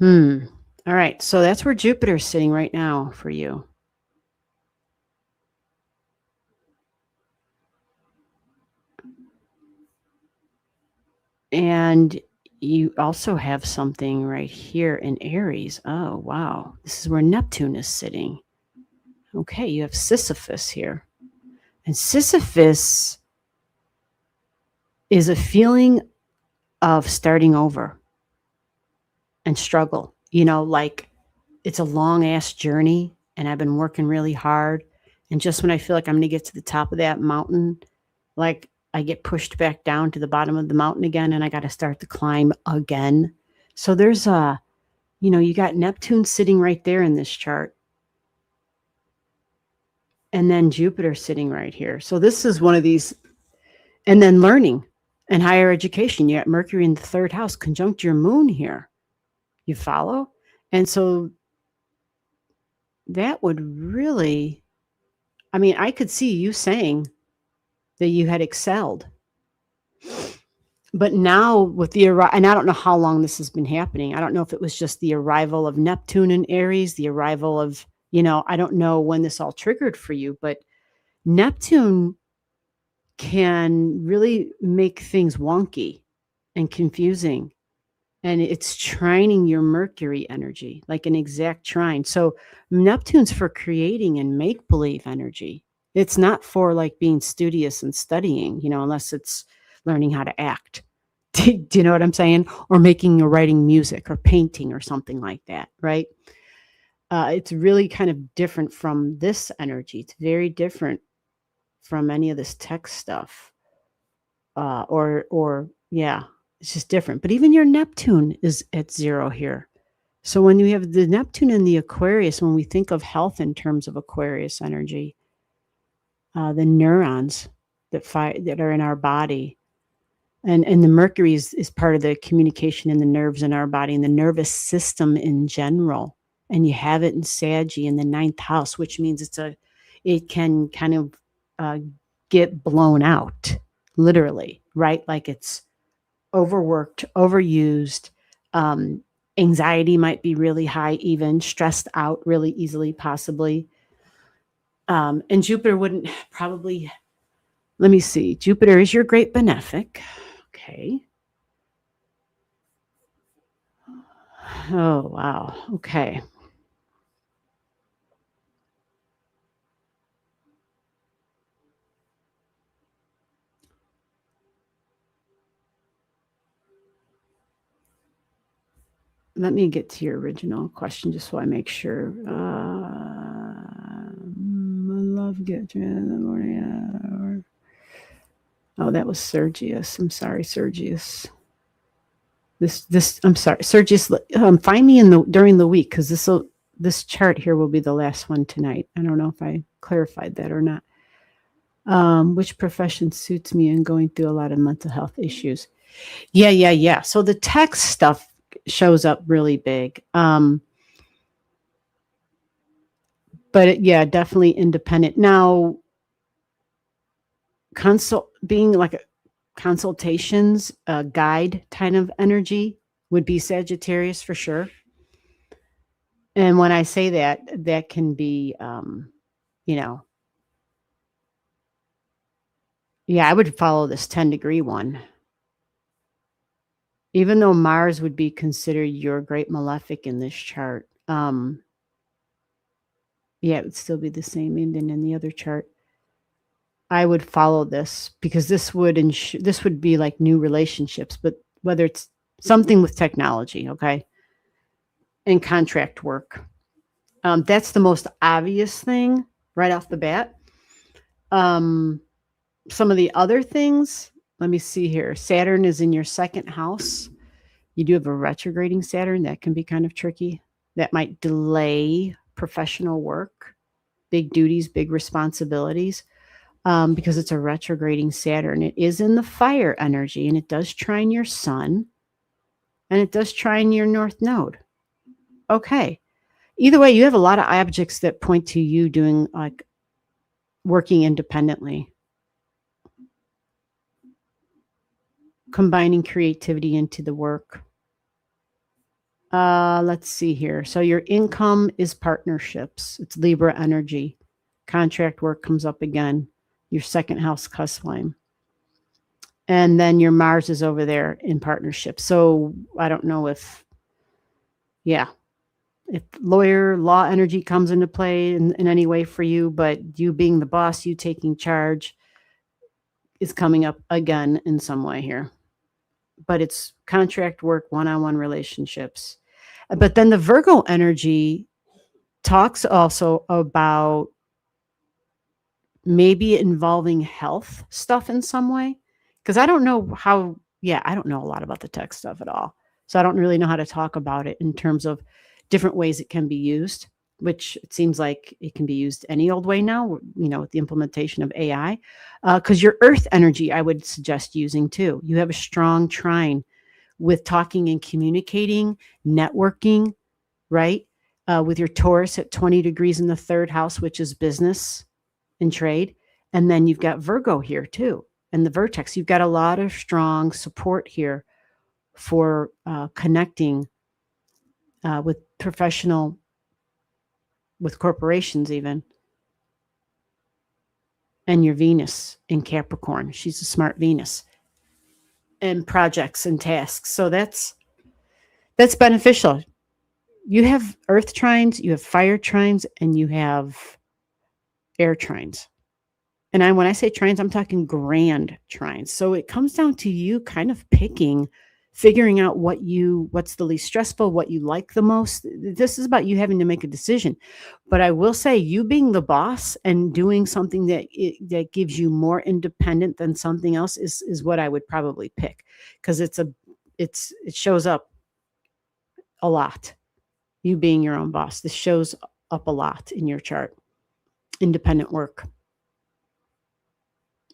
All right. So that's where Jupiter's sitting right now for you. And you also have something right here in Aries. Oh, wow. This is where Neptune is sitting. Okay, you have Sisyphus here. And Sisyphus is a feeling of starting over and struggle. You know, like it's a long ass journey and I've been working really hard. And just when I feel like I'm going to get to the top of that mountain, like I get pushed back down to the bottom of the mountain again and I got to start to climb again. So there's you got Neptune sitting right there in this chart. And then Jupiter sitting right here. So this is one of these, and then learning and higher education. You got Mercury in the 3rd house conjunct your moon here. You follow? And so that would really, I could see you saying that you had excelled. But now with and I don't know how long this has been happening. I don't know if it was just the arrival of Neptune in Aries, the arrival of, I don't know when this all triggered for you, but Neptune can really make things wonky and confusing. And it's trining your Mercury energy, like an exact trine. So Neptune's for creating and make-believe energy. It's not for like being studious and studying, unless it's learning how to act. Do you know what I'm saying? Or making or writing music or painting or something like that, right? It's really kind of different from this energy. It's very different from any of this tech stuff. Yeah, it's just different. But even your Neptune is at 0 here. So when you have the Neptune in the Aquarius, when we think of health in terms of Aquarius energy, the neurons that are in our body, and the Mercury is part of the communication in the nerves in our body and the nervous system in general. And you have it in Saggy in the 9th house, which means it can kind of get blown out, literally, right? Like it's overworked, overused. Anxiety might be really high, even stressed out really easily, possibly. And Jupiter wouldn't probably, let me see. Jupiter is your great benefic. Okay. Oh, wow. Okay. Let me get to your original question just so I make sure. Love get you in the morning. Oh, that was Sergius. I'm sorry, Sergius. I'm sorry, Sergius. Find me during the week because this chart here will be the last one tonight. I don't know if I clarified that or not. Which profession suits me in going through a lot of mental health issues? Yeah. So the tech stuff shows up really big. But definitely independent. Now, being like a consultations, guide kind of energy would be Sagittarius for sure. And when I say that can be, I would follow this 10-degree one. Even though Mars would be considered your great malefic in this chart, it would still be the same even in the other chart. I would follow this because this would be like new relationships, but whether it's something with technology, okay, and contract work. That's the most obvious thing right off the bat. Some of the other things, let me see here. Saturn is in your 2nd house. You do have a retrograding Saturn. That can be kind of tricky. That might delay professional work, big duties, big responsibilities, because it's a retrograding Saturn. It is in the fire energy, and it does trine your sun, and it does trine your North Node. Okay. Either way, you have a lot of objects that point to you doing like working independently. Combining creativity into the work. Let's see here. So your income is partnerships. It's Libra energy. Contract work comes up again. Your 2nd house cusp line. And then your Mars is over there in partnership. So I don't know if law energy comes into play in any way for you, but you being the boss, you taking charge is coming up again in some way here. But it's contract work, one-on-one relationships. But then the Virgo energy talks also about maybe involving health stuff in some way. Because I don't know I don't know a lot about the tech stuff at all. So I don't really know how to talk about it in terms of different ways it can be used, which it seems like it can be used any old way now, with the implementation of AI. Because your earth energy, I would suggest using too. You have a strong trine with talking and communicating, networking, right? With your Taurus at 20 degrees in the 3rd house, which is business and trade. And then you've got Virgo here too. And the vertex, you've got a lot of strong support here for connecting with with corporations even. And your Venus in Capricorn. She's a smart Venus. And projects and tasks. So that's beneficial. You have earth trines, you have fire trines, and you have air trines. And when I say trines, I'm talking grand trines. So it comes down to you kind of picking figuring out what's the least stressful, what you like the most. This is about you having to make a decision. But I will say, you being the boss and doing something that gives you more independent than something else is what I would probably pick, because it shows up a lot. You being your own boss, this shows up a lot in your chart. Independent work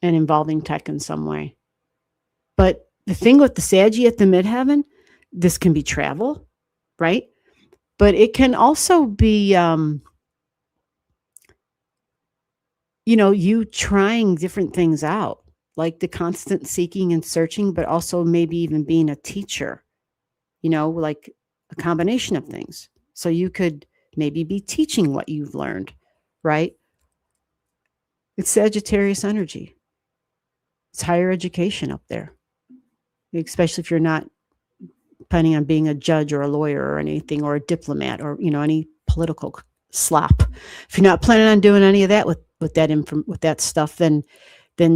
and involving tech in some way. But the thing with the Saggy at the midheaven, this can be travel, right? But it can also be, you trying different things out, like the constant seeking and searching, but also maybe even being a teacher, like a combination of things. So you could maybe be teaching what you've learned, right? It's Sagittarius energy. It's higher education up there, especially if you're not planning on being a judge or a lawyer or anything, or a diplomat, or any political slop. If you're not planning on doing any of that with that stuff, then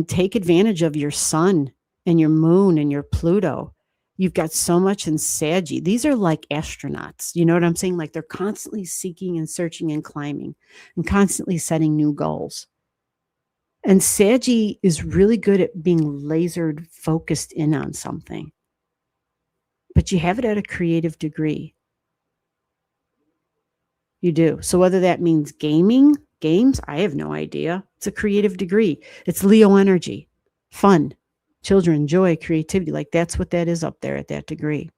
take advantage of your sun and your moon and your Pluto. You've got so much in Saggy. These are like astronauts. You know what I'm saying? Like, they're constantly seeking and searching and climbing and constantly setting new goals. And Saggy is really good at being lasered, focused in on something. But you have it at a creative degree. You do. So whether that means games, I have no idea. It's a creative degree. It's Leo energy, fun, children, joy, creativity. Like, that's what that is up there at that degree.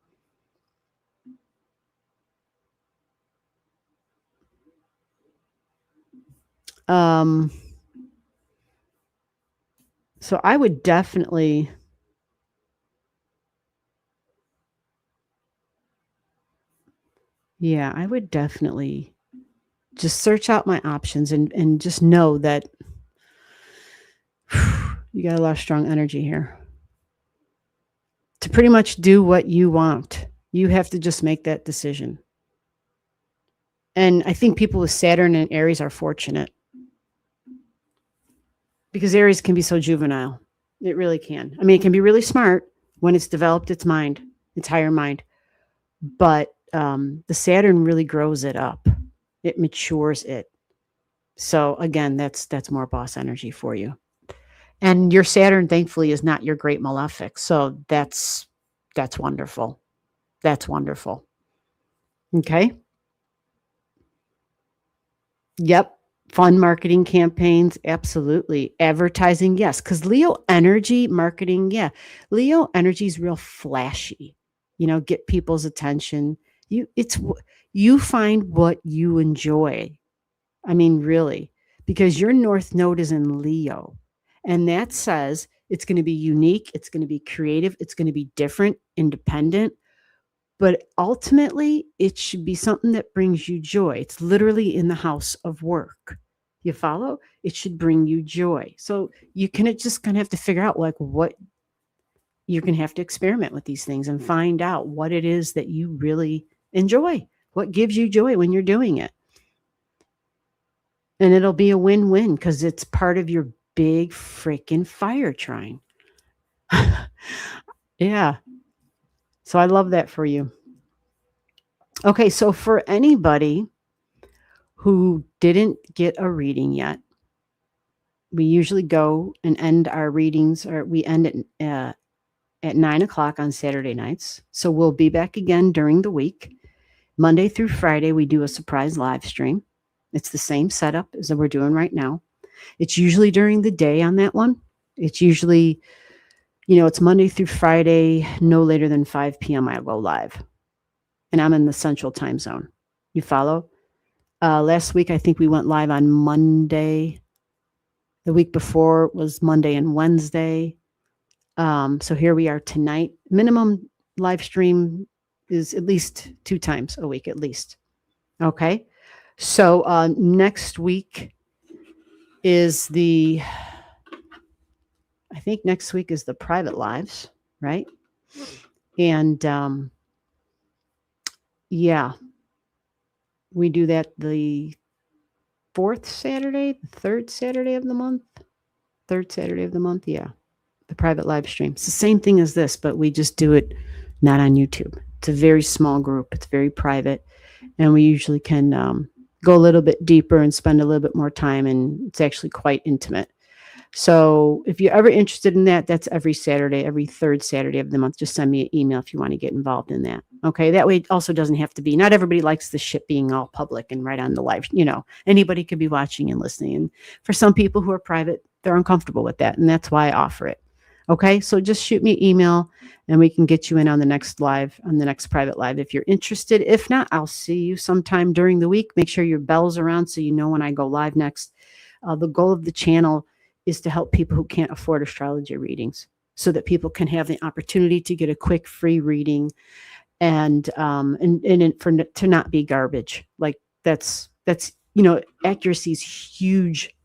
So I would definitely, just search out my options and just know that you got a lot of strong energy here to pretty much do what you want. You have to just make that decision. And I think people with Saturn and Aries are fortunate, because Aries can be so juvenile. It really can. I mean, it can be really smart when it's developed its mind, its higher mind. But the Saturn really grows it up. It matures it. So again, that's more boss energy for you. And your Saturn, thankfully, is not your great malefic. So that's wonderful. That's wonderful. Okay. Yep. Fun marketing campaigns. Absolutely. Advertising. Yes. Because Leo energy marketing. Yeah. Leo energy is real flashy, get people's attention. You find what you enjoy. I mean, really, because your North Node is in Leo. And that says it's going to be unique. It's going to be creative. It's going to be different, independent. But ultimately, it should be something that brings you joy. It's literally in the house of work. You follow? It should bring you joy. So you can just kind of have to figure out, like, what you're going to have to experiment with these things and find out what it is that you really enjoy. What gives you joy when you're doing it? And it'll be a win-win, because it's part of your big freaking fire trine. Yeah. So I love that for you. Okay, so for anybody who didn't get a reading yet, we usually go and end our readings, or we end at 9:00 on Saturday nights. So we'll be back again during the week. Monday through Friday, we do a surprise live stream. It's the same setup as we're doing right now. It's usually during the day on that one. It's usually, it's Monday through Friday, no later than 5 p.m. I go live. And I'm in the Central Time Zone. You follow? Last week, I think we went live on Monday. The week before was Monday and Wednesday. So here we are tonight. Minimum live stream is at least 2 times a week, at least. Okay. So next week is I think next week is the private lives, right? And yeah, we do that the 4th Saturday, the 3rd Saturday of the month. 3rd Saturday of the month, yeah. The private live stream. It's the same thing as this, but we just do it not on YouTube. It's a very small group. It's very private. And we usually can go a little bit deeper and spend a little bit more time. And it's actually quite intimate. So if you're ever interested in that, that's every Saturday, every third Saturday of the month. Just send me an email if you want to get involved in that. Okay. That way it also doesn't have to be, not everybody likes the shit being all public and right on the live, anybody could be watching and listening. And for some people who are private, they're uncomfortable with that. And that's why I offer it. Okay. So just shoot me an email and we can get you in on the next live, on the next private live if you're interested. If not, I'll see you sometime during the week. Make sure your bell's around so you know when I go live next. The goal of the channel is to help people who can't afford astrology readings so that people can have the opportunity to get a quick free reading and to not be garbage. Like that's accuracy is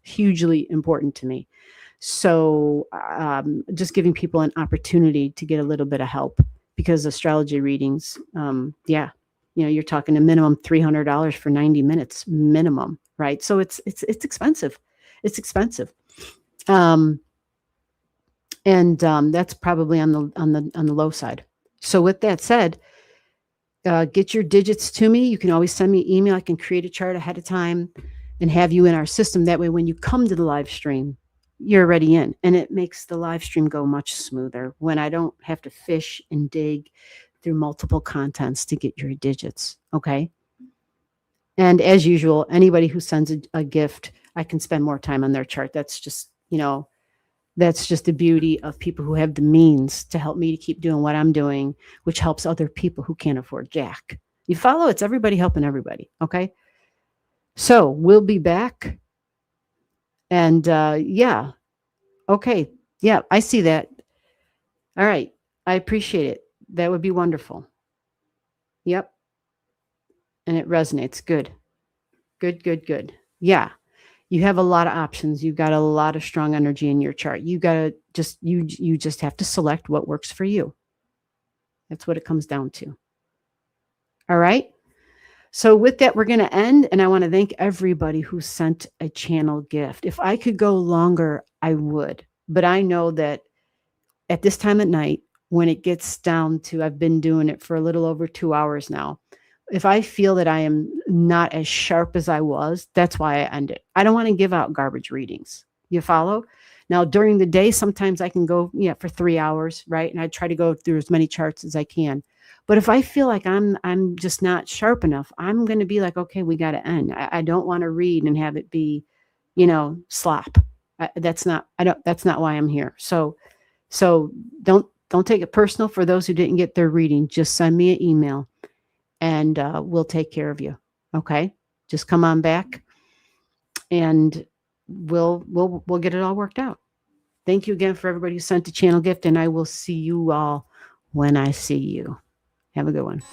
hugely important to me. So just giving people an opportunity to get a little bit of help, because astrology readings, you're talking a minimum $300 for 90 minutes minimum, right? So it's expensive. It's expensive. That's probably on the low side. So with that said, get your digits to me. You can always send me an email. I can create a chart ahead of time and have you in our system. That way, when you come to the live stream, you're already in, and it makes the live stream go much smoother when I don't have to fish and dig through multiple contents to get your digits. Okay. And as usual, anybody who sends a gift, I can spend more time on their chart. That's just, that's just the beauty of people who have the means to help me to keep doing what I'm doing, which helps other people who can't afford jack. You follow? It's everybody helping everybody. Okay. So we'll be back. And yeah. Okay. Yeah, I see that. All right. I appreciate it. That would be wonderful. Yep. And it resonates. Good. Good. Yeah. You have a lot of options. You've got a lot of strong energy in your chart. You got to you just have to select what works for you. That's what it comes down to. All right. So with that, we're going to end. And I want to thank everybody who sent a channel gift. If I could go longer, I would. But I know that at this time at night, when it gets down to, I've been doing it for a little over 2 hours now. If I feel that I am not as sharp as I was, that's why I end it. I don't want to give out garbage readings. You follow? Now, during the day, sometimes I can go for 3 hours, right? And I try to go through as many charts as I can. But if I feel like I'm just not sharp enough, I'm going to be like, okay, we got to end. I don't want to read and have it be, slop. That's not why I'm here. So don't take it personal. For those who didn't get their reading, just send me an email and we'll take care of you. Okay. Just come on back and we'll get it all worked out. Thank you again for everybody who sent a channel gift, and I will see you all when I see you. Have a good one.